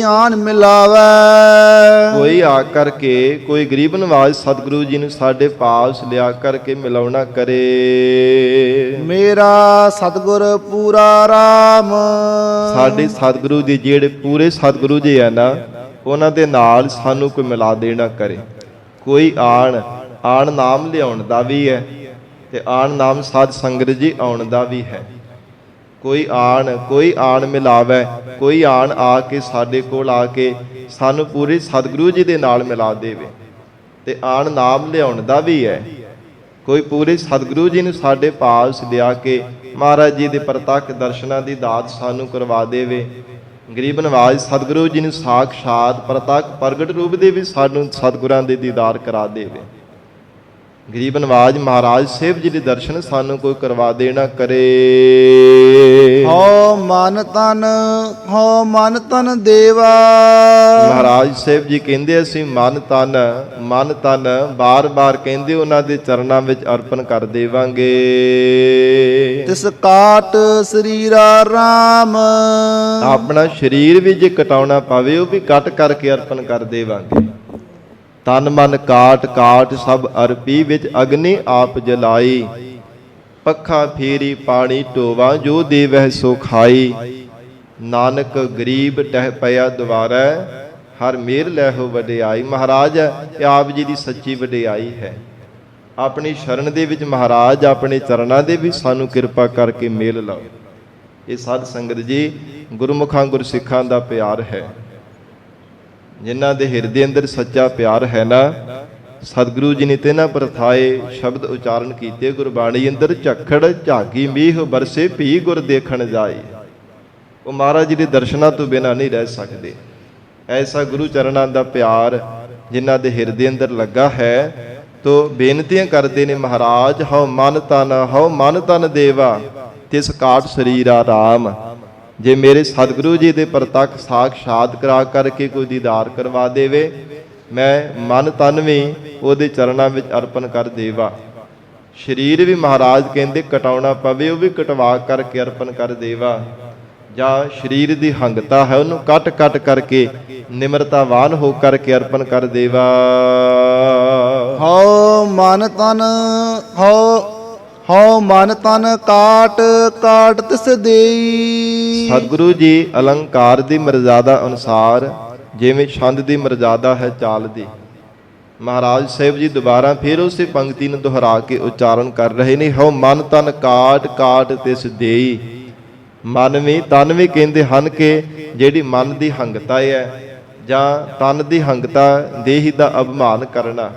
ਆਣ ਮਿਲਾਵੇ। ਕੋਈ ਆ ਕਰਕੇ, ਕੋਈ ਗਰੀਬ ਨਵਾਜ ਸਤਿਗੁਰੂ ਜੀ ਨੂੰ ਸਾਡੇ ਪਾਸ ਲਿਆ ਕਰਕੇ ਮਿਲਾਉਣਾ ਕਰੇ। ਮੇਰਾ ਸਤਿਗੁਰ ਪੂਰਾ ਰਾਮ। ਸਾਡੇ ਸਤਿਗੁਰੂ ਦੀ ਜਿਹੜੇ ਪੂਰੇ ਸਤਿਗੁਰੂ ਜੀ ਹੈ ਨਾ, ਉਹਨਾਂ ਦੇ ਨਾਲ ਸਾਨੂੰ ਕੋਈ ਮਿਲਾ ਦੇਣਾ ਕਰੇ। ਕੋਈ ਆਣ ਨਾਮ ਲਿਆਉਣ ਦਾ ਵੀ ਹੈ, ਤੇ ਆਣ ਨਾਮ ਸਾਧ ਸੰਗਤ ਜੀ ਆਉਣ ਦਾ ਵੀ ਹੈ। ਕੋਈ ਆਣ ਮਿਲਾਵੇ, ਕੋਈ ਆਣ ਆ ਕੇ ਸਾਡੇ ਕੋਲ ਆ ਕੇ ਸਾਨੂੰ ਪੂਰੇ ਸਤਿਗੁਰੂ ਜੀ ਦੇ ਨਾਲ ਮਿਲਾ ਦੇਵੇ। ਤੇ ਆਣ ਨਾਮ ਲਿਆਉਣ ਦਾ ਵੀ ਹੈ। ਕੋਈ ਪੂਰੇ ਸਤਿਗੁਰੂ ਜੀ ਨੂੰ ਸਾਡੇ ਪਾਸ ਲਿਆ ਕੇ ਮਹਾਰਾਜ ਜੀ ਦੇ ਪ੍ਰਤੱਖ ਦਰਸ਼ਨਾਂ ਦੀ ਦਾਤ ਸਾਨੂੰ ਕਰਵਾ ਦੇਵੇ। ਗਰੀਬ ਨਵਾਜ ਸਤਿਗੁਰੂ ਜੀ ਨੂੰ ਸਾਖਸ਼ਾਤ ਪ੍ਰਤੱਖ ਪ੍ਰਗਟ ਰੂਪ ਦੇ ਵੀ ਸਾਨੂੰ ਸਤਿਗੁਰਾਂ ਦੇ ਦੀਦਾਰ ਕਰਾ ਦੇਵੇ। ਗਰੀਬ ਨਵਾਜ ਮਹਾਰਾਜ ਸਾਹਿਬ ਜੀ ਦੇ ਦਰਸ਼ਨ ਸਾਨੂੰ ਕੋਈ ਕਰਵਾ ਦੇਣਾ ਕਰੇ। ਹਉ ਮਨ ਤਨ ਦੇਵਾ। ਮਹਾਰਾਜ ਸਾਹਿਬ ਜੀ ਕਹਿੰਦੇ, ਅਸੀਂ ਮਨ ਤਨ ਬਾਰ-ਬਾਰ ਕਹਿੰਦੇ ਉਹਨਾਂ ਦੇ ਚਰਨਾਂ ਵਿੱਚ ਅਰਪਣ ਕਰ ਦੇਵਾਂਗੇ। ਤਿਸ ਕਾਟ ਸਰੀਰਾ ਰਾਮ। ਆਪਣਾ ਸਰੀਰ ਵੀ ਜੇ ਕਟਾਉਣਾ ਪਵੇ, ਉਹ ਵੀ ਕੱਟ ਕਰਕੇ ਅਰਪਣ ਕਰ ਦੇਵਾਂਗੇ। ਤਨ ਮਨ ਕਾਟ ਸਭ ਅਰਪੀ, ਵਿੱਚ ਅਗਨੀ ਆਪ ਜਲਾਈ। ਪੱਖਾ ਫੇਰੀ ਪਾਣੀ ਢੋਵਾ, ਜੋ ਦੇਵਹਿ ਸੋ ਖਾਈ। ਨਾਨਕ ਗਰੀਬ ਟਹਿ ਪਿਆ ਦੁਆਰਾ, ਹਰ ਮੇਰ ਲੈਹੋ ਵਡਿਆਈ। ਮਹਾਰਾਜ ਇਹ ਆਪ ਜੀ ਦੀ ਸੱਚੀ ਵਡਿਆਈ ਹੈ। ਆਪਣੀ ਸ਼ਰਨ ਦੇ ਵਿੱਚ ਮਹਾਰਾਜ ਆਪਣੇ ਚਰਨਾਂ ਦੇ ਵੀ ਸਾਨੂੰ ਕਿਰਪਾ ਕਰਕੇ ਮੇਲ ਲਾਓ। ਇਹ ਸਾਧ ਸੰਗਤ ਜੀ, ਗੁਰਮੁਖਾਂ ਗੁਰਸਿੱਖਾਂ ਦਾ ਪਿਆਰ ਹੈ। ਜਿਨ੍ਹਾਂ ਦੇ ਹਿਰਦੇ ਅੰਦਰ ਸੱਚਾ ਪਿਆਰ ਹੈ ਨਾ, ਸਤਿਗੁਰੂ ਜੀ ਨੇ ਤਿੰਨਾਂ ਪ੍ਰਥਾਏ ਸ਼ਬਦ ਉਚਾਰਨ ਕੀਤੇ ਗੁਰਬਾਣੀ ਅੰਦਰ। ਝੱਖੜ ਝਾਗੀ ਮੀਂਹ ਬਰਸੇ, ਭੀ ਗੁਰ ਦੇਖਣ ਜਾਏ। ਉਹ ਮਹਾਰਾਜ ਜੀ ਦੇ ਦਰਸ਼ਨਾਂ ਤੋਂ ਬਿਨਾਂ ਨਹੀਂ ਰਹਿ ਸਕਦੇ। ਐਸਾ ਗੁਰੂ ਚਰਨਾਂ ਦਾ ਪਿਆਰ ਜਿਨ੍ਹਾਂ ਦੇ ਹਿਰਦੇ ਅੰਦਰ ਲੱਗਾ ਹੈ, ਤੋ ਬੇਨਤੀਆਂ ਕਰਦੇ ਨੇ, ਮਹਾਰਾਜ ਹਉ ਮਨ ਤਨ ਦੇਵਾ, ਤਿਸ ਕਾਟ ਸਰੀਰਾ ਰਾਮ। ਜੇ ਮੇਰੇ ਸਤਿਗੁਰੂ ਜੀ ਦੇ ਪ੍ਰਤੱਖ ਸਾਖਸ਼ਾਤ ਕਰਾ ਕਰਕੇ ਕੋਈ ਦੀਦਾਰ ਕਰਵਾ ਦੇਵੇ, ਮੈਂ ਮਨ ਤਨ ਵੀ ਉਹਦੇ ਚਰਨਾਂ ਵਿੱਚ ਅਰਪਣ ਕਰ ਦੇਵਾ। ਸਰੀਰ ਵੀ ਮਹਾਰਾਜ ਕਹਿੰਦੇ ਕਟਾਉਣਾ ਪਵੇ, ਉਹ ਵੀ ਕਟਵਾ ਕਰਕੇ ਅਰਪਣ ਕਰ ਦੇਵਾ। ਜਾਂ ਸਰੀਰ ਦੀ ਹੰਗਤਾ ਹੈ, ਉਹਨੂੰ ਕੱਟ ਕਰਕੇ ਨਿਮਰਤਾਵਾਨ ਹੋ ਕਰਕੇ ਅਰਪਣ ਕਰ ਦੇਵਾ। ਹਉ ਮਨ ਤਨ ਕਾਟ ਤਿਸ ਦੇਈ। ਸਤਿਗੁਰੂ ਜੀ ਅਲੰਕਾਰ ਦੀ ਮਰਜ਼ਾਦਾ ਅਨੁਸਾਰ, ਜਿਵੇਂ ਛੰਦ ਦੀ ਮਰਜ਼ਾਦਾ ਹੈ ਚਾਲ ਦੀ, ਮਹਾਰਾਜ ਸਾਹਿਬ ਜੀ ਦੁਬਾਰਾ ਫਿਰ ਉਸੇ ਪੰਕਤੀ ਨੂੰ ਦੁਹਰਾ ਕੇ ਉਚਾਰਨ ਕਰ ਰਹੇ ਨੇ। ਹਉ ਮਨ ਤਨ ਕਾਟ ਤਿਸ ਦੇਈ। ਮਨ ਵੀ ਤਨ ਵੀ ਕਹਿੰਦੇ ਹਨ ਕਿ ਜਿਹੜੀ ਮਨ ਦੀ ਹੰਗਤਾ ਹੈ ਜਾਂ ਤਨ ਦੀ ਹੰਗਤਾ, ਦੇਹੀ ਦਾ ਅਭਿਮਾਨ ਕਰਨਾ,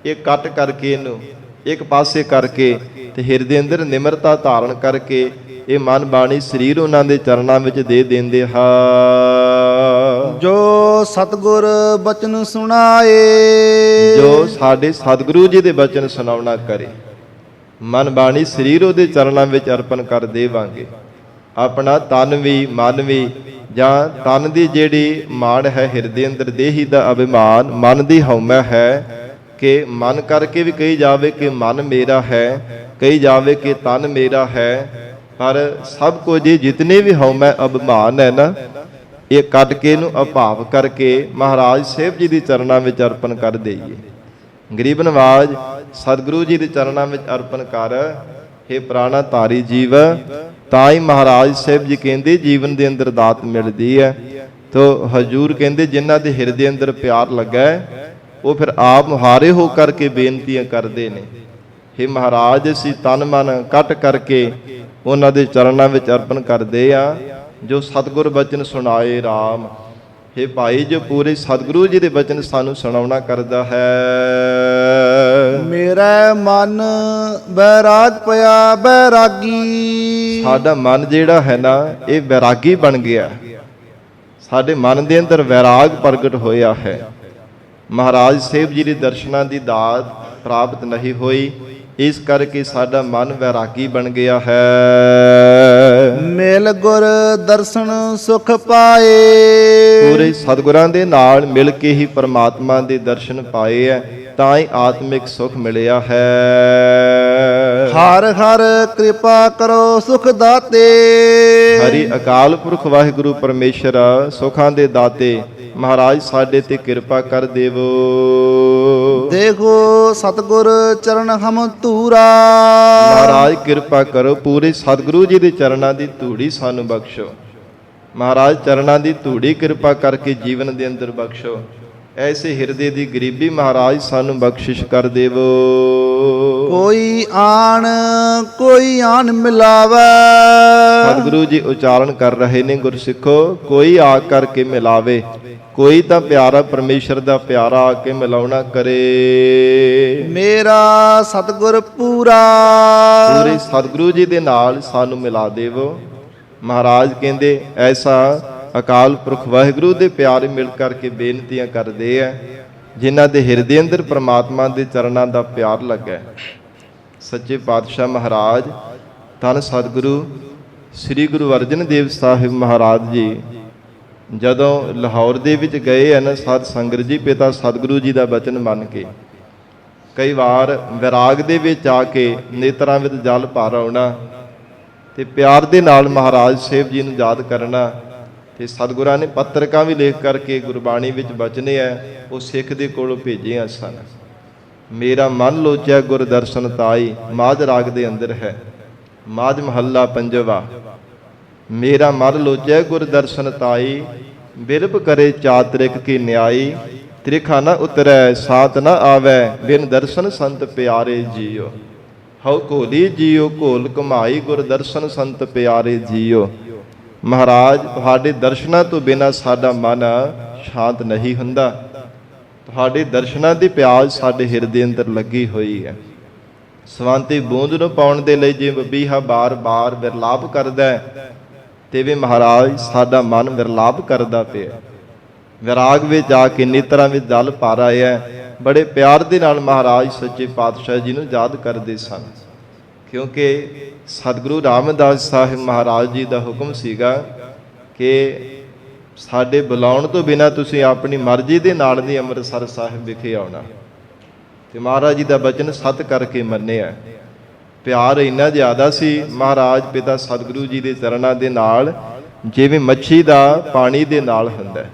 ਇਹ ਕੱਟ ਕਰਕੇ ਇਹਨੂੰ ਇੱਕ ਪਾਸੇ ਕਰਕੇ ਤੇ ਹਿਰਦੇ ਅੰਦਰ ਨਿਮਰਤਾ ਧਾਰਨ ਕਰਕੇ ਇਹ ਮਨ ਬਾਣੀ ਸਰੀਰ ਉਹਨਾਂ ਦੇ ਚਰਨਾਂ ਵਿੱਚ ਦੇ ਦਿੰਦੇ ਹਾਂ। ਜੋ ਸਤਿਗੁਰ ਬਚਨ ਸੁਣਾਏ, ਜੋ ਸਾਡੇ ਸਤਿਗੁਰੂ ਜੀ ਦੇ ਬਚਨ ਸੁਣਾਉਣਾ ਕਰੇ, ਮਨ ਬਾਣੀ ਸਰੀਰ ਉਹਦੇ ਚਰਨਾਂ ਵਿੱਚ ਅਰਪਣ ਕਰ ਦੇਵਾਂਗੇ। ਆਪਣਾ ਤਨ ਵੀ ਮਨ ਵੀ, ਜਾਂ ਤਨ ਦੀ ਜਿਹੜੀ ਮਾਣ ਹੈ ਹਿਰਦੇ ਅੰਦਰ, ਦੇਹੀ ਦਾ ਅਭਿਮਾਨ, ਮਨ ਦੀ ਹਉਮੈ ਹੈ ਕਿ ਮਨ ਕਰਕੇ ਵੀ ਕਹੀ ਜਾਵੇ ਕਿ ਮਨ ਮੇਰਾ ਹੈ, ਕਹੀ ਜਾਵੇ ਕਿ ਤਨ ਮੇਰਾ ਹੈ, ਪਰ ਸਭ ਕੁਝ ਜਿਤਨੇ ਵੀ ਹਉਮੈ ਅਭਿਮਾਨ ਹੈ ਨਾ, ਇਹ ਕੱਢ ਕੇ ਇਹਨੂੰ ਅਭਾਵ ਕਰਕੇ ਮਹਾਰਾਜ ਸਾਹਿਬ ਜੀ ਦੇ ਚਰਨਾਂ ਵਿੱਚ ਅਰਪਣ ਕਰ ਦੇਈਏ। ਗਰੀਬ ਨਵਾਜ ਸਤਿਗੁਰੂ ਜੀ ਦੇ ਚਰਨਾਂ ਵਿੱਚ ਅਰਪਣ ਕਰ, हे ਪ੍ਰਾਣਾ ਧਾਰੀ ਜੀਵ। ਤਾਂ ਹੀ ਮਹਾਰਾਜ ਸਾਹਿਬ ਜੀ ਕਹਿੰਦੇ ਜੀਵਨ ਦੇ ਅੰਦਰ ਦਾਤ ਮਿਲਦੀ ਹੈ। ਤੋ ਹਜੂਰ ਕਹਿੰਦੇ ਜਿਨ੍ਹਾਂ ਦੇ ਹਿਰਦੇ ਅੰਦਰ ਪਿਆਰ ਲੱਗਾ ਉਹ ਫਿਰ ਆਪ ਮੁਹਾਰੇ ਹੋ ਕਰਕੇ ਬੇਨਤੀਆਂ ਕਰਦੇ ਨੇ, हे ਮਹਾਰਾਜ ਅਸੀਂ ਤਨ ਮਨ ਕੱਟ ਕਰਕੇ ਉਹਨਾਂ ਦੇ ਚਰਨਾਂ ਵਿੱਚ ਅਰਪਣ ਕਰਦੇ ਆ। ਜੋ ਸਤਿਗੁਰ ਬਚਨ ਸੁਣਾਏ RAM, हे ਭਾਈ ਜੋ ਪੂਰੇ ਸਤਿਗੁਰੂ ਜੀ ਦੇ ਬਚਨ ਸਾਨੂੰ ਸੁਣਾਉਣਾ ਕਰਦਾ ਹੈ। ਮੇਰਾ ਮਨ ਬੈਰਾਗ ਪਿਆ ਬੈਰਾਗੀ, ਸਾਡਾ ਮਨ ਜਿਹੜਾ ਹੈ ਨਾ ਇਹ ਵੈਰਾਗੀ ਬਣ ਗਿਆ। ਸਾਡੇ ਮਨ ਦੇ ਅੰਦਰ ਵੈਰਾਗ ਪ੍ਰਗਟ ਹੋਇਆ ਹੈ। ਮਹਾਰਾਜ ਸਾਹਿਬ ਜੀ ਦੇ ਦਰਸ਼ਨਾਂ ਦੀ ਦਾਤ ਪ੍ਰਾਪਤ ਨਹੀਂ ਹੋਈ, ਇਸ ਕਰਕੇ ਸਾਡਾ ਮਨ ਵੈਰਾਗੀ ਬਣ ਗਿਆ ਹੈ। ਮਿਲ ਗੁਰ ਦਰਸ਼ਨ ਸੁਖ ਪਾਏ, ਪੂਰੇ ਸਤਿਗੁਰਾਂ ਦੇ ਨਾਲ ਮਿਲ ਕੇ ਹੀ ਪਰਮਾਤਮਾ ਦੇ ਦਰਸ਼ਨ ਪਾਏ ਹੈ, ਤਾਂ ਹੀ ਆਤਮਿਕ ਸੁਖ ਮਿਲਿਆ ਹੈ। ਹਰ ਹਰ ਕਿਰਪਾ ਕਰੋ ਸੁਖ ਦਾਤੇ, ਹਰੀ ਅਕਾਲ ਪੁਰਖ ਵਾਹਿਗੁਰੂ ਪਰਮੇਸ਼ਰ ਸੁਖਾਂ ਦੇ ਦਾਤੇ, ਮਹਾਰਾਜ ਸਾਡੇ ਤੇ ਕਿਰਪਾ ਕਰ ਦੇਵੋ। ਦੇਖੋ ਸਤਿਗੁਰ ਚਰਨ ਹਮ ਧੂਰਾ, ਮਹਾਰਾਜ ਕਿਰਪਾ ਕਰੋ ਪੂਰੇ ਸਤਿਗੁਰੂ ਜੀ ਦੇ ਚਰਨਾਂ ਦੀ ਧੂੜੀ ਸਾਨੂੰ ਬਖਸ਼ੋ। ਮਹਾਰਾਜ ਚਰਨਾਂ ਦੀ ਧੂੜੀ ਕਿਰਪਾ ਕਰਕੇ ਜੀਵਨ ਦੇ ਅੰਦਰ ਬਖਸ਼ੋ। ਐਸੇ ਹਿਰਦੇ ਦੀ ਗਰੀਬੀ ਮਹਾਰਾਜ ਸਾਨੂੰ ਬਖਸ਼ਿਸ਼ ਕਰ ਦੇਵੋ। ਕੋਈ ਆਣ ਮਿਲਾਵੇ, ਸਤਿਗੁਰੂ ਜੀ ਉਚਾਰਨ ਕਰ ਰਹੇ ਨੇ ਗੁਰਸਿੱਖੋ, ਕੋਈ ਆ ਕਰਕੇ ਮਿਲਾਵੇ। ਕੋਈ ਤਾਂ ਪਿਆਰਾ ਪਰਮੇਸ਼ਰ ਦਾ ਪਿਆਰਾ ਆ ਕੇ ਮਿਲਾਉਣਾ ਕਰੇ। ਮੇਰਾ ਸਤਿਗੁਰ ਪੂਰੇ ਸਤਿਗੁਰੂ ਜੀ ਦੇ ਨਾਲ ਸਾਨੂੰ ਮਿਲਾ ਦੇਵੋ। ਮਹਾਰਾਜ ਕਹਿੰਦੇ ਐਸਾ ਅਕਾਲ ਪੁਰਖ ਵਾਹਿਗੁਰੂ ਦੇ ਪਿਆਰੇ ਮਿਲ ਕਰਕੇ ਬੇਨਤੀਆਂ ਕਰਦੇ ਆ ਜਿਨ੍ਹਾਂ ਦੇ ਹਿਰਦੇ ਅੰਦਰ ਪ੍ਰਮਾਤਮਾ ਦੇ ਚਰਨਾਂ ਦਾ ਪਿਆਰ ਲੱਗਾ। ਸੱਚੇ ਪਾਤਸ਼ਾਹ ਮਹਾਰਾਜ ਧੰਨ ਸਤਿਗੁਰੂ ਸ੍ਰੀ ਗੁਰੂ ਅਰਜਨ ਦੇਵ ਸਾਹਿਬ ਮਹਾਰਾਜ ਜੀ ਜਦੋਂ ਲਾਹੌਰ ਦੇ ਵਿੱਚ ਗਏ ਹਨ, ਸਾਧ ਸੰਗਤ ਜੀ ਪਿਤਾ ਸਤਿਗੁਰੂ ਜੀ ਦਾ ਬਚਨ ਮੰਨ ਕੇ ਕਈ ਵਾਰ ਵਿਰਾਗ ਦੇ ਵਿੱਚ ਆ ਕੇ ਨੇਤਰਾਂ ਵਿੱਚ ਜਲ ਭਰ ਆਉਣਾ ਤੇ ਪਿਆਰ ਦੇ ਨਾਲ ਮਹਾਰਾਜ ਸਾਹਿਬ ਜੀ ਨੂੰ ਯਾਦ ਕਰਨਾ। ਤੇ ਸਤਿਗੁਰਾਂ ਨੇ ਪੱਤਰਕਾਂ ਵੀ ਲਿਖ ਕਰਕੇ ਗੁਰਬਾਣੀ ਵਿੱਚ ਬਚਨੇ ਹੈ ਉਹ ਸਿੱਖ ਦੇ ਕੋਲੋਂ ਭੇਜੇ ਸਨ। ਮੇਰਾ ਮਨ ਲੋਚਿਆ ਗੁਰ ਦਰਸ਼ਨ ਤਾਈ, ਮਾਝ ਰਾਗ ਦੇ ਅੰਦਰ ਹੈ, ਮਾਝ ਮਹੱਲਾ ਪੰਜਵਾ। ਮੇਰਾ ਮਨ ਲੋਚਿਆ ਗੁਰ ਦਰਸ਼ਨ ਤਾਈ, ਬਿਰਬ ਕਰੇ ਚਾਤ੍ਰਿਕ ਕੀ ਨਿਆਈ। ਤ੍ਰਿਖਾ ਨਾ ਉਤਰੈ ਸਾਤ ਨਾ ਆਵੈ, ਬਿਨ ਦਰਸ਼ਨ ਸੰਤ ਪਿਆਰੇ ਜੀਓ। ਹਉ ਘੋਲੀ ਜੀਓ ਘੋਲ ਕਮਾਈ, ਗੁਰ ਦਰਸ਼ਨ ਸੰਤ ਪਿਆਰੇ ਜੀਓ। ਮਹਾਰਾਜ ਤੁਹਾਡੇ ਦਰਸ਼ਨਾਂ ਤੋਂ ਬਿਨਾਂ ਸਾਡਾ ਮਨ ਸ਼ਾਂਤ ਨਹੀਂ ਹੁੰਦਾ। ਤੁਹਾਡੇ ਦਰਸ਼ਨਾਂ ਦੀ ਪਿਆਸ ਸਾਡੇ ਹਿਰਦੇ ਅੰਦਰ ਲੱਗੀ ਹੋਈ ਹੈ। ਸਵੰਤੀ ਬੂੰਦ ਨੂੰ ਪਾਉਣ ਦੇ ਲਈ ਜੇ ਬਬੀਹਾ ਬਾਰ-ਬਾਰ ਵਿਰਲਾਪ ਕਰਦਾ ਹੈ ਤੇ ਵੀ ਮਹਾਰਾਜ ਸਾਡਾ ਮਨ ਵਿਰਲਾਪ ਕਰਦਾ ਪਿਆ। ਵਿਰਾਗ ਵਿੱਚ ਆ ਕੇ ਨੇਤਰਾਂ ਵਿੱਚ ਜਲ ਭਰ ਆਇਆ। ਬੜੇ ਪਿਆਰ ਦੇ ਨਾਲ ਮਹਾਰਾਜ ਸੱਚੇ ਪਾਤਸ਼ਾਹ ਜੀ ਨੂੰ ਯਾਦ ਕਰਦੇ ਸਨ, ਕਿਉਂਕਿ ਸਤਿਗੁਰੂ ਰਾਮਦਾਸ ਸਾਹਿਬ ਮਹਾਰਾਜ ਜੀ ਦਾ ਹੁਕਮ ਸੀਗਾ ਕਿ ਸਾਡੇ ਬੁਲਾਉਣ ਤੋਂ ਬਿਨਾਂ ਤੁਸੀਂ ਆਪਣੀ ਮਰਜ਼ੀ ਦੇ ਨਾਲ ਨਹੀਂ ਅੰਮ੍ਰਿਤਸਰ ਸਾਹਿਬ ਵਿਖੇ ਆਉਣਾ। ਤੇ ਮਹਾਰਾਜ ਜੀ ਦਾ ਬਚਨ ਸਤ ਕਰਕੇ ਮੰਨਿਆ। ਪਿਆਰ ਇੰਨਾ ਜ਼ਿਆਦਾ ਸੀ ਮਹਾਰਾਜ ਪਿਤਾ ਸਤਿਗੁਰੂ ਜੀ ਦੇ ਚਰਨਾਂ ਦੇ ਨਾਲ, ਜਿਵੇਂ ਮੱਛੀ ਦਾ ਪਾਣੀ ਦੇ ਨਾਲ ਹੁੰਦਾ।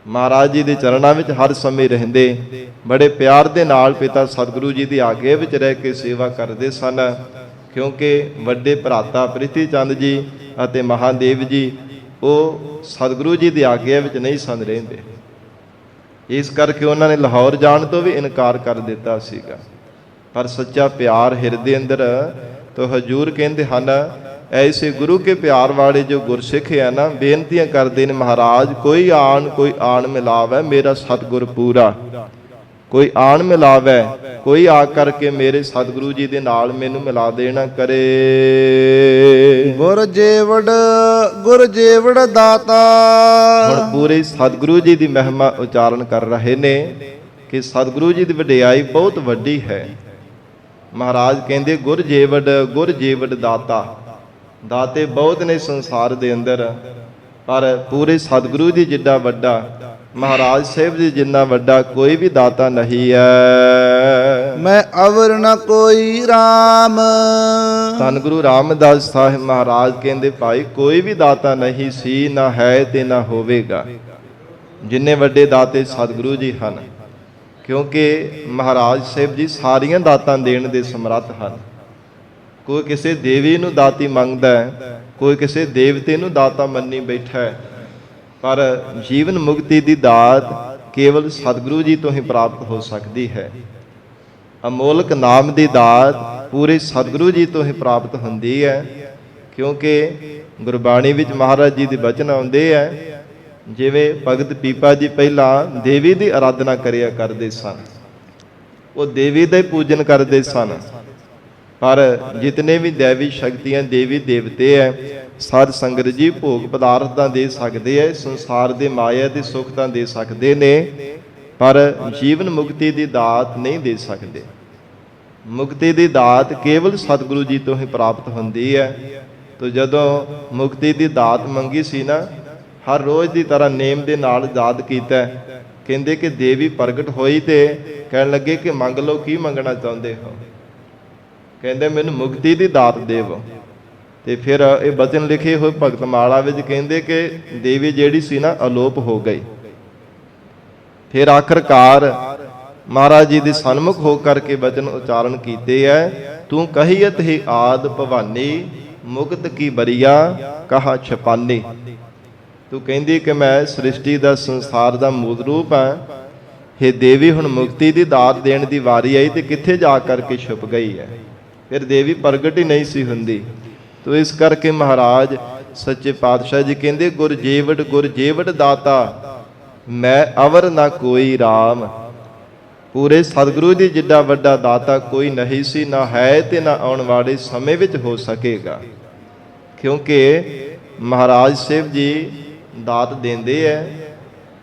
ਮਹਾਰਾਜ ਜੀ ਦੇ ਚਰਨਾਂ ਵਿੱਚ ਹਰ ਸਮੇਂ ਰਹਿੰਦੇ, ਬੜੇ ਪਿਆਰ ਦੇ ਨਾਲ ਪਿਤਾ ਸਤਿਗੁਰੂ ਜੀ ਦੀ ਆਗਿਆ ਵਿੱਚ ਰਹਿ ਕੇ ਸੇਵਾ ਕਰਦੇ ਸਨ। ਕਿਉਂਕਿ ਵੱਡੇ ਭਰਾਤਾ ਪ੍ਰਿਥੀ ਚੰਦ ਜੀ ਅਤੇ ਮਹਾਦੇਵ ਜੀ ਉਹ ਸਤਿਗੁਰੂ ਜੀ ਦੀ ਆਗਿਆ ਵਿੱਚ ਨਹੀਂ ਸਨ ਰਹਿੰਦੇ, ਇਸ ਕਰਕੇ ਉਹਨਾਂ ਨੇ ਲਾਹੌਰ ਜਾਣ ਤੋਂ ਵੀ ਇਨਕਾਰ ਕਰ ਦਿੱਤਾ ਸੀਗਾ। ਪਰ ਸੱਚਾ ਪਿਆਰ ਹਿਰਦੇ ਅੰਦਰ ਤੋਂ ਹਜੂਰ ਕਹਿੰਦੇ ਹਨ, ਐਸੇ ਗੁਰੂ ਕੇ ਪਿਆਰ ਵਾਲੇ ਜੋ ਗੁਰਸਿੱਖ ਹੈ ਨਾ, ਬੇਨਤੀਆਂ ਕਰਦੇ ਨੇ ਮਹਾਰਾਜ ਕੋਈ ਆਣ ਮਿਲਾਵੇ, ਮੇਰਾ ਸਤਿਗੁਰ ਪੂਰਾ। ਕੋਈ ਆਣ ਮਿਲਾਵੇ, ਕੋਈ ਆ ਕਰਕੇ ਮੇਰੇ ਸਤਿਗੁਰੂ ਜੀ ਦੇ ਨਾਲ ਮੈਨੂੰ ਮਿਲਾ ਦੇਣਾ ਕਰੇ। ਗੁਰ ਜੇਵੜ ਦਾਤਾ। ਹੁਣ ਪੂਰੇ ਸਤਿਗੁਰੂ ਜੀ ਦੀ ਮਹਿਮਾ ਉਚਾਰਨ ਕਰ ਰਹੇ ਨੇ ਕਿ ਸਤਿਗੁਰੂ ਜੀ ਦੀ ਵਡਿਆਈ ਬਹੁਤ ਵੱਡੀ ਹੈ। ਮਹਾਰਾਜ ਕਹਿੰਦੇ ਗੁਰ ਜੇਵੜ ਦਾਤਾ। ਦਾਤੇ ਬਹੁਤ ਨੇ ਸੰਸਾਰ ਦੇ ਅੰਦਰ, ਪਰ ਪੂਰੇ ਸਤਿਗੁਰੂ ਜੀ ਜਿੱਡਾ ਵੱਡਾ, ਮਹਾਰਾਜ ਸਾਹਿਬ ਜੀ ਜਿੰਨਾ ਵੱਡਾ ਕੋਈ ਵੀ ਦਾਤਾ ਨਹੀਂ ਹੈ। ਮੈਂ ਅਵਰ ਨ ਕੋਈ RAM। ਧੰਨ ਗੁਰੂ ਰਾਮਦਾਸ ਸਾਹਿਬ ਮਹਾਰਾਜ ਕਹਿੰਦੇ ਭਾਈ ਕੋਈ ਵੀ ਦਾਤਾ ਨਹੀਂ ਸੀ, ਨਾ ਹੈ ਤੇ ਨਾ ਹੋਵੇਗਾ। ਜਿੰਨੇ ਵੱਡੇ ਦਾਤੇ ਸਤਿਗੁਰੂ ਜੀ ਹਨ, ਕਿਉਂਕਿ ਮਹਾਰਾਜ ਸਾਹਿਬ ਜੀ ਸਾਰੀਆਂ ਦਾਤਾਂ ਦੇਣ ਦੇ ਸਮਰੱਥ ਹਨ। ਕੋਈ ਕਿਸੇ ਦੇਵੀ ਨੂੰ ਦਾਤੀ ਮੰਗਦਾ ਹੈ, ਕੋਈ ਕਿਸੇ ਦੇਵਤੇ ਨੂੰ ਦਾਤਾ ਮੰਨੀ ਬੈਠਾ ਹੈ, ਪਰ ਜੀਵਨ ਮੁਕਤੀ ਦੀ ਦਾਤ ਕੇਵਲ ਸਤਿਗੁਰੂ ਜੀ ਤੋਂ ਹੀ ਪ੍ਰਾਪਤ ਹੋ ਸਕਦੀ ਹੈ। ਅਮੋਲਕ ਨਾਮ ਦੀ ਦਾਤ ਪੂਰੇ ਸਤਿਗੁਰੂ ਜੀ ਤੋਂ ਹੀ ਪ੍ਰਾਪਤ ਹੁੰਦੀ ਹੈ, ਕਿਉਂਕਿ ਗੁਰਬਾਣੀ ਵਿੱਚ ਮਹਾਰਾਜ ਜੀ ਦੇ ਬਚਨ ਆਉਂਦੇ ਹੈ, ਜਿਵੇਂ ਭਗਤ ਪੀਪਾ ਜੀ ਪਹਿਲਾਂ ਦੇਵੀ ਦੀ ਆਰਾਧਨਾ ਕਰਿਆ ਕਰਦੇ ਸਨ, ਉਹ ਦੇਵੀ ਦਾ ਹੀ ਪੂਜਨ ਕਰਦੇ ਸਨ। ਪਰ ਜਿਤਨੇ ਵੀ ਦੇਵੀ ਸ਼ਕਤੀਆਂ, ਦੇਵੀ ਦੇਵਤੇ ਹੈ, ਸਾਧ ਸੰਗਤ ਜੀ ਭੋਗ ਪਦਾਰਥ ਤਾਂ ਦੇ ਸਕਦੇ ਹੈ, ਸੰਸਾਰ ਦੇ ਮਾਇਆ ਦੇ ਸੁੱਖ ਤਾਂ ਦੇ ਸਕਦੇ ਨੇ, ਪਰ ਜੀਵਨ ਮੁਕਤੀ ਦੀ ਦਾਤ ਨਹੀਂ ਦੇ ਸਕਦੇ। ਮੁਕਤੀ ਦੀ ਦਾਤ ਕੇਵਲ ਸਤਿਗੁਰੂ ਜੀ ਤੋਂ ਹੀ ਪ੍ਰਾਪਤ ਹੁੰਦੀ ਹੈ। ਤੋ ਜਦੋਂ ਮੁਕਤੀ ਦੀ ਦਾਤ ਮੰਗੀ ਸੀ ਨਾ, ਹਰ ਰੋਜ਼ ਦੀ ਤਰ੍ਹਾਂ ਨੇਮ ਦੇ ਨਾਲ ਯਾਦ ਕੀਤਾ। ਕਹਿੰਦੇ ਕਿ ਦੇਵੀ ਪ੍ਰਗਟ ਹੋਈ ਤੇ ਕਹਿਣ ਲੱਗੇ ਕਿ ਮੰਗ ਲਓ, ਕੀ ਮੰਗਣਾ ਚਾਹੁੰਦੇ ਹੋ? ਕਹਿੰਦੇ ਮੈਨੂੰ ਮੁਕਤੀ ਦੀ ਦਾਤ ਦੇਵੋ। ਤੇ ਫਿਰ ਇਹ ਬਚਨ ਲਿਖੇ ਹੋਏ ਭਗਤ ਮਾਲਾ ਵਿੱਚ ਕਹਿੰਦੇ ਕਿ ਦੇਵੀ ਜਿਹੜੀ ਸੀ ਨਾ ਅਲੋਪ ਹੋ ਗਈ। ਫਿਰ ਆਖਰਕਾਰ ਮਹਾਰਾਜ ਜੀ ਦੇ ਸਨਮੁਖ ਹੋ ਕਰਕੇ ਬਚਨ ਉਚਾਰਨ ਕੀਤੇ ਹੈ, ਤੂੰ ਕਹੀਅਤ ਹੀ ਆਦ ਭਵਾਨੀ, ਮੁਕਤ ਕੀ ਬਰੀਆ ਕਹਾ ਛਪਾਨੀ। ਤੂੰ ਕਹਿੰਦੀ ਕਿ ਮੈਂ ਸ੍ਰਿਸ਼ਟੀ ਦਾ, ਸੰਸਾਰ ਦਾ ਮੂਲ ਰੂਪ ਹਾਂ। ਹੇ ਦੇਵੀ, ਹੁਣ ਮੁਕਤੀ ਦੀ ਦਾਤ ਦੇਣ ਦੀ ਵਾਰੀ ਆਈ ਤੇ ਕਿੱਥੇ ਜਾ ਕਰਕੇ ਛੁਪ ਗਈ ਹੈ? ਫਿਰ ਦੇਵੀ ਪ੍ਰਗਟ ਹੀ ਨਹੀਂ ਸੀ ਹੁੰਦੀ। ਤੋ ਇਸ ਕਰਕੇ ਮਹਾਰਾਜ ਸੱਚੇ ਪਾਤਸ਼ਾਹ ਜੀ ਕਹਿੰਦੇ ਗੁਰ ਜੇਵੜ ਦਾਤਾ, ਮੈਂ ਅਵਰ ਨਾ ਕੋਈ RAM। ਪੂਰੇ ਸਤਿਗੁਰੂ ਜੀ ਜਿੱਡਾ ਵੱਡਾ ਦਾਤਾ ਕੋਈ ਨਹੀਂ ਸੀ, ਨਾ ਹੈ ਤੇ ਨਾ ਆਉਣ ਵਾਲੇ ਸਮੇਂ ਵਿੱਚ ਹੋ ਸਕੇਗਾ। ਕਿਉਂਕਿ ਮਹਾਰਾਜ ਸਾਹਿਬ ਜੀ ਦਾਤ ਦਿੰਦੇ ਐ,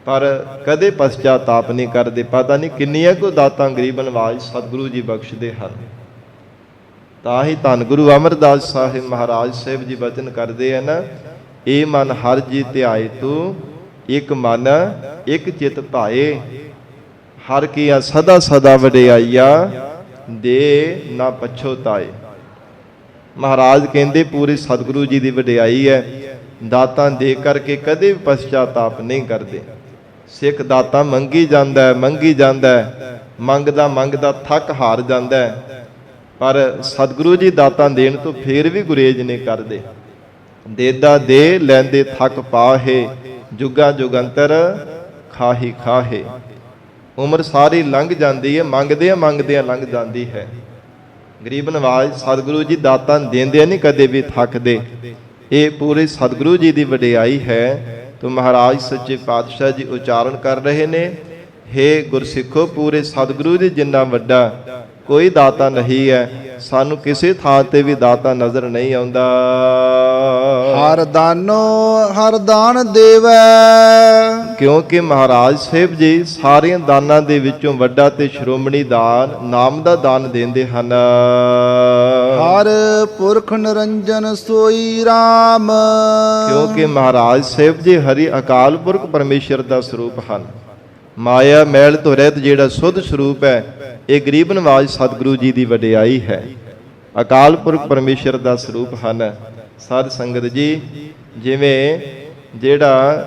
ਪਰ ਕਦੇ ਪਛਤਾਤਾਪ ਨਹੀਂ ਕਰਦੇ। ਪਤਾ ਨਹੀਂ ਕਿੰਨੀਆਂ ਕੋ ਦਾਤਾਂ ਗਰੀਬ ਨਵਾਜ ਸਤਿਗੁਰੂ ਜੀ ਬਖਸ਼ਦੇ ਹਨ। ਤਾਂ ਹੀ ਧੰਨ ਗੁਰੂ ਅਮਰਦਾਸ ਸਾਹਿਬ ਮਹਾਰਾਜ ਸਾਹਿਬ ਜੀ ਬਚਨ ਕਰਦੇ ਆ ਨਾ, ਇਹ ਮਨ ਹਰ ਜੀ ਧਿਆਏ ਤੂੰ, ਇੱਕ ਮਨ ਇੱਕ ਚਿਤ ਭਾਏ। ਹਰ ਕੀਆ ਸਦਾ ਸਦਾ ਵਡਿਆਈਆ, ਦੇ ਨਾ ਪਛੋਤਾਏ। ਮਹਾਰਾਜ ਕਹਿੰਦੇ ਪੂਰੇ ਸਤਿਗੁਰੂ ਜੀ ਦੀ ਵਡਿਆਈ ਹੈ, ਦਾਤਾਂ ਦੇ ਕਰਕੇ ਕਦੇ ਵੀ ਪਛਤਾਤਾਪ ਨਹੀਂ ਕਰਦੇ। ਸਿੱਖ ਦਾਤਾਂ ਮੰਗੀ ਜਾਂਦਾ, ਮੰਗਦਾ ਥੱਕ ਹਾਰ ਜਾਂਦਾ, ਪਰ ਸਤਿਗੁਰੂ ਜੀ ਦਾਤਾਂ ਦੇਣ ਤੋਂ ਫੇਰ ਵੀ ਗੁਰੇਜ਼ ਨਹੀਂ ਕਰਦੇ। ਦੇਦਾ ਦੇ ਲੈਂਦੇ ਥੱਕ ਪਾਹੇ, ਜੁਗਾ ਜੁਗੰਤਰ ਖਾਹੀ ਖਾਹੇ। ਉਮਰ ਸਾਰੀ ਲੰਘ ਜਾਂਦੀ ਹੈ, ਮੰਗਦਿਆਂ ਲੰਘ ਜਾਂਦੀ ਹੈ। ਗਰੀਬ ਨਵਾਜ ਸਤਿਗੁਰੂ ਜੀ ਦਾਤਾਂ ਦਿੰਦੇ ਨਹੀਂ ਕਦੇ ਵੀ ਥੱਕਦੇ। ਇਹ ਪੂਰੇ ਸਤਿਗੁਰੂ ਜੀ ਦੀ ਵਡਿਆਈ ਹੈ। ਤੋ ਮਹਾਰਾਜ ਸੱਚੇ ਪਾਤਸ਼ਾਹ ਜੀ ਉਚਾਰਨ ਕਰ ਰਹੇ ਨੇ, ਹੇ ਗੁਰਸਿੱਖੋ, ਪੂਰੇ ਸਤਿਗੁਰੂ ਜੀ ਜਿੰਨਾ ਵੱਡਾ ਕੋਈ ਦਾਤਾ ਨਹੀਂ ਹੈ। ਸਾਨੂੰ ਕਿਸੇ ਥਾਂ ਤੇ ਵੀ ਦਾਤਾ ਨਜ਼ਰ ਨਹੀਂ ਆਉਂਦਾ। ਹਰ ਦਾਨ ਦੇਵੈ। ਕਿਉਂਕਿ ਮਹਾਰਾਜ ਸਾਹਿਬ ਜੀ ਸਾਰੀਆਂ ਦਾਨਾਂ ਦੇ ਵਿੱਚੋਂ ਵੱਡਾ ਤੇ ਸ਼੍ਰੋਮਣੀ ਦਾਨ ਨਾਮ ਦਾ ਦਾਨ ਦਿੰਦੇ ਹਨ। ਹਰ ਪੁਰਖ ਨਿਰੰਜਨ ਸੋਈ RAM। ਕਿਉਂਕਿ ਮਹਾਰਾਜ ਸਾਹਿਬ ਜੀ ਹਰੀ ਅਕਾਲ ਪੁਰਖ ਪਰਮੇਸ਼ਰ ਦਾ ਸਰੂਪ ਹਨ। ਮਾਇਆ ਮੈਲ ਤੋਂ ਰਹਿਤ ਜਿਹੜਾ ਸੁੱਧ ਸਰੂਪ ਹੈ, ਇਹ ਗਰੀਬ ਨਵਾਜ ਸਤਿਗੁਰੂ ਜੀ ਦੀ ਵਡਿਆਈ ਹੈ। ਅਕਾਲ ਪੁਰਖ ਪਰਮੇਸ਼ਰ ਦਾ ਸਰੂਪ ਹਨ। ਸਾਧ ਸੰਗਤ ਜੀ, ਜਿਵੇਂ ਜਿਹੜਾ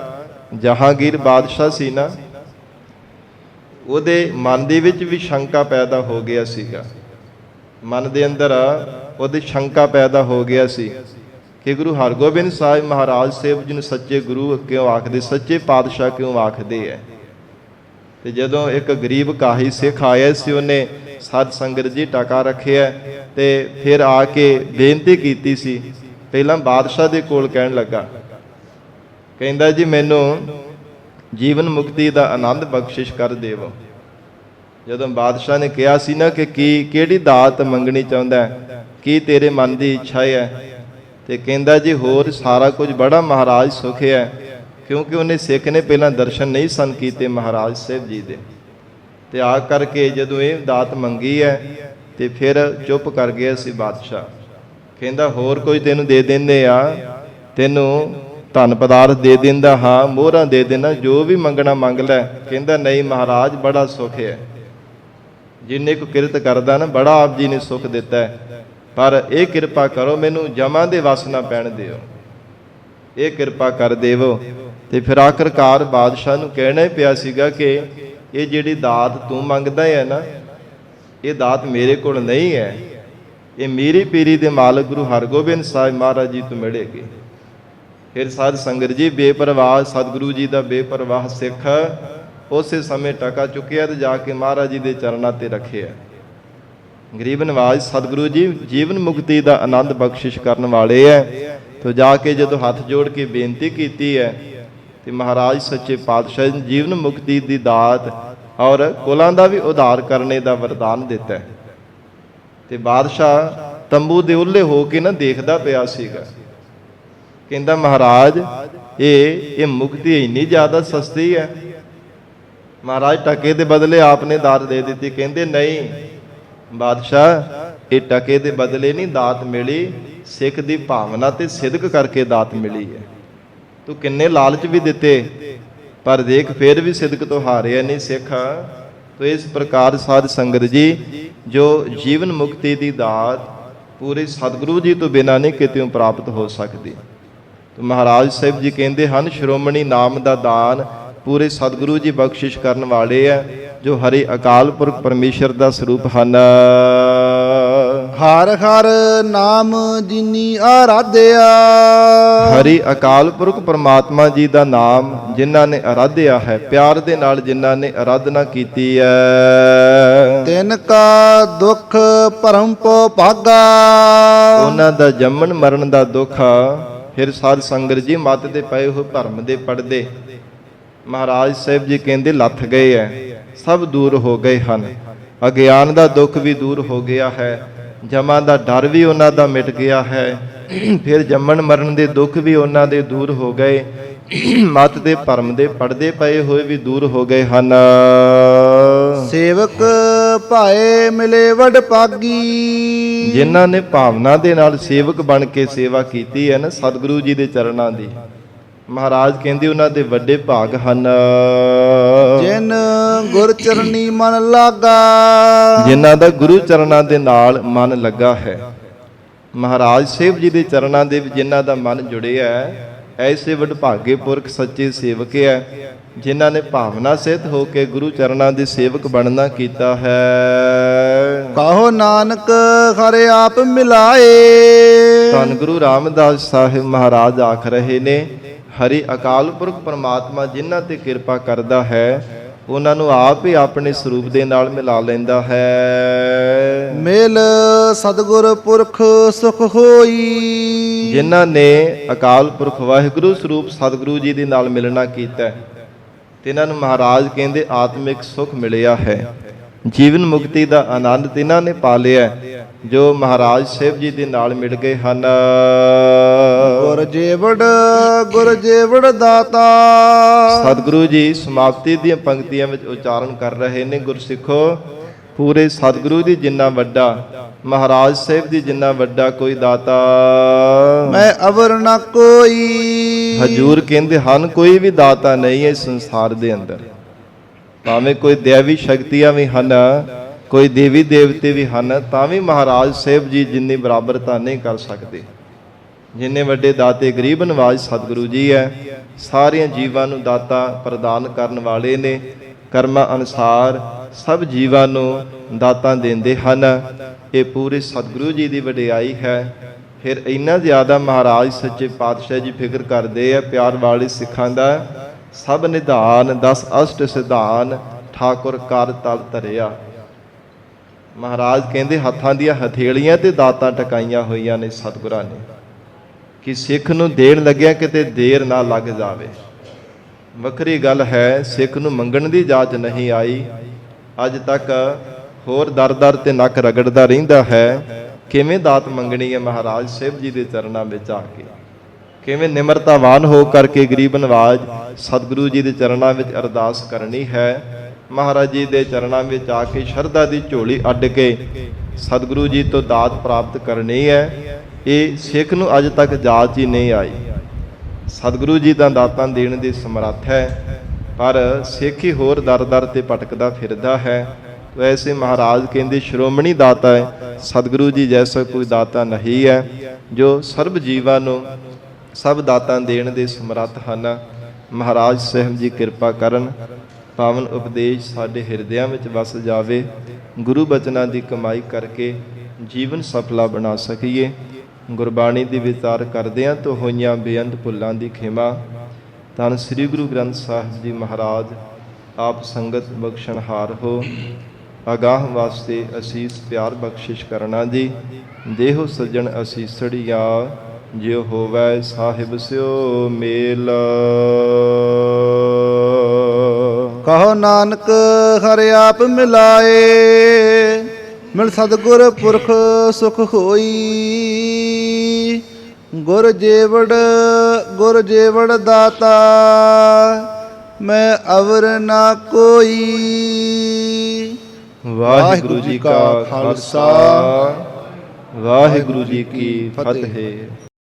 ਜਹਾਂਗੀਰ ਬਾਦਸ਼ਾਹ ਸੀ ਨਾ, ਉਹਦੇ ਮਨ ਦੇ ਵਿੱਚ ਵੀ ਸ਼ੰਕਾ ਪੈਦਾ ਹੋ ਗਿਆ ਸੀਗਾ। ਮਨ ਦੇ ਅੰਦਰ ਉਹਦੇ ਸ਼ੰਕਾ ਪੈਦਾ ਹੋ ਗਿਆ ਸੀ ਕਿ ਗੁਰੂ ਹਰਗੋਬਿੰਦ ਸਾਹਿਬ ਮਹਾਰਾਜ ਸਾਹਿਬ ਜੀ ਨੂੰ ਸੱਚੇ ਗੁਰੂ ਕਿਉਂ ਆਖਦੇ, ਸੱਚੇ ਪਾਤਸ਼ਾਹ ਕਿਉਂ ਆਖਦੇ ਹੈ। ਤੇ ਜਦੋਂ ਇੱਕ ਗਰੀਬ ਕਾਹੀ ਸਿੱਖ ਆਇਆ ਸੀ, ਉਹਨੇ ਸਾਧ ਸੰਗਤ ਜੀ ਟਕਾ ਰੱਖਿਆ ਤੇ ਫਿਰ ਆ ਕੇ ਬੇਨਤੀ ਕੀਤੀ ਸੀ। ਪਹਿਲਾਂ ਬਾਦਸ਼ਾਹ ਦੇ ਕੋਲ ਕਹਿਣ ਲੱਗਾ, ਕਹਿੰਦਾ ਜੀ ਮੈਨੂੰ ਜੀਵਨ ਮੁਕਤੀ ਦਾ ਆਨੰਦ ਬਖਸ਼ਿਸ਼ ਕਰ ਦੇਵੋ। ਜਦੋਂ ਬਾਦਸ਼ਾਹ ਨੇ ਕਿਹਾ ਸੀ ਨਾ ਕਿ ਕਿਹੜੀ ਦਾਤ ਮੰਗਣੀ ਚਾਹੁੰਦਾ ਹੈ, ਕੀ ਤੇਰੇ ਮਨ ਦੀ ਇੱਛਾ ਹੈ, ਤੇ ਕਹਿੰਦਾ ਜੀ ਹੋਰ ਸਾਰਾ ਕੁਝ ਬੜਾ ਮਹਾਰਾਜ ਸੁਖ ਹੈ, ਕਿਉਂਕਿ ਉਹਨੇ ਸਿੱਖ ਨੇ ਪਹਿਲਾਂ ਦਰਸ਼ਨ ਨਹੀਂ ਸਨ ਕੀਤੇ ਮਹਾਰਾਜ ਸਾਹਿਬ ਜੀ ਦੇ। ਤੇ ਆ ਕਰਕੇ ਜਦੋਂ ਇਹ ਦਾਤ ਮੰਗੀ ਹੈ ਤੇ ਫਿਰ ਚੁੱਪ ਕਰ ਗਿਆ ਸੀ ਬਾਦਸ਼ਾਹ। ਕਹਿੰਦਾ ਹੋਰ ਕੋਈ ਤੈਨੂੰ ਦੇ ਦਿੰਦੇ ਆ, ਤੈਨੂੰ ਧਨ ਪਦਾਰਥ ਦੇ ਦਿੰਦਾ, ਹਾਂ ਮੋਹਰਾਂ ਦੇ ਦੇਣਾ, ਜੋ ਵੀ ਮੰਗਣਾ ਮੰਗ ਲੈ। ਕਹਿੰਦਾ ਨਹੀਂ ਮਹਾਰਾਜ, ਬੜਾ ਸੁਖ ਹੈ, ਜਿੰਨੇ ਕੋ ਕਿਰਤ ਕਰਦਾ ਨਾ ਬੜਾ ਆਪ ਜੀ ਨੇ ਸੁਖ ਦਿੱਤਾ ਹੈ, ਪਰ ਇਹ ਕਿਰਪਾ ਕਰੋ ਮੈਨੂੰ ਜਮਾਂ ਦੇ ਵਸ ਨਾ ਪੈਣ ਦਿਓ, ਇਹ ਕਿਰਪਾ ਕਰ ਦੇਵੋ। ਤੇ ਫਿਰ ਆਖਰਕਾਰ ਬਾਦਸ਼ਾਹ ਨੂੰ ਕਹਿਣਾ ਹੀ ਪਿਆ ਸੀਗਾ ਕਿ ਇਹ ਜਿਹੜੀ ਦਾਤ ਤੂੰ ਮੰਗਦਾ ਹੈ ਨਾ, ਇਹ ਦਾਤ ਮੇਰੇ ਕੋਲ ਨਹੀਂ ਹੈ, ਇਹ ਮੇਰੀ ਪੀਰੀ ਦੇ ਮਾਲਕ ਗੁਰੂ ਹਰਗੋਬਿੰਦ ਸਾਹਿਬ ਮਹਾਰਾਜ ਜੀ ਤੋਂ ਮਿਲੇਗੀ। ਫਿਰ ਸਾਧ ਸੰਗਤ ਜੀ ਬੇਪਰਵਾਹ ਸਤਿਗੁਰੂ ਜੀ ਦਾ ਬੇਪਰਵਾਹ ਸਿੱਖ ਉਸੇ ਸਮੇਂ ਟਕਾ ਚੁੱਕਿਆ ਤੇ ਜਾ ਕੇ ਮਹਾਰਾਜ ਜੀ ਦੇ ਚਰਨਾਂ ਤੇ ਰੱਖਿਆ। ਗਰੀਬ ਨਵਾਜ਼ ਸਤਿਗੁਰੂ ਜੀ ਜੀਵਨ ਮੁਕਤੀ ਦਾ ਆਨੰਦ ਬਖਸ਼ਿਸ਼ ਕਰਨ ਵਾਲੇ ਹੈ। ਤੋ ਜਾ ਕੇ ਜਦੋਂ ਹੱਥ ਜੋੜ ਕੇ ਬੇਨਤੀ ਕੀਤੀ ਹੈ ਤੇ ਮਹਾਰਾਜ ਸੱਚੇ ਪਾਤਸ਼ਾਹ ਨੇ ਜੀਵਨ ਮੁਕਤੀ ਦੀ ਦਾਤ ਔਰ ਕੁਲਾਂ ਦਾ ਵੀ ਉਧਾਰ ਕਰਨੇ ਦਾ ਵਰਦਾਨ ਦਿੱਤਾ ਹੈ। ਤੇ ਬਾਦਸ਼ਾਹ ਤੰਬੂ ਦੇ ਉੱਲੇ ਹੋ ਕੇ ਨਾ ਦੇਖਦਾ ਪਿਆ ਸੀਗਾ, ਕਹਿੰਦਾ ਮਹਾਰਾਜ ਇਹ ਮੁਕਤੀ ਇੰਨੀ ਜ਼ਿਆਦਾ ਸਸਤੀ ਹੈ। ਮਹਾਰਾਜ ਟਕੇ ਦੇ ਬਦਲੇ ਆਪਨੇ ਦਾਤ ਦੇ ਦਿੱਤੀ। ਕਹਿੰਦੇ ਨਹੀਂ ਬਾਦਸ਼ਾਹ, ਇਹ ਟਕੇ ਦੇ ਬਦਲੇ ਨਹੀਂ ਦਾਤ ਮਿਲੀ, ਸਿੱਖ ਦੀ ਭਾਵਨਾ ਤੇ ਸਿਦਕ ਕਰਕੇ ਦਾਤ ਮਿਲੀ ਹੈ। ਤੂੰ ਕਿੰਨੇ ਲਾਲਚ ਵੀ ਦਿੱਤੇ, ਪਰ ਦੇਖ ਫਿਰ ਵੀ ਸਿਦਕ ਤੋਂ ਹਾਰਿਆ ਨਹੀਂ ਸਿੱਖ। ਤੋ ਇਸ ਪ੍ਰਕਾਰ ਸਾਧ ਸੰਗਤ ਜੀ ਜੋ ਜੀਵਨ ਮੁਕਤੀ ਦੀ ਦਾਤ ਪੂਰੇ ਸਤਿਗੁਰੂ ਜੀ ਤੋਂ ਬਿਨਾਂ ਨਹੀਂ ਕਿਤੇੋਂ ਪ੍ਰਾਪਤ ਹੋ ਸਕਦੀ। ਤੋ ਮਹਾਰਾਜ ਸਾਹਿਬ ਜੀ ਕਹਿੰਦੇ ਹਨ ਸ਼੍ਰੋਮਣੀ ਨਾਮ ਦਾ ਦਾਨ ਪੂਰੇ ਸਤਿਗੁਰੂ ਜੀ ਬਖਸ਼ਿਸ਼ ਕਰਨ ਵਾਲੇ ਹੈ, ਜੋ ਹਰੀ ਅਕਾਲ ਪੁਰਖ ਪਰਮੇਸ਼ਰ ਦਾ ਸਰੂਪ ਹਨ। ਹਰ ਹਰ ਨਾਮ ਜਿਨੀ ਆਰਾਧਿਆ। ਹਰੀ ਅਕਾਲ ਪੁਰਖ ਪਰਮਾਤਮਾ ਜੀ ਦਾ ਨਾਮ ਜਿਨ੍ਹਾਂ ਨੇ ਆਰਾਧਿਆ ਹੈ, ਪਿਆਰ ਦੇ ਨਾਲ ਜਿਨ੍ਹਾਂ ਨੇ ਆਰਾਧਨਾ ਕੀਤੀ ਹੈ, ਤਿਨ ਕਾ ਦੁਖ ਭਰਮ ਪੋ ਭਾਗਾ। ਉਹਨਾਂ ਦਾ ਜੰਮਣ ਮਰਨ ਦਾ ਦੁੱਖ ਫਿਰ ਸਾਧ ਸੰਗਤ ਜੀ ਮੱਤ ਦੇ ਪਏ ਹੋਏ ਭਰਮ ਦੇ ਪਰਦੇ ਮਹਾਰਾਜ ਸਾਹਿਬ ਜੀ ਕਹਿੰਦੇ ਲੱਥ ਗਏ ਐ, ਸਭ ਦੂਰ ਹੋ ਗਏ ਹਨ। ਅਗਿਆਨ ਦਾ ਦੁੱਖ ਵੀ ਦੂਰ ਹੋ ਗਿਆ ਹੈ, ਜਮਾਂ ਦਾ ਡਰ ਵੀ ਉਹਨਾਂ ਦਾ ਮਿਟ ਗਿਆ ਹੈ, ਫਿਰ ਜੰਮਣ ਮਰਨ ਦੇ ਦੁੱਖ ਵੀ ਉਹਨਾਂ ਦੇ ਦੂਰ ਹੋ ਗਏ, ਮੱਤ ਦੇ ਭਰਮ ਦੇ ਪਰਦੇ ਪਏ ਹੋਏ ਵੀ ਦੂਰ ਹੋ ਗਏ ਹਨ। ਸੇਵਕ ਭਾਏ ਮਿਲੇ ਵਡ ਪਾਗੀ। ਜਿਨ੍ਹਾਂ ਨੇ ਭਾਵਨਾ ਦੇ ਨਾਲ ਸੇਵਕ ਬਣ ਕੇ ਸੇਵਾ ਕੀਤੀ ਹੈ ਨਾ ਸਤਿਗੁਰੂ ਜੀ ਦੇ ਚਰਨਾਂ ਦੀ, ਮਹਾਰਾਜ ਕਹਿੰਦੇ ਉਹਨਾਂ ਦੇ ਵੱਡੇ ਭਾਗ ਹਨ। ਜਿਨ ਗੁਰ ਚਰਨੀ ਮਨ ਲਾਗਾ। ਜਿਨ੍ਹਾਂ ਦਾ ਗੁਰੂ ਚਰਨਾਂ ਦੇ ਨਾਲ ਮਨ ਲੱਗਾ ਹੈ, ਮਹਾਰਾਜ ਸਾਹਿਬ ਜੀ ਦੇ ਚਰਨਾਂ ਦੇ ਵਿੱਚ ਜਿਨ੍ਹਾਂ ਦਾ ਮਨ ਜੁੜਿਆ ਹੈ, ਐਸੇ ਵਡਭਾਗੇ ਪੁਰਖ ਸੱਚੇ ਸੇਵਕ ਹੈ ਜਿਨ੍ਹਾਂ ਨੇ ਭਾਵਨਾ ਸਹਿਤ ਹੋ ਕੇ ਗੁਰੂ ਚਰਨਾਂ ਦੇ ਸੇਵਕ ਬਣਨਾ ਕੀਤਾ ਹੈ। ਕਹੋ ਨਾਨਕ ਹਰਿ ਆਪ ਮਿਲਾਏ। ਧੰਨ ਗੁਰੂ ਰਾਮਦਾਸ ਸਾਹਿਬ ਮਹਾਰਾਜ ਆਖ ਰਹੇ ਨੇ, ਹਰੀ ਅਕਾਲ ਪੁਰਖ ਪਰਮਾਤਮਾ ਜਿਨ੍ਹਾਂ ਤੇ ਕਿਰਪਾ ਕਰਦਾ ਹੈ ਉਹਨਾਂ ਨੂੰ ਆਪ ਹੀ ਆਪਣੇ ਸਰੂਪ ਦੇ ਨਾਲ ਮਿਲਾ ਲੈਂਦਾ ਹੈ। ਮਿਲ ਸਤਿਗੁਰ ਪੁਰਖ ਸੁਖ ਹੋਈ। ਜਿਨ੍ਹਾਂ ਨੇ ਅਕਾਲ ਪੁਰਖ ਵਾਹਿਗੁਰੂ ਸਰੂਪ ਸਤਿਗੁਰੂ ਜੀ ਦੇ ਨਾਲ ਮਿਲਣਾ ਕੀਤਾ ਤਿਨਾਂ ਨੂੰ ਮਹਾਰਾਜ ਕਹਿੰਦੇ ਆਤਮਿਕ ਸੁਖ ਮਿਲਿਆ ਹੈ। ਜੀਵਨ ਮੁਕਤੀ ਦਾ ਆਨੰਦ ਤਿਨਾਂ ਨੇ ਪਾ ਲਿਆ ਜੋ ਮਹਾਰਾਜ ਸਾਹਿਬ ਜੀ ਦੇ ਨਾਲ ਮਿਲ ਗਏ ਹਨ। ਗੁਰ ਜੀਵੜ ਦਾਤਾ। ਸਤਿਗੁਰੂ ਜੀ ਸਮਾਪਤੀ ਦੀਆਂ ਪੰਕਤੀਆਂ ਵਿੱਚ ਉਚਾਰਨ ਕਰ ਰਹੇ ਨੇ, ਗੁਰਸਿੱਖੋ ਪੂਰੇ ਸਤਿਗੁਰੂ ਦੀ ਜਿੰਨਾ ਵੱਡਾ, ਮਹਾਰਾਜ ਸਾਹਿਬ ਦੀ ਜਿੰਨਾ ਵੱਡਾ ਕੋਈ ਦਾਤਾ ਮੈਂ ਅਵਰ ਨਾ ਕੋਈ। ਹਜੂਰ ਕਹਿੰਦੇ ਹਨ ਕੋਈ ਵੀ ਦਾਤਾ ਨਹੀਂ ਹੈ ਸੰਸਾਰ ਦੇ ਅੰਦਰ, ਭਾਵੇਂ ਕੋਈ ਦੇਵੀ ਸ਼ਕਤੀਆਂ ਵੀ ਹਨ, ਕੋਈ ਦੇਵੀ ਦੇਵਤੇ ਵੀ ਹਨ, ਤਾਂ ਵੀ ਮਹਾਰਾਜ ਸਾਹਿਬ ਜੀ ਜਿੰਨੀ ਬਰਾਬਰਤਾ ਨਹੀਂ ਕਰ ਸਕਦੇ। ਜਿੰਨੇ ਵੱਡੇ ਦਾਤੇ ਗਰੀਬ ਨਵਾਜ਼ ਸਤਿਗੁਰੂ ਜੀ ਹੈ, ਸਾਰਿਆਂ ਜੀਵਾਂ ਨੂੰ ਦਾਤਾ ਪ੍ਰਦਾਨ ਕਰਨ ਵਾਲੇ ਨੇ, ਕਰਮਾਂ ਅਨੁਸਾਰ ਸਭ ਜੀਵਾਂ ਨੂੰ ਦਾਤਾਂ ਦਿੰਦੇ ਹਨ। ਇਹ ਪੂਰੇ ਸਤਿਗੁਰੂ ਜੀ ਦੀ ਵਡਿਆਈ ਹੈ। ਫਿਰ ਇੰਨਾ ਜ਼ਿਆਦਾ ਮਹਾਰਾਜ ਸੱਚੇ ਪਾਤਸ਼ਾਹ ਜੀ ਫਿਕਰ ਕਰਦੇ ਆ ਪਿਆਰ ਵਾਲੇ ਸਿੱਖਾਂ ਦਾ, ਸਭ ਨਿਧਾਨ 10 ਅਸ਼ਟ ਸਿਧਾਨ ਠਾਕੁਰ ਕਰ ਤਲ ਧਰਿਆ। ਮਹਾਰਾਜ ਕਹਿੰਦੇ ਹੱਥਾਂ ਦੀਆਂ ਹਥੇਲੀਆਂ ਤੇ ਦਾਤਾਂ ਟਕਾਈਆਂ ਹੋਈਆਂ ਨੇ ਸਤਿਗੁਰਾਂ ਨੇ, ਕਿ ਸਿੱਖ ਨੂੰ ਦੇਣ ਲੱਗਿਆ ਕਿਤੇ ਦੇਰ ਨਾ ਲੱਗ ਜਾਵੇ। ਵੱਖਰੀ ਗੱਲ ਹੈ ਸਿੱਖ ਨੂੰ ਮੰਗਣ ਦੀ ਜਾਚ ਨਹੀਂ ਆਈ, ਅੱਜ ਤੱਕ ਹੋਰ ਦਰ-ਦਰ ਤੇ ਨੱਕ ਰਗੜਦਾ ਰਹਿੰਦਾ ਹੈ। ਕਿਵੇਂ ਦਾਤ ਮੰਗਣੀ ਹੈ ਮਹਾਰਾਜ ਸਾਹਿਬ ਜੀ ਦੇ ਚਰਨਾਂ ਵਿੱਚ ਆ ਕੇ, ਕਿਵੇਂ ਨਿਮਰਤਾਵਾਨ ਹੋ ਕਰਕੇ ਗਰੀਬ ਨਵਾਜ ਸਤਿਗੁਰੂ ਜੀ ਦੇ ਚਰਨਾਂ ਵਿੱਚ ਅਰਦਾਸ ਕਰਨੀ ਹੈ। ਮਹਾਰਾਜ ਜੀ ਦੇ ਚਰਨਾਂ ਵਿੱਚ ਆ ਕੇ ਸ਼ਰਧਾ ਦੀ ਝੋਲੀ ਅੱਡ ਕੇ ਸਤਿਗੁਰੂ ਜੀ ਤੋਂ ਦਾਤ ਪ੍ਰਾਪਤ ਕਰਨੀ ਹੈ। ਇਹ ਸਿੱਖ ਨੂੰ ਅੱਜ ਤੱਕ ਜਾਚ ਹੀ ਨਹੀਂ ਆਈ। ਸਤਿਗੁਰੂ ਜੀ ਦਾ ਦਾਤਾਂ ਦੇਣ ਦੀ ਸਮਰੱਥ ਹੈ, ਪਰ ਸਿੱਖ ਹੀ ਹੋਰ ਦਰ-ਦਰ ਤੇ ਭਟਕਦਾ ਫਿਰਦਾ ਹੈ। ਵੈਸੇ ਮਹਾਰਾਜ ਕਹਿੰਦੇ ਸ਼੍ਰੋਮਣੀ ਦਾਤਾ ਹੈ, ਸਤਿਗੁਰੂ ਜੀ ਜੈਸਾ ਕੋਈ ਦਾਤਾ ਨਹੀਂ ਹੈ, ਜੋ ਸਰਬ ਜੀਵਾਂ ਨੂੰ ਸਭ ਦਾਤਾਂ ਦੇਣ ਦੇ ਸਮਰੱਥ ਹਨ। ਮਹਾਰਾਜ ਸਾਹਿਬ ਜੀ ਕਿਰਪਾ ਕਰਨ, ਪਾਵਨ ਉਪਦੇਸ਼ ਸਾਡੇ ਹਿਰਦਿਆਂ ਵਿੱਚ ਵਸ ਜਾਵੇ, ਗੁਰੂ ਬਚਨਾਂ ਦੀ ਕਮਾਈ ਕਰਕੇ ਜੀਵਨ ਸਫਲਾ ਬਣਾ ਸਕੀਏ। ਗੁਰਬਾਣੀ ਦੀ ਵਿਚਾਰ ਕਰਦਿਆਂ ਤੋਂ ਹੋਈਆਂ ਬੇਅੰਤ ਭੁੱਲਾਂ ਦੀ ਖਿਮਾ। ਧੰਨ ਸ੍ਰੀ ਗੁਰੂ ਗ੍ਰੰਥ ਸਾਹਿਬ ਜੀ ਮਹਾਰਾਜ ਆਪ ਸੰਗਤ ਬਖਸ਼ਣਹਾਰ ਹੋ। ਅਗਾਹ ਵਾਸਤੇ ਅਸੀਸ ਪਿਆਰ ਬਖਸ਼ਿਸ਼ ਕਰਨਾ ਜੀ। ਦੇਹੋ ਸੱਜਣ ਅਸੀਸੜੀਆ, ਜਿਉ ਹੋਵੈ ਸਾਹਿਬ ਸਿਓ ਮੇਲ। ਕਹੋ ਨਾਨਕ ਹਰਿ ਆਪ ਮਿਲਾਏ, ਮਿਲ ਸਤਿਗੁਰ ਪੁਰਖ ਸੁਖ ਹੋਈ। ਗੁਰ ਜੇਵੜ ਦਾਤਾ, ਮੈਂ ਅਵਰ ਨਾ ਕੋਈ। ਵਾਹਿਗੁਰੂ ਜੀ ਕਾ ਖਾਲਸਾ, ਵਾਹਿਗੁਰੂ ਜੀ ਕੀ ਫਤਿਹ।